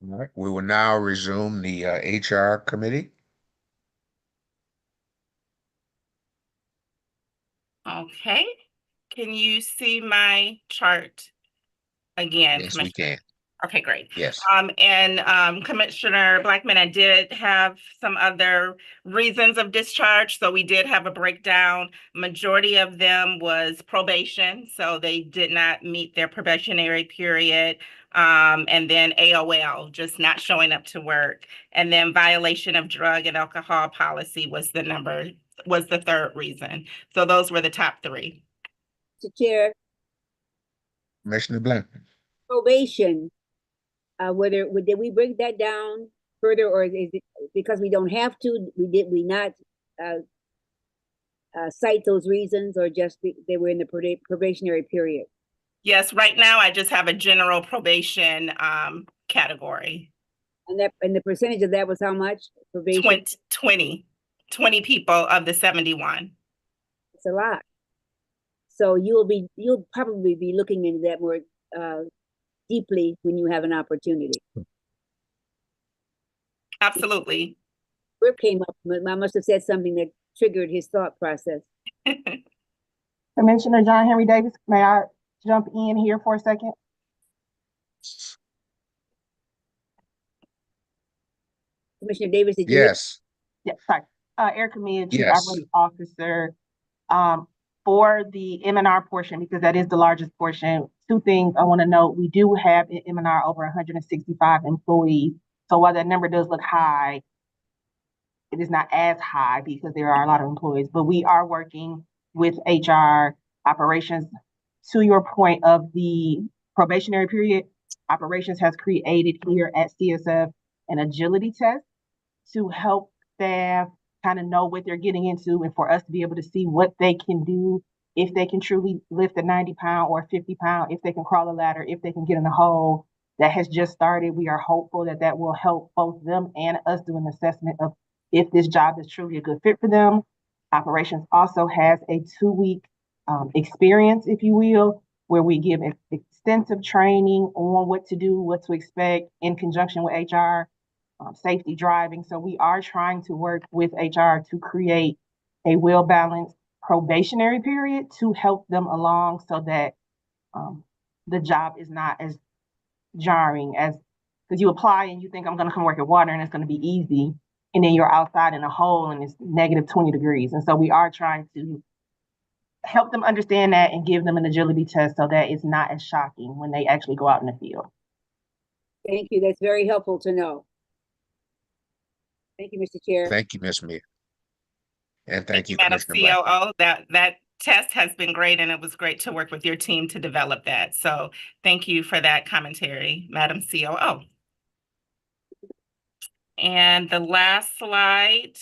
All right, we will now resume the HR committee. Okay, can you see my chart again, Yes, we Commissioner? can. Okay, great. Yes. Commissioner Blackman, I did have some other reasons of discharge. So we did have a breakdown. Majority of them was probation. So they did not meet their probationary period. And then AOL, just not showing up to work. And then violation of drug and alcohol policy was the third reason. So those were the top three. Mr. Chair, Commissioner Blackman. probation, did we break that down further, or is it because we don't have to, did we not cite those reasons, or just they were in the probationary period? Yes, right now I just have a general probation category. And the percentage of that was how much probation? 20 people of the 71. It's a lot. So you'll probably be looking into that more deeply when you have an opportunity. Absolutely. Rip came up, I must have said something that triggered his thought process. Commissioner John Henry Davis, may I jump in here for a second? Commissioner Davis, did you? Yes. Yes, sorry. Erica Mia, Chief Yes. Operating Officer. For the M&R portion, because that is the largest portion, two things I want to note. We do have in M&R over 165 employees. So while that number does look high, it is not as high because there are a lot of employees, but we are working with HR operations. To your point of the probationary period, operations has created here at CSF an agility test to help staff kind of know what they're getting into, and for us to be able to see what they can do, if they can truly lift a 90-pound or 50-pound, if they can crawl a ladder, if they can get in a hole. That has just started. We are hopeful that that will help both them and us do an assessment of if this job is truly a good fit for them. Operations also has a 2-week experience, if you will, where we give extensive training on what to do, what to expect in conjunction with HR. Safety driving. So we are trying to work with HR to create a well-balanced probationary period to help them along so that the job is not as jarring as, because you apply and you think I'm going to come work at water and it's going to be easy. And then you're outside in a hole and it's negative 20 degrees. And so we are trying to help them understand that and give them an agility test so that it's not as shocking when they actually go out in the field. Thank you. That's very helpful to know. Thank you, Mr. Chair. Thank you, Ms. Mia. And thank you, Madam Commissioner Blackman. COO. That test has been great, and it was great to work with your team to develop that. So thank you for that commentary, Madam COO. And the last slide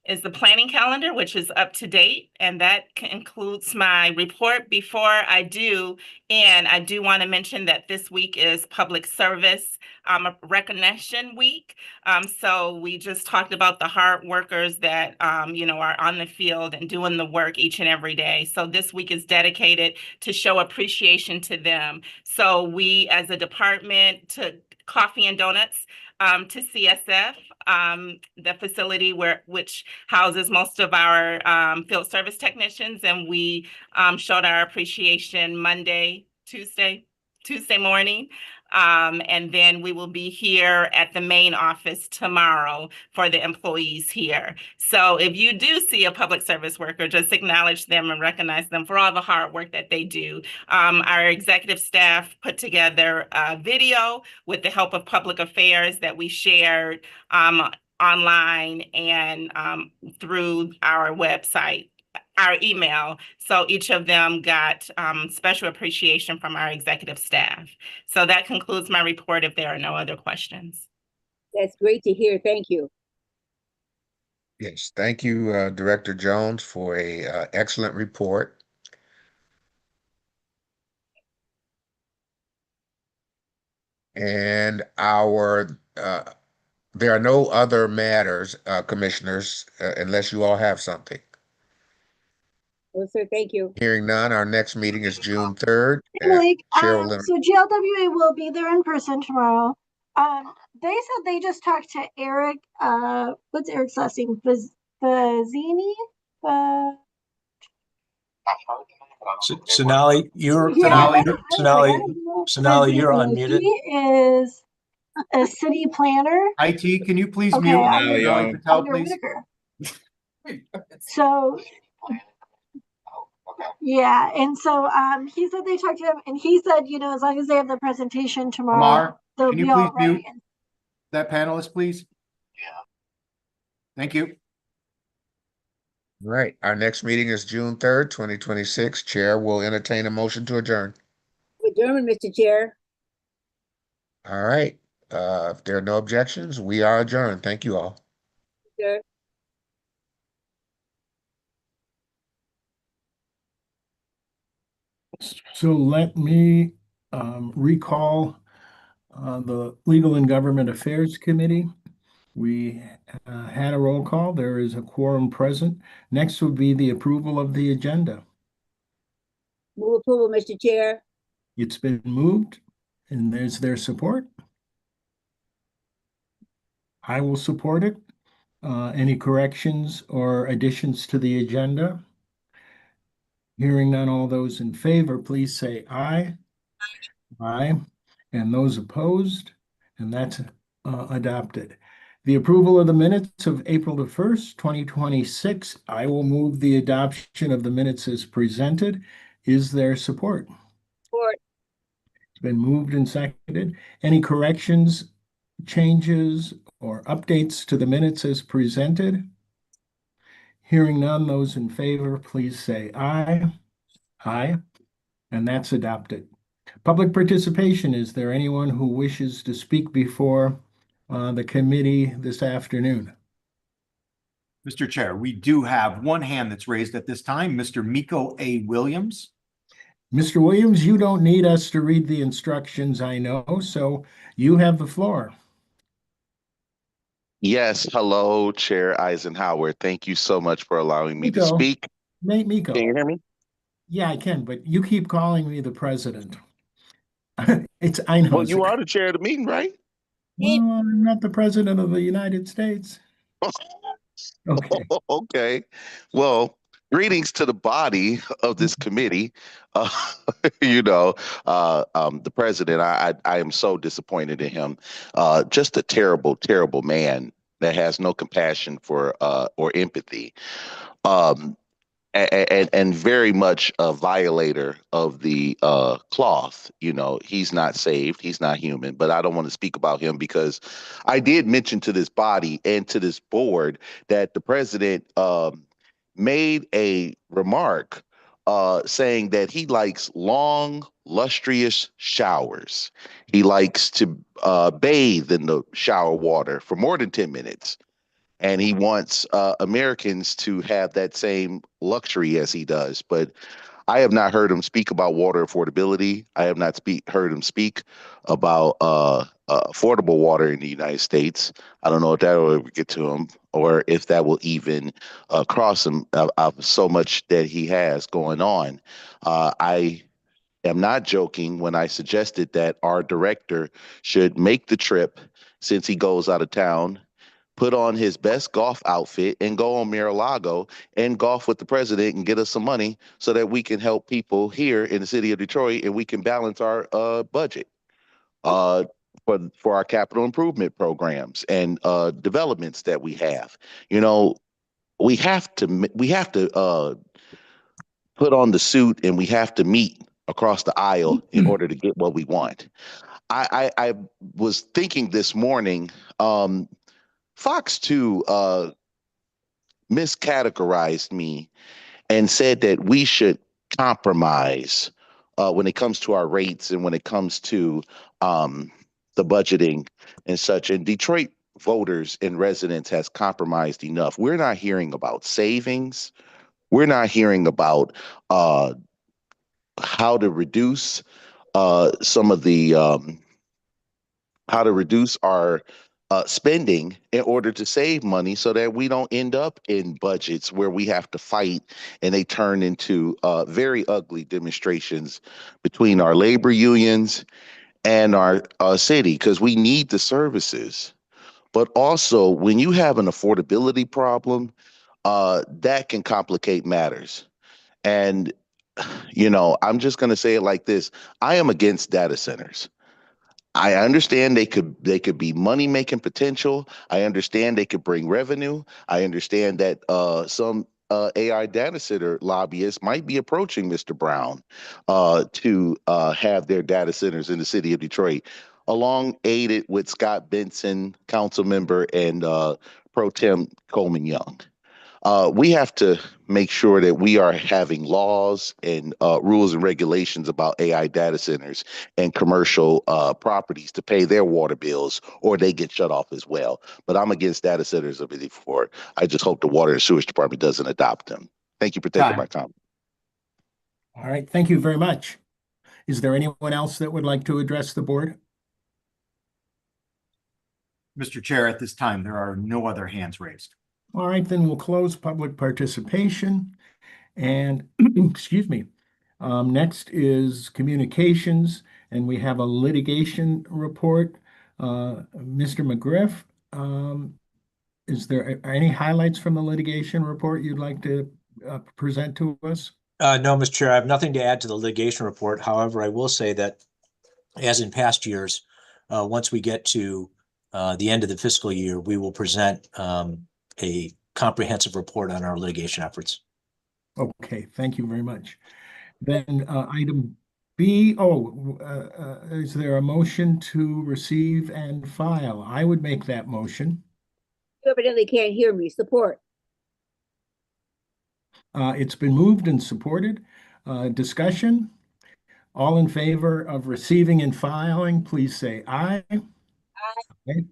is the planning calendar, which is up to date, and that concludes my report. Before I do, and I do want to mention that this week is Public Service Recognition Week. So we just talked about the hard workers that are on the field and doing the work each and every day. So this week is dedicated to show appreciation to them. So we, as a department, took coffee and donuts to CSF, the facility which houses most of our field service technicians, and we showed our appreciation Tuesday morning. And then we will be here at the main office tomorrow for the employees here. So if you do see a public service worker, just acknowledge them and recognize them for all the hard work that they do. Our executive staff put together a video with the help of public affairs that we shared online and through our website, our email. So each of them got special appreciation from our executive staff. So that concludes my report if there are no other questions. That's great to hear. Thank you. Yes, thank you, Director Jones, for a excellent report. And there are no other matters, commissioners, unless you all have something. Well, sir, thank you. Hearing none, our next meeting is June 3rd. Malik, Chair will so GLWA will be there in person tomorrow. They said they just talked to Eric, what's Eric's last name? Fazzini? Sonali, you're unmuted. He is a city planner. IT, can you please Okay, mute under Sonali Patel, please? Whitaker. So, yeah, and so he said they talked to him, and he said, you know, as long as they have the presentation tomorrow, Amar, they'll can you be all please mute right. that panelist, please? Thank you. Right. Our next meeting is June 3rd, 2026. Chair will entertain a motion to adjourn. Adjournment, Mr. Chair. All right. If there are no objections, we are adjourned. Thank you all. Sir. So let me recall the Legal and Government Affairs Committee. We had a roll call. There is a quorum present. Next would be the approval of the agenda. Move approval, Mr. Chair. It's been moved, and there's their support. I will support it. Any corrections or additions to the agenda? Hearing none, all those in favor, please say aye. Aye. And those opposed, and that's adopted. The approval of the minutes of April the 1st, 2026. I will move the adoption of the minutes as presented. Is there support? Support. It's been moved and seconded. Any corrections, changes, or updates to the minutes as presented? Hearing none, those in favor, please say aye. Aye. And that's adopted. Public participation. Is there anyone who wishes to speak before the committee this afternoon? Mr. Chair, we do have one hand that's raised at this time, Mr. Miko A. Williams. Mr. Williams, you don't need us to read the instructions, I know, so you have the floor. Yes, hello, Chair Eisenhower. Thank you so much for allowing me to Miko. speak. Miko. Can you hear me? Yeah, I can, but you keep calling me the president. It's Well, Einhauser. you are the chair of the meeting, right? Well, I'm not the president of the United States. Okay. Okay. Well, greetings to the body of this committee. Uh, the president, I am so disappointed in him. Just a terrible, terrible man that has no compassion for or empathy. Um, and very much a violator of the cloth. You know, he's not saved, he's not human, but I don't want to speak about him because I did mention to this body and to this board that the president made a remark saying that he likes long, lustrous showers. He likes to bathe in the shower water for more than 10 minutes. And he wants Americans to have that same luxury as he does. But I have not heard him speak about water affordability. I have not heard him speak about affordable water in the United States. I don't know if that will ever get to him or if that will even cross him of so much that he has going on. I am not joking when I suggested that our director should make the trip since he goes out of town, put on his best golf outfit and go on Mar-a-Lago and golf with the president and get us some money so that we can help people here in the city of Detroit and we can balance our budget for our capital improvement programs and developments that we have. You know, we have to put on the suit and we have to meet across the aisle in order to get what we want. I was thinking this morning, Fox 2 miscategorized me and said that we should compromise when it comes to our rates and when it comes to the budgeting and such. And Detroit voters and residents has compromised enough. We're not hearing about savings. We're not hearing about how to reduce some of the how to reduce our spending in order to save money so that we don't end up in budgets where we have to fight and they turn into very ugly demonstrations between our labor unions and our city, because we need the services. But also, when you have an affordability problem, that can complicate matters. And, I'm just going to say it like this. I am against data centers. I understand they could be money making potential. I understand they could bring revenue. I understand that some AI data center lobbyists might be approaching Mr. Brown to have their data centers in the city of Detroit, along aided with Scott Benson, council member, and Pro Tem Coleman Young. We have to make sure that we are having laws and rules and regulations about AI data centers and commercial properties to pay their water bills, or they get shut off as well. But I'm against data centers of any sort. I just hope the Water and Sewage Department doesn't adopt them. Thank you for taking my comment. All right, thank you very much. Is there anyone else that would like to address the board? Mr. Chair, at this time, there are no other hands raised. All right, then we'll close public participation. And excuse me. Next is communications, and we have a litigation report. Mr. McGriff, is there any highlights from the litigation report you'd like to present to us? No, Mr. Chair, I have nothing to add to the litigation report. However, I will say that, as in past years, once we get to the end of the fiscal year, we will present a comprehensive report on our litigation efforts. Okay, thank you very much. Then item B, is there a motion to receive and file? I would make that motion. You evidently can't hear me. Support. It's been moved and supported. Discussion. All in favor of receiving and filing, please say aye. Aye. Okay.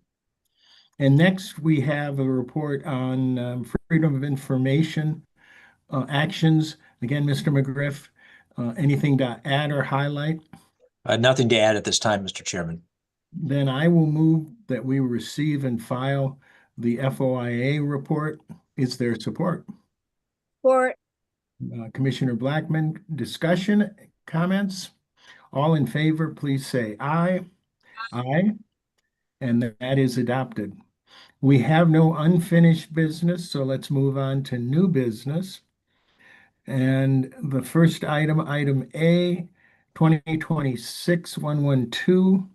And next, we have a report on freedom of information actions. Again, Mr. McGriff, anything to add or highlight? Nothing to add at this time, Mr. Chairman. Then I will move that we receive and file the FOIA report. Is there support? Support. Commissioner Blackman, discussion, comments? All in favor, please say aye. Aye. And that is adopted. We have no unfinished business, so let's move on to new business. And the first item, item A, 2026-112.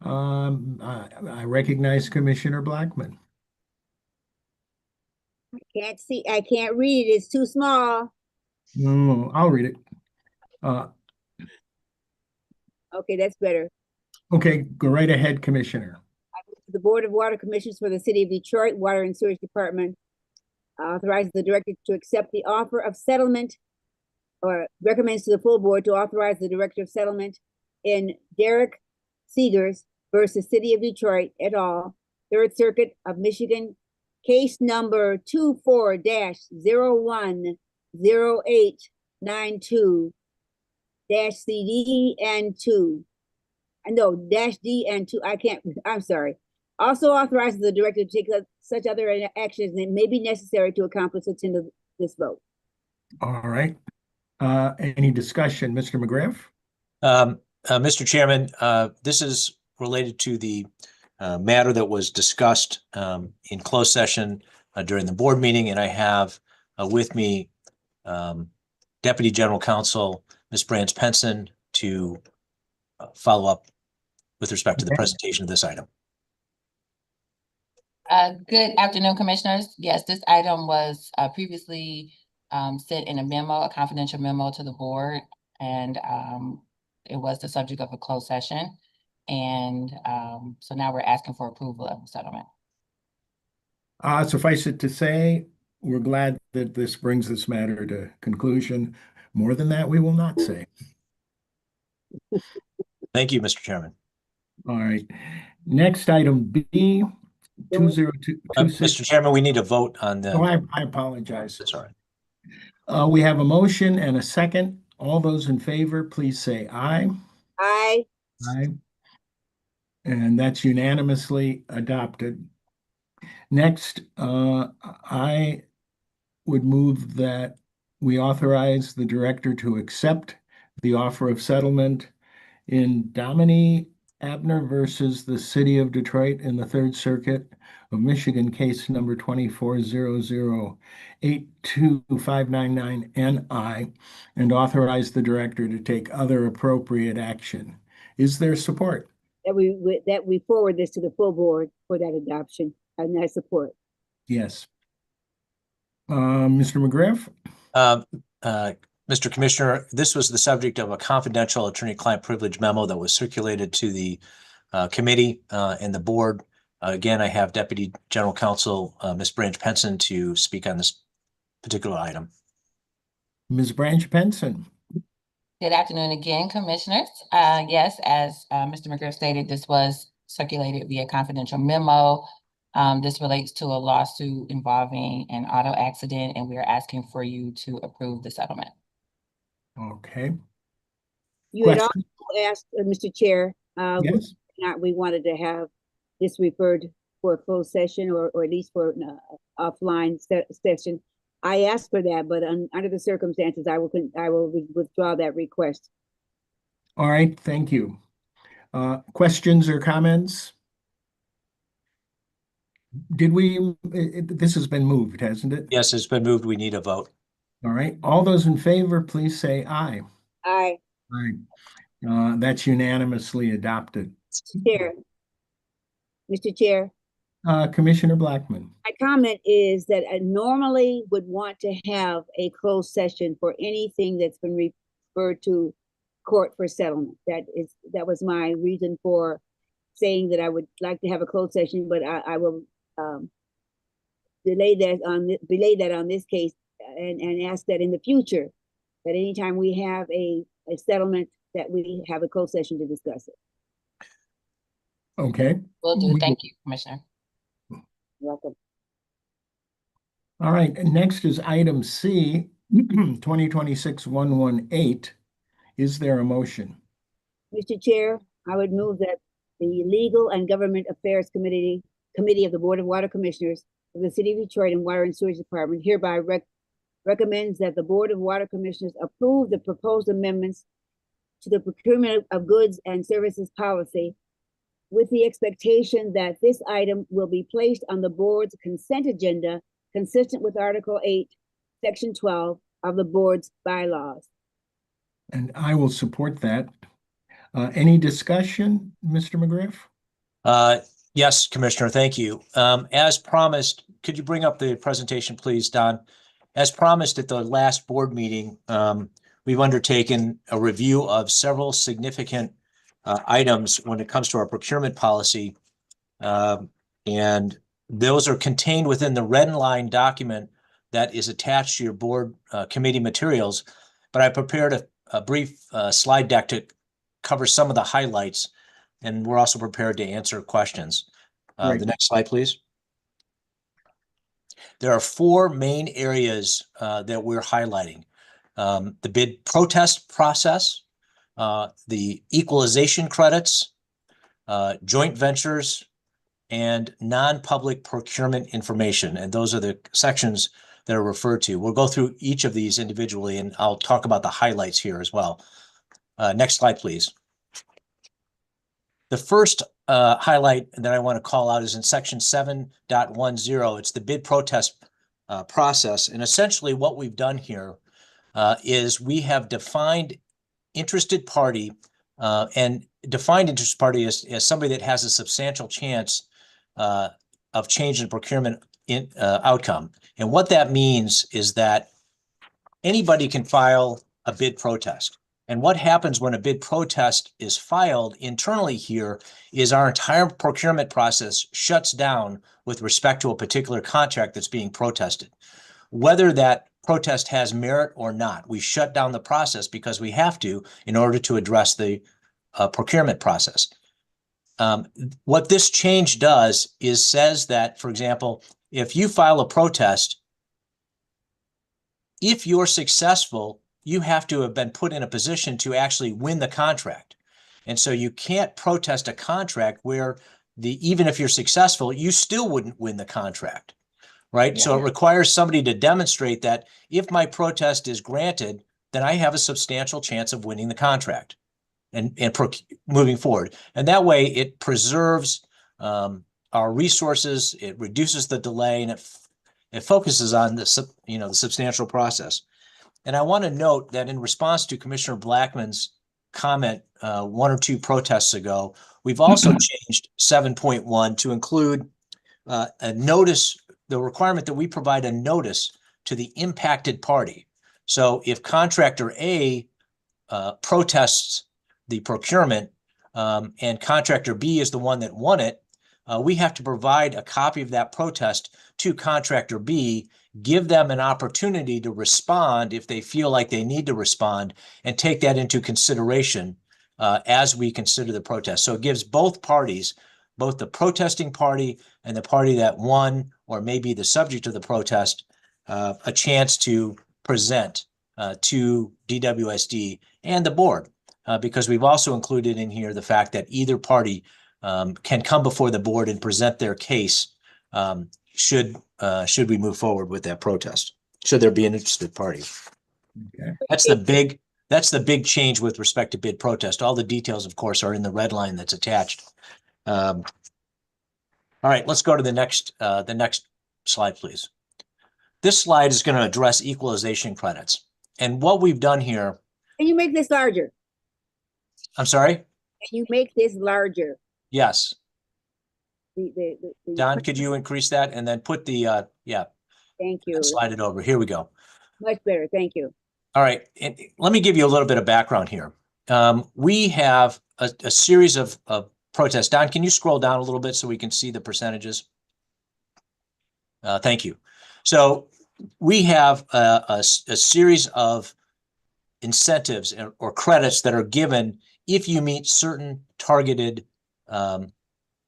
I recognize Commissioner Blackman. I can't read it. It's too small. No, I'll read it. Okay, that's better. Okay, go right ahead, Commissioner. The Board of Water Commissioners for the City of Detroit Water and Sewage Department authorizes the director to accept the offer of settlement, or recommends to the full board to authorize the director of settlement in Derek Seegers versus City of Detroit et al., Third Circuit of Michigan, case number 24-0892-CD and 2. -D and 2. I'm sorry. Also authorizes the director to take such other actions that may be necessary to accomplish the intent of this vote. All right. Any discussion, Mr. McGriff? Mr. Chairman, this is related to the matter that was discussed in closed session during the board meeting, and I have with me Deputy General Counsel Ms. Branch Penson to follow up with respect to the presentation of this item. Good afternoon, Commissioners. Yes, this item was previously sent in a memo, a confidential memo to the board, and it was the subject of a closed session. And so now we're asking for approval of the settlement. Suffice it to say, we're glad that this brings this matter to conclusion. More than that, we will not say. Thank you, Mr. Chairman. All right. Next item B, 20226. Mr. Chairman, we need a vote on the. Oh, I apologize. Sorry. We have a motion and a second. All those in favor, please say aye. Aye. Aye. And that's unanimously adopted. Next, I would move that we authorize the director to accept the offer of settlement in Domini Abner versus the City of Detroit in the Third Circuit of Michigan, case number 2400825999NI, and authorize the director to take other appropriate action. Is there support? That we forward this to the full board for that adoption, and I support. Yes. Mr. McGriff? Mr. Commissioner, this was the subject of a confidential attorney-client privilege memo that was circulated to the committee and the board. Again, I have Deputy General Counsel Ms. Branch Penson to speak on this particular item. Ms. Branch Penson. Good afternoon again, Commissioners. Yes, as Mr. McGriff stated, this was circulated via confidential memo. This relates to a lawsuit involving an auto accident, and we are asking for you to approve the settlement. Okay. You had also asked, Mr. Chair, yes, not we wanted to have this referred for a closed session or at least for an offline session. I asked for that, but under the circumstances, I will withdraw that request. All right, thank you. Questions or comments? This has been moved, hasn't it? Yes, it's been moved. We need a vote. All right, all those in favor, please say aye. Aye. Aye. That's unanimously adopted. Mr. Chair. Commissioner Blackman. My comment is that I normally would want to have a closed session for anything that's been referred to court for settlement. That was my reason for saying that I would like to have a closed session, but I will delay that on this case and ask that in the future that anytime we have a settlement that we have a closed session to discuss it. Okay. Will do. Thank you, Commissioner. Welcome. All right, next is item C, 2026-118. Is there a motion? Mr. Chair, I would move that the Legal and Government Affairs Committee of the Board of Water Commissioners of the City of Detroit and Water and Sewage Department hereby recommends that the Board of Water Commissioners approve the proposed amendments to the procurement of goods and services policy with the expectation that this item will be placed on the board's consent agenda consistent with Article 8, Section 12 of the board's bylaws. And I will support that. Any discussion, Mr. McGriff? Yes, Commissioner, thank you. As promised, could you bring up the presentation, please, Don? As promised at the last board meeting, we've undertaken a review of several significant items when it comes to our procurement policy. And those are contained within the red line document that is attached to your board committee materials. But I prepared a brief slide deck to cover some of the highlights, and we're also prepared to answer questions. The next slide, please. There are four main areas that we're highlighting. The bid protest process, the equalization credits, joint ventures, and non-public procurement information. And those are the sections that are referred to. We'll go through each of these individually, and I'll talk about the highlights here as well. Next slide, please. The first highlight that I want to call out is in section 7.10. It's the bid protest process. And essentially what we've done here is we have defined interested party and defined interested party as somebody that has a substantial chance of change in procurement outcome. And what that means is that anybody can file a bid protest. And what happens when a bid protest is filed internally here is our entire procurement process shuts down with respect to a particular contract that's being protested. Whether that protest has merit or not, we shut down the process because we have to in order to address the procurement process. What this change does is says that, for example, if you file a protest, if you're successful, you have to have been put in a position to actually win the contract. And so you can't protest a contract where even if you're successful, you still wouldn't win the contract, right? So it requires somebody to demonstrate that if my protest is granted, then I have a substantial chance of winning the contract and moving forward. And that way it preserves our resources, it reduces the delay, and it focuses on the substantial process. And I want to note that in response to Commissioner Blackman's comment 1 or 2 protests ago, we've also changed 7.1 to include a notice, the requirement that we provide a notice to the impacted party. So if contractor A protests the procurement and contractor B is the one that won it, we have to provide a copy of that protest to contractor B, give them an opportunity to respond if they feel like they need to respond, and take that into consideration as we consider the protest. So it gives both parties, both the protesting party and the party that won or maybe the subject of the protest, a chance to present to DWSD and the board, because we've also included in here the fact that either party can come before the board and present their case should we move forward with that protest, should there be an interested party. Okay. That's the big change with respect to bid protest. All the details, of course, are in the red line that's attached. All right, let's go to the next slide, please. This slide is going to address equalization credits. And what we've done here. Can you make this larger? I'm sorry? Can you make this larger? Yes. The Don, could you increase that and then put the, yeah. Thank you. Slide it over. Here we go. Much better. Thank you. All right. And let me give you a little bit of background here. We have a series of protests. Don, can you scroll down a little bit so we can see the percentages? Thank you. So we have a series of incentives or credits that are given if you meet certain targeted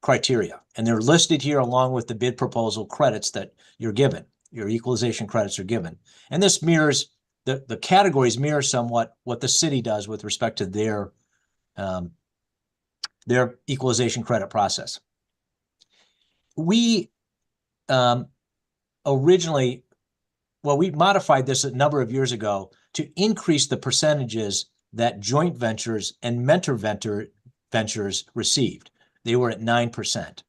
criteria. And they're listed here along with the bid proposal credits that you're given. Your equalization credits are given. And this mirrors, the categories mirror somewhat what the city does with respect to their equalization credit process. We originally, well, we modified this a number of years ago to increase the percentages that joint ventures and mentor ventures received. They were at 9%.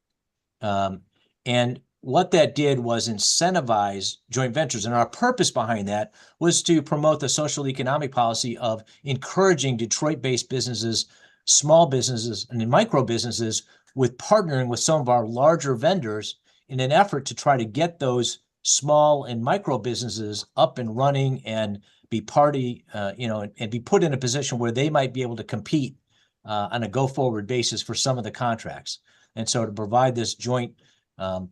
And what that did was incentivize joint ventures. And our purpose behind that was to promote the social economic policy of encouraging Detroit-based businesses, small businesses, and micro businesses with partnering with some of our larger vendors in an effort to try to get those small and micro businesses up and running and be and be put in a position where they might be able to compete on a go-forward basis for some of the contracts. And so to provide this joint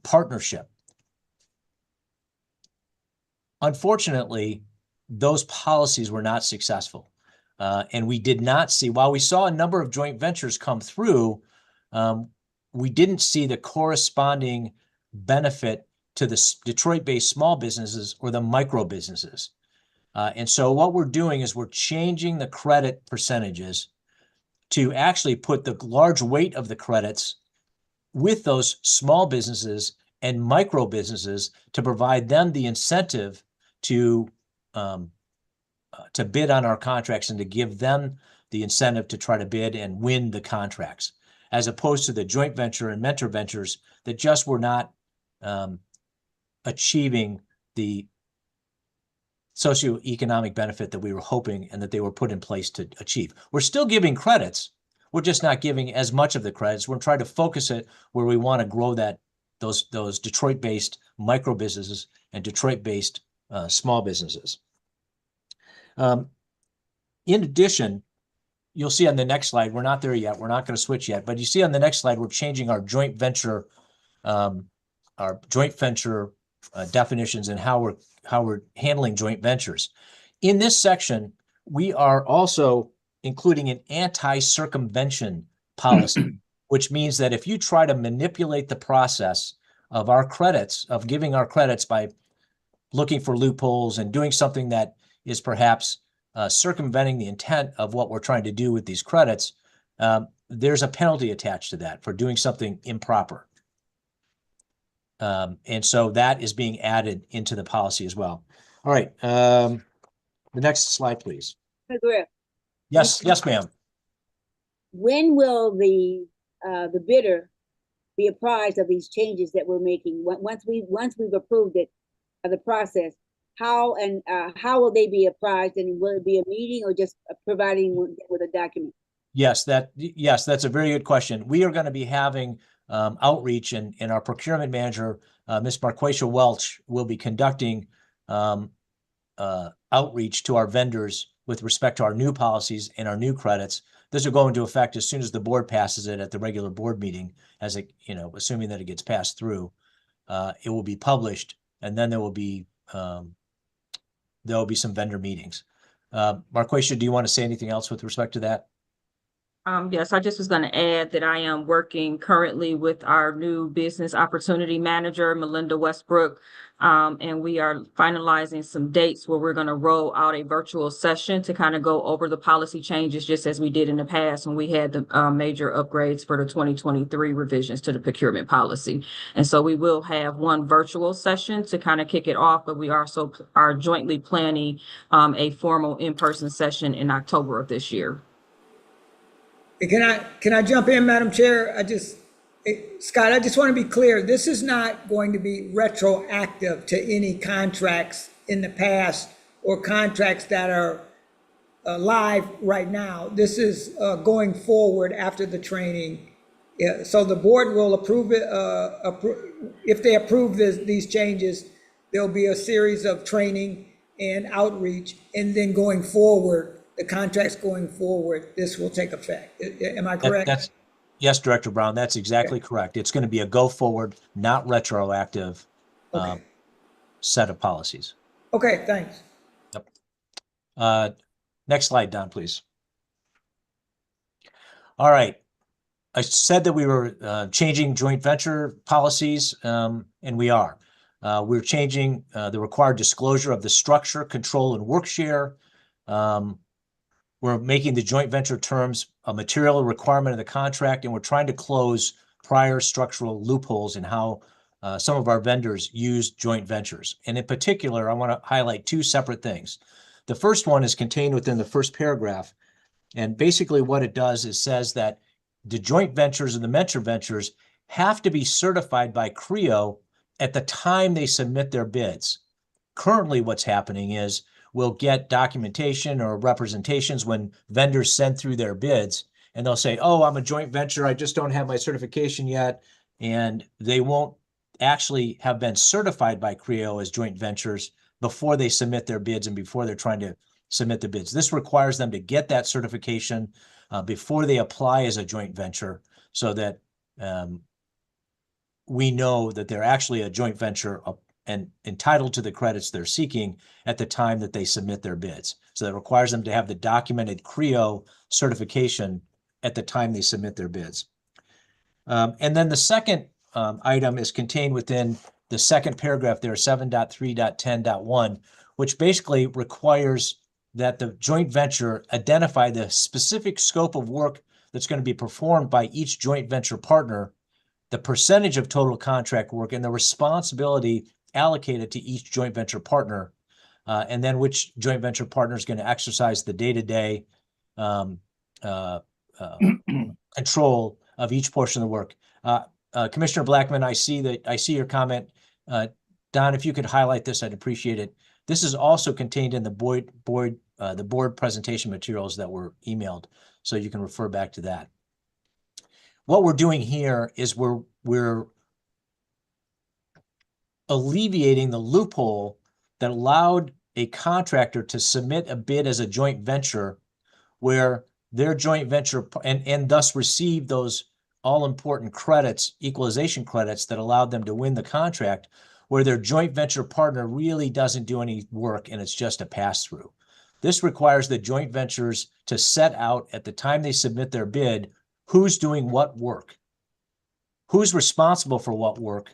partnership. Unfortunately, those policies were not successful. And we did not see, while we saw a number of joint ventures come through, we didn't see the corresponding benefit to the Detroit-based small businesses or the micro businesses. And so what we're doing is we're changing the credit percentages to actually put the large weight of the credits with those small businesses and micro businesses to provide them the incentive to bid on our contracts and to give them the incentive to try to bid and win the contracts, as opposed to the joint venture and mentor ventures that just were not achieving the socioeconomic benefit that we were hoping and that they were put in place to achieve. We're still giving credits. We're just not giving as much of the credits. We're trying to focus it where we want to grow those Detroit-based micro businesses and Detroit-based small businesses. In addition, you'll see on the next slide, we're not there yet. We're not going to switch yet, but you see on the next slide, we're changing our joint venture definitions and how we're handling joint ventures. In this section, we are also including an anti-circumvention policy, which means that if you try to manipulate the process of our credits, of giving our credits by looking for loopholes and doing something that is perhaps circumventing the intent of what we're trying to do with these credits, there's a penalty attached to that for doing something improper. And so that is being added into the policy as well. All right. The next slide, please. Mr. Griff, Yes, yes, ma'am. when will the bidder be apprised of these changes that we're making? Once we've approved it, the process, how will they be apprised, and will it be a meeting or just providing with a document? Yes, that's a very good question. We are going to be having outreach, and our procurement manager, Ms. Marquesha Welch, will be conducting outreach to our vendors with respect to our new policies and our new credits. This will go into effect as soon as the board passes it at the regular board meeting, as it, assuming that it gets passed through. It will be published, and then there will be some vendor meetings. Marquesha, do you want to say anything else with respect to that? Yes, I just was going to add that I am working currently with our new business opportunity manager, Melinda Westbrook, and we are finalizing some dates where we're going to roll out a virtual session to kind of go over the policy changes, just as we did in the past when we had the major upgrades for the 2023 revisions to the procurement policy. And so we will have one virtual session to kind of kick it off, but we also are jointly planning a formal in-person session in October of this year. Can I jump in, Madam Chair? Scott, I just want to be clear. This is not going to be retroactive to any contracts in the past or contracts that are live right now. This is going forward after the training. Yeah, so the board will approve it. If they approve these changes, there'll be a series of training and outreach, and then going forward, the contracts going forward, this will take effect. Am I correct? Yes, Director Brown, that's exactly correct. It's going to be a go forward, not retroactive set of policies. Okay, thanks. Yep. Next slide, Don, please. All right. I said that we were changing joint venture policies, and we are. We're changing the required disclosure of the structure, control, and work share. We're making the joint venture terms a material requirement of the contract, and we're trying to close prior structural loopholes in how some of our vendors use joint ventures. And in particular, I want to highlight two separate things. The first one is contained within the first paragraph. And basically what it does is says that the joint ventures and the venture ventures have to be certified by CREO at the time they submit their bids. Currently, what's happening is we'll get documentation or representations when vendors send through their bids, and they'll say, oh, I'm a joint venture, I just don't have my certification yet. And they won't actually have been certified by CREO as joint ventures before they submit their bids and before they're trying to submit the bids. This requires them to get that certification before they apply as a joint venture, so that we know that they're actually a joint venture and entitled to the credits they're seeking at the time that they submit their bids. So that requires them to have the documented CREO certification at the time they submit their bids. And then the second item is contained within the second paragraph there, 7.3.10.1, which basically requires that the joint venture identify the specific scope of work that's going to be performed by each joint venture partner, the percentage of total contract work, and the responsibility allocated to each joint venture partner, and then which joint venture partner is going to exercise the day-to-day control of each portion of the work. Commissioner Blackman, I see your comment. Don, if you could highlight this, I'd appreciate it. This is also contained in the board presentation materials that were emailed, so you can refer back to that. What we're doing here is we're alleviating the loophole that allowed a contractor to submit a bid as a joint venture where their joint venture and thus receive those all-important credits, equalization credits that allowed them to win the contract, where their joint venture partner really doesn't do any work and it's just a pass-through. This requires the joint ventures to set out at the time they submit their bid who's doing what work, who's responsible for what work,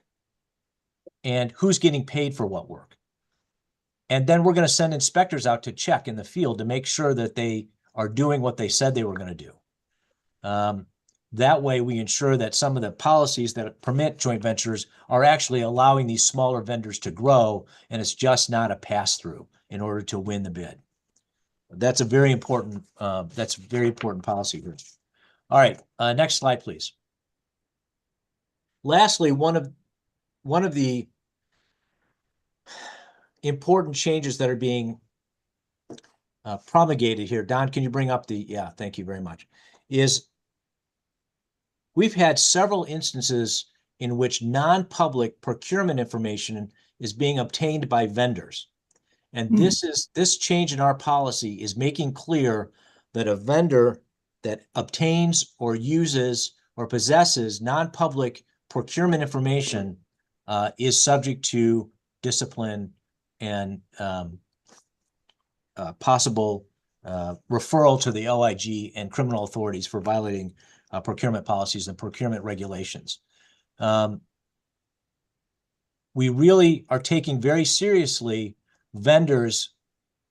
and who's getting paid for what work. And then we're going to send inspectors out to check in the field to make sure that they are doing what they said they were going to do. That way we ensure that some of the policies that permit joint ventures are actually allowing these smaller vendors to grow, and it's just not a pass-through in order to win the bid. That's a very important policy here. All right, next slide, please. Lastly, one of the important changes that are being promulgated here, Don, can you bring up thank you very much, is we've had several instances in which non-public procurement information is being obtained by vendors. And this change in our policy is making clear that a vendor that obtains or uses or possesses non-public procurement information is subject to discipline and possible referral to the OIG and criminal authorities for violating procurement policies and procurement regulations. We really are taking very seriously vendors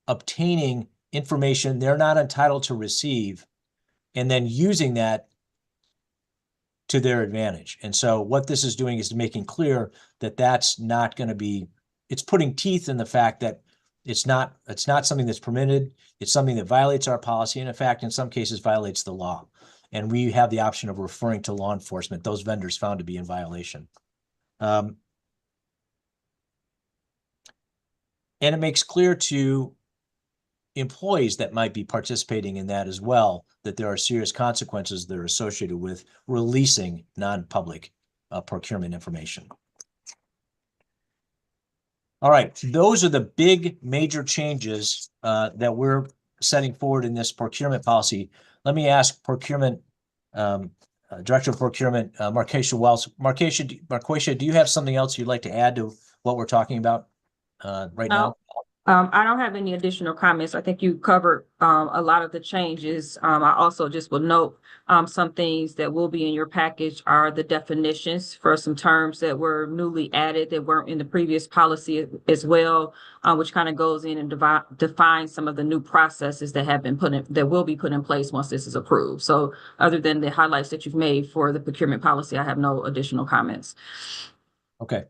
obtaining information they're not entitled to receive and then using that to their advantage. And so what this is doing is making clear that that's not going to be, it's putting teeth in the fact that it's not something that's permitted. It's something that violates our policy, and in fact, in some cases violates the law. And we have the option of referring to law enforcement those vendors found to be in violation. And it makes clear to employees that might be participating in that as well, that there are serious consequences that are associated with releasing non-public procurement information. All right, those are the big major changes that we're setting forward in this procurement policy. Let me ask Procurement Director of Procurement, Marquesha Wells. Marquesha, do you have something else you'd like to add to what we're talking about right now? I don't have any additional comments. I think you covered a lot of the changes. I also just will note some things that will be in your package are the definitions for some terms that were newly added that weren't in the previous policy as well, which kind of goes in and defines some of the new processes that have been that will be put in place once this is approved. So other than the highlights that you've made for the procurement policy, I have no additional comments. Okay.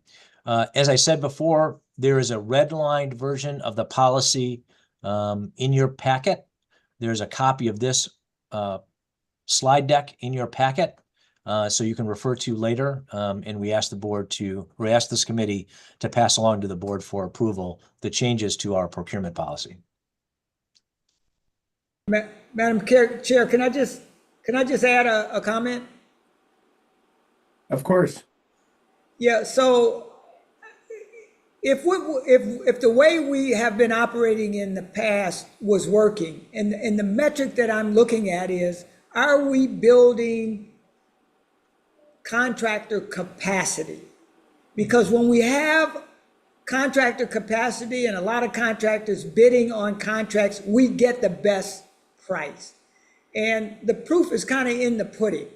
As I said before, there is a redlined version of the policy in your packet. There's a copy of this slide deck in your packet, so you can refer to later. And we ask this committee to pass along to the board for approval the changes to our procurement policy. Madam Chair, can I just add a comment? Of course. Yeah, so if the way we have been operating in the past was working, and the metric that I'm looking at is, are we building contractor capacity? Because when we have contractor capacity and a lot of contractors bidding on contracts, we get the best price. And the proof is kind of in the pudding.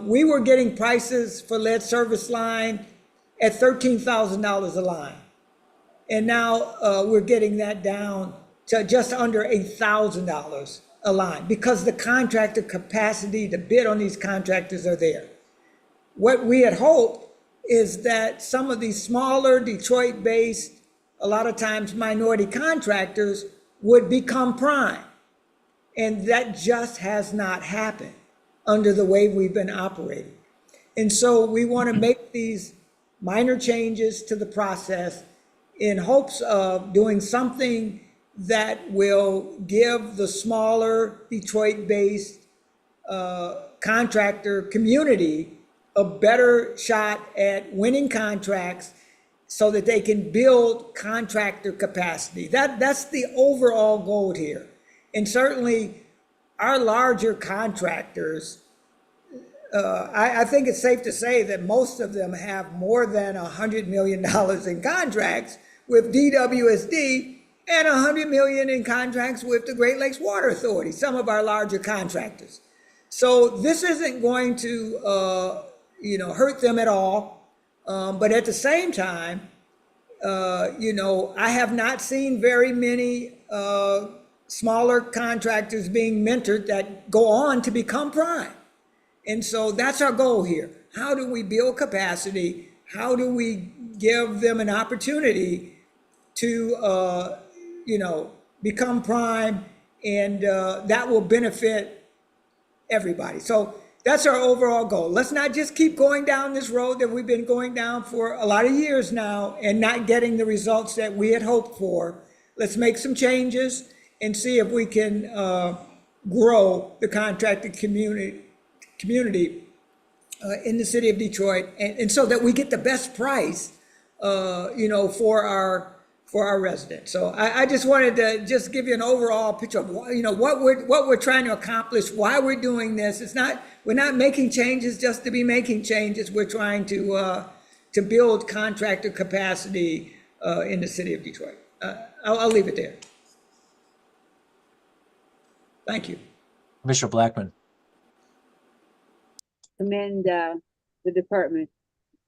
We were getting prices for lead service line at $13,000 a line. And now we're getting that down to just under $8,000 a line because the contractor capacity to bid on these contractors are there. What we had hoped is that some of these smaller Detroit-based, a lot of times minority contractors would become prime. And that just has not happened under the way we've been operating. And so we want to make these minor changes to the process in hopes of doing something that will give the smaller Detroit-based contractor community a better shot at winning contracts so that they can build contractor capacity. That's the overall goal here. And certainly our larger contractors, I think it's safe to say that most of them have more than $100 million in contracts with DWSD and $100 million in contracts with the Great Lakes Water Authority, some of our larger contractors. So this isn't going to, hurt them at all. But at the same time, I have not seen very many smaller contractors being mentored that go on to become prime. And so that's our goal here. How do we build capacity? How do we give them an opportunity to, become prime? And that will benefit everybody. So that's our overall goal. Let's not just keep going down this road that we've been going down for a lot of years now and not getting the results that we had hoped for. Let's make some changes and see if we can grow the contracted community in the city of Detroit, and so that we get the best price, for our residents. So I just wanted to just give you an overall picture of what we're trying to accomplish, why we're doing this. We're not making changes just to be making changes. We're trying to build contractor capacity in the city of Detroit. I'll leave it there. Thank you. Commissioner Blackman. Commend the department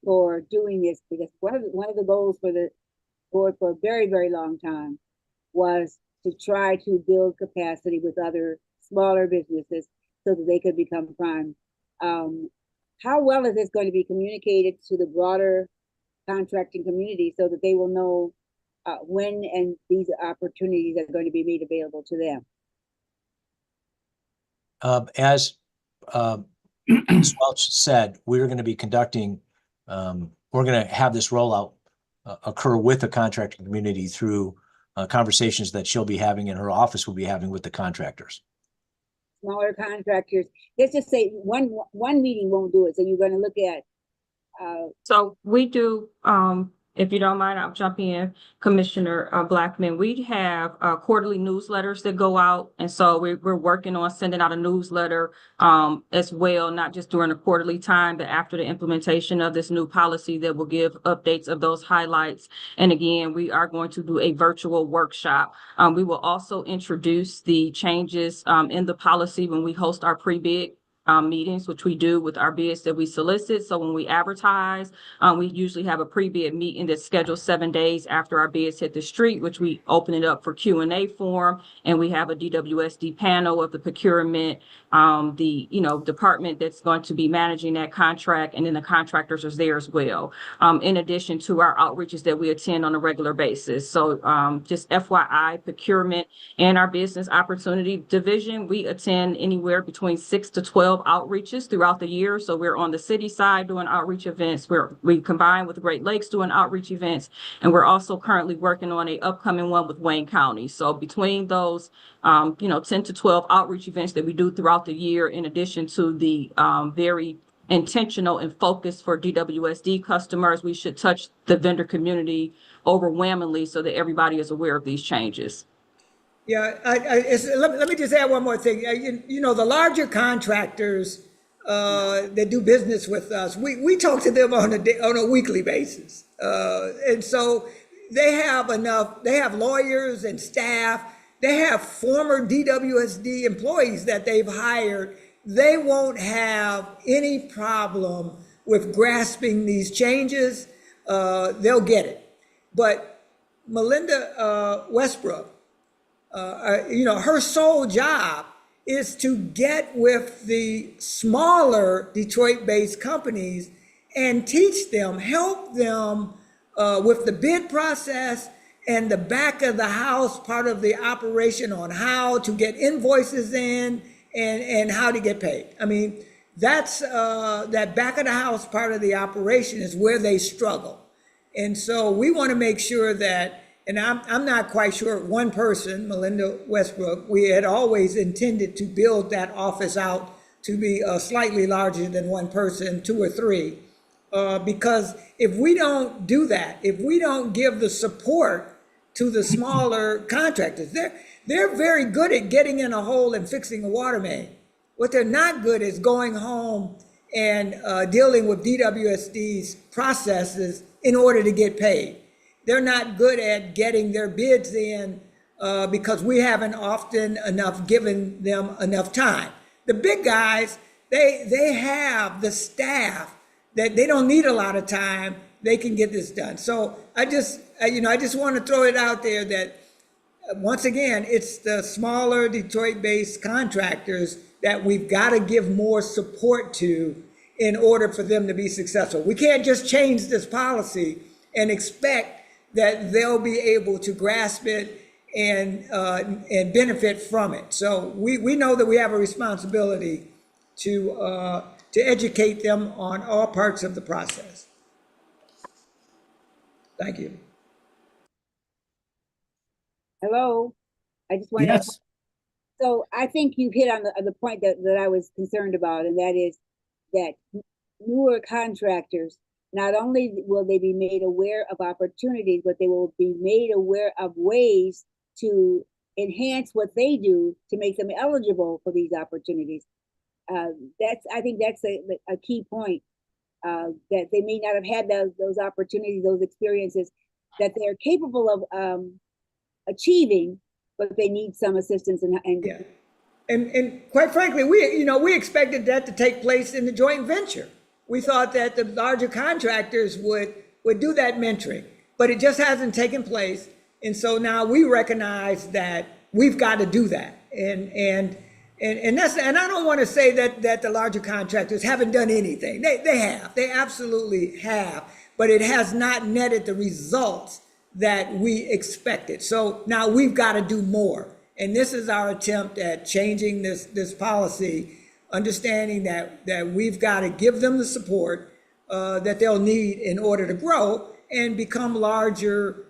for doing this, because one of the goals for the board for a very, very long time was to try to build capacity with other smaller businesses so that they could become prime. How well is this going to be communicated to the broader contracting community so that they will know when and these opportunities are going to be made available to them? As Ms. Welch said, we're going to be conducting, we're going to have this rollout occur with the contracting community through conversations that she'll be having and her office will be having with the contractors. Smaller contractors, let's just say one meeting won't do it. So you're going to look at. So we do, if you don't mind, I'll jump in, Commissioner Blackman. We have quarterly newsletters that go out. And so we're working on sending out a newsletter as well, not just during the quarterly time, but after the implementation of this new policy that will give updates of those highlights. And again, we are going to do a virtual workshop. We will also introduce the changes in the policy when we host our pre-bid meetings, which we do with our bids that we solicit. So when we advertise, we usually have a pre-bid meeting that's scheduled 7 days after our bids hit the street, which we open it up for Q&A forum. And we have a DWSD panel of the procurement, department that's going to be managing that contract. And then the contractors are there as well. In addition to our outreaches that we attend on a regular basis. So just FYI, procurement and our business opportunity division, we attend anywhere between 6 to 12 outreaches throughout the year. So we're on the city side doing outreach events. We combine with Great Lakes doing outreach events. And we're also currently working on an upcoming one with Wayne County. So between those, 10 to 12 outreach events that we do throughout the year, in addition to the very intentional and focused for DWSD customers, we should touch the vendor community overwhelmingly so that everybody is aware of these changes. Yeah, let me just add one more thing. The larger contractors that do business with us, we talk to them on a weekly basis. And so they have lawyers and staff, they have former DWSD employees that they've hired. They won't have any problem with grasping these changes. They'll get it. But Melinda Westbrook, her sole job is to get with the smaller Detroit-based companies and teach them, help them with the bid process and the back of the house part of the operation on how to get invoices in and how to get paid. I mean, that's that back of the house part of the operation is where they struggle. And so we want to make sure that, and I'm not quite sure, one person, Melinda Westbrook, we had always intended to build that office out to be slightly larger than one person, 2 or 3. Because if we don't do that, if we don't give the support to the smaller contractors, they're very good at getting in a hole and fixing a water main. What they're not good is going home and dealing with DWSD's processes in order to get paid. They're not good at getting their bids in because we haven't often enough given them enough time. The big guys, they have the staff that they don't need a lot of time. They can get this done. So I just want to throw it out there that once again, it's the smaller Detroit-based contractors that we've got to give more support to in order for them to be successful. We can't just change this policy and expect that they'll be able to grasp it and benefit from it. So we know that we have a responsibility to educate them on all parts of the process. Thank you. Hello, I just want to. Yes. So I think you hit on the point that I was concerned about, and that is that newer contractors, not only will they be made aware of opportunities, but they will be made aware of ways to enhance what they do to make them eligible for these opportunities. I think that's a key point, that they may not have had those opportunities, those experiences that they're capable of achieving, but they need some assistance Yeah. And quite frankly, we expected that to take place in the joint venture. We thought that the larger contractors would do that mentoring, but it just hasn't taken place. And so now we recognize that we've got to do that. And I don't want to say that the larger contractors haven't done anything. They absolutely have, but it has not netted the results that we expected. So now we've got to do more. And this is our attempt at changing this policy, understanding that we've got to give them the support that they'll need in order to grow and become larger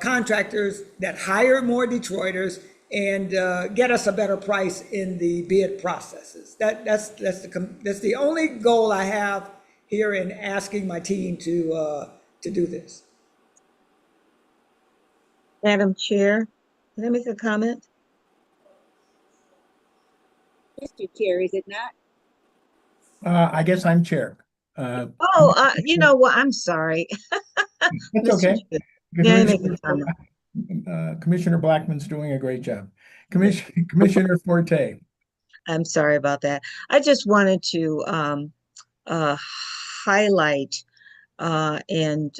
contractors that hire more Detroiters and get us a better price in the bid processes. That's the only goal I have here in asking my team to do this. Madam Chair, can I make a comment? Mr. Chair, is it not? I guess I'm chair. You know what? I'm sorry. It's okay. May I make a comment? Commissioner Blackman's doing a great job. Commissioner Forte. I'm sorry about that. I just wanted to highlight and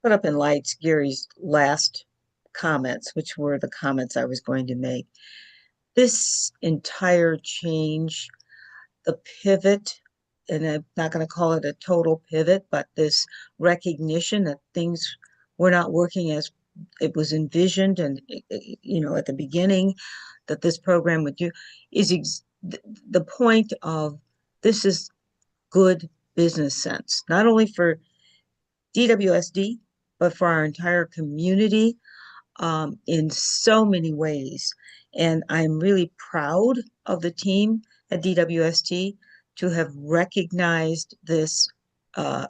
put up in lights Gary's last comments, which were the comments I was going to make. This entire change, the pivot, and I'm not going to call it a total pivot, but this recognition that things were not working as it was envisioned and, at the beginning that this program would do, is the point of this is good business sense, not only for DWSD, but for our entire community in so many ways. And I'm really proud of the team at DWSD to have recognized this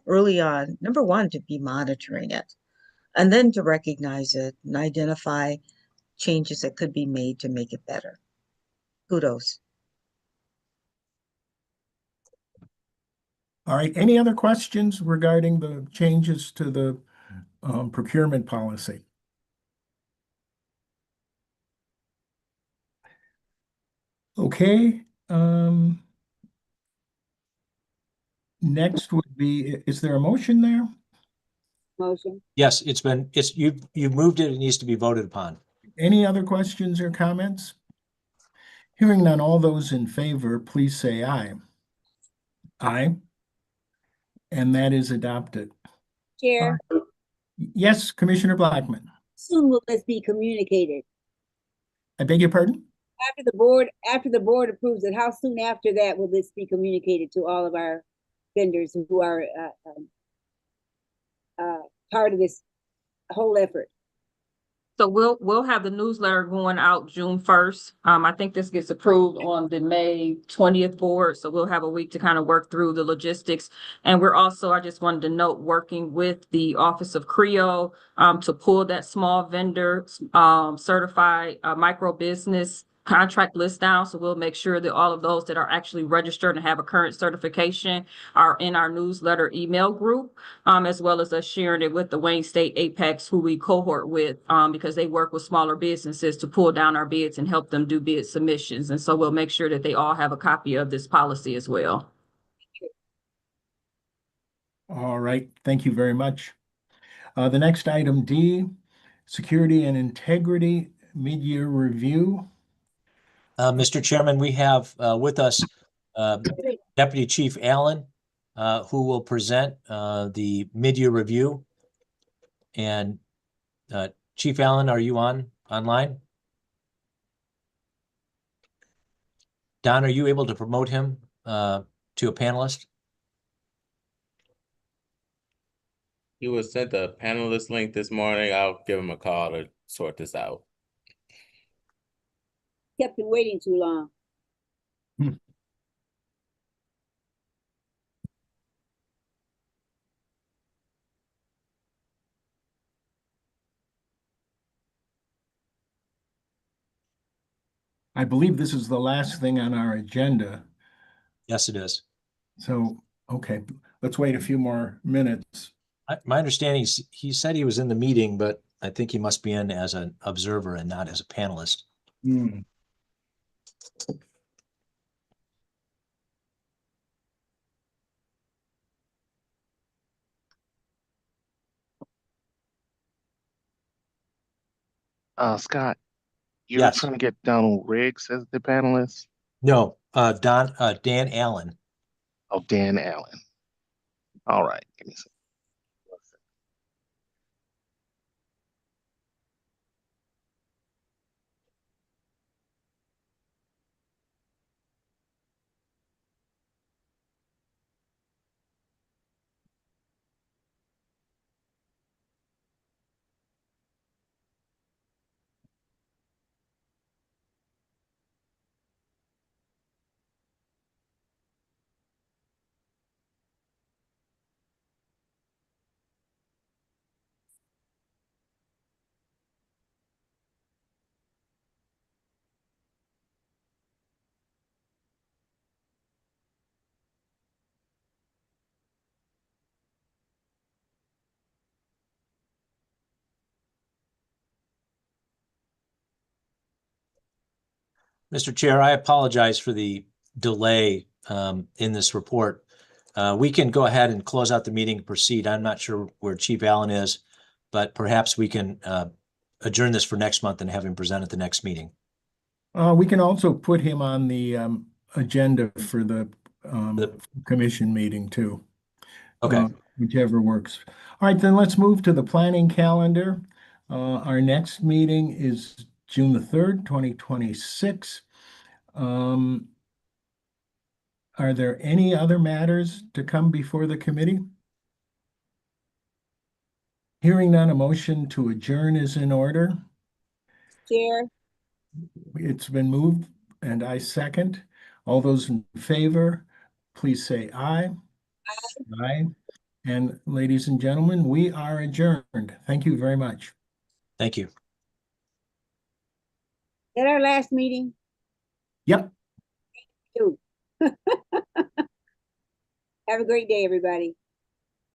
early on. Number one, to be monitoring it, and then to recognize it and identify changes that could be made to make it better. Kudos. All right. Any other questions regarding the changes to the procurement policy? Okay. Next would be, is there a motion there? Motion. Yes, you've moved it. It needs to be voted upon. Any other questions or comments? Hearing none, all those in favor, please say aye. Aye. And that is adopted. Chair. Yes, Commissioner Blackman. Soon will this be communicated? I beg your pardon? After the board approves it, how soon after that will this be communicated to all of our vendors who are part of this whole effort? So we'll have the newsletter going out June 1st. I think this gets approved on the May 20th board. So we'll have a week to kind of work through the logistics. And we're also, I just wanted to note, working with the Office of CREO to pull that small vendor certified micro business contract list down. So we'll make sure that all of those that are actually registered and have a current certification are in our newsletter email group, as well as us sharing it with the Wayne State Apex, who we cohort with, because they work with smaller businesses to pull down our bids and help them do bid submissions. And so we'll make sure that they all have a copy of this policy as well. All right. Thank you very much. The next item D, Security and Integrity Mid-Year Review. Mr. Chairman, we have with us Deputy Chief Allen, who will present the mid-year review. And Chief Allen, are you online? Don, are you able to promote him to a panelist? He was sent a panelist link this morning. I'll give him a call to sort this out. Kept him waiting too long. I believe this is the last thing on our agenda. Yes, it is. So, okay, let's wait a few more minutes. My understanding is he said he was in the meeting, but I think he must be in as an observer and not as a panelist. Scott, you're Yes. trying to get Donald Riggs as the panelist? No, Dan Allen. Oh, Dan Allen. All right. Give me a second. Mr. Chair, I apologize for the delay in this report. We can go ahead and close out the meeting and proceed. I'm not sure where Chief Allen is, but perhaps we can adjourn this for next month and have him present at the next meeting. We can also put him on the agenda for the commission meeting too. Okay. Whichever works. All right, then let's move to the planning calendar. Our next meeting is June the 3rd, 2026. Are there any other matters to come before the committee? Hearing none, a motion to adjourn is in order. Chair. It's been moved and I second. All those in favor, please say aye. Aye. And ladies and gentlemen, we are adjourned. Thank you very much. Thank you. At our last meeting? Yep. Have a great day, everybody.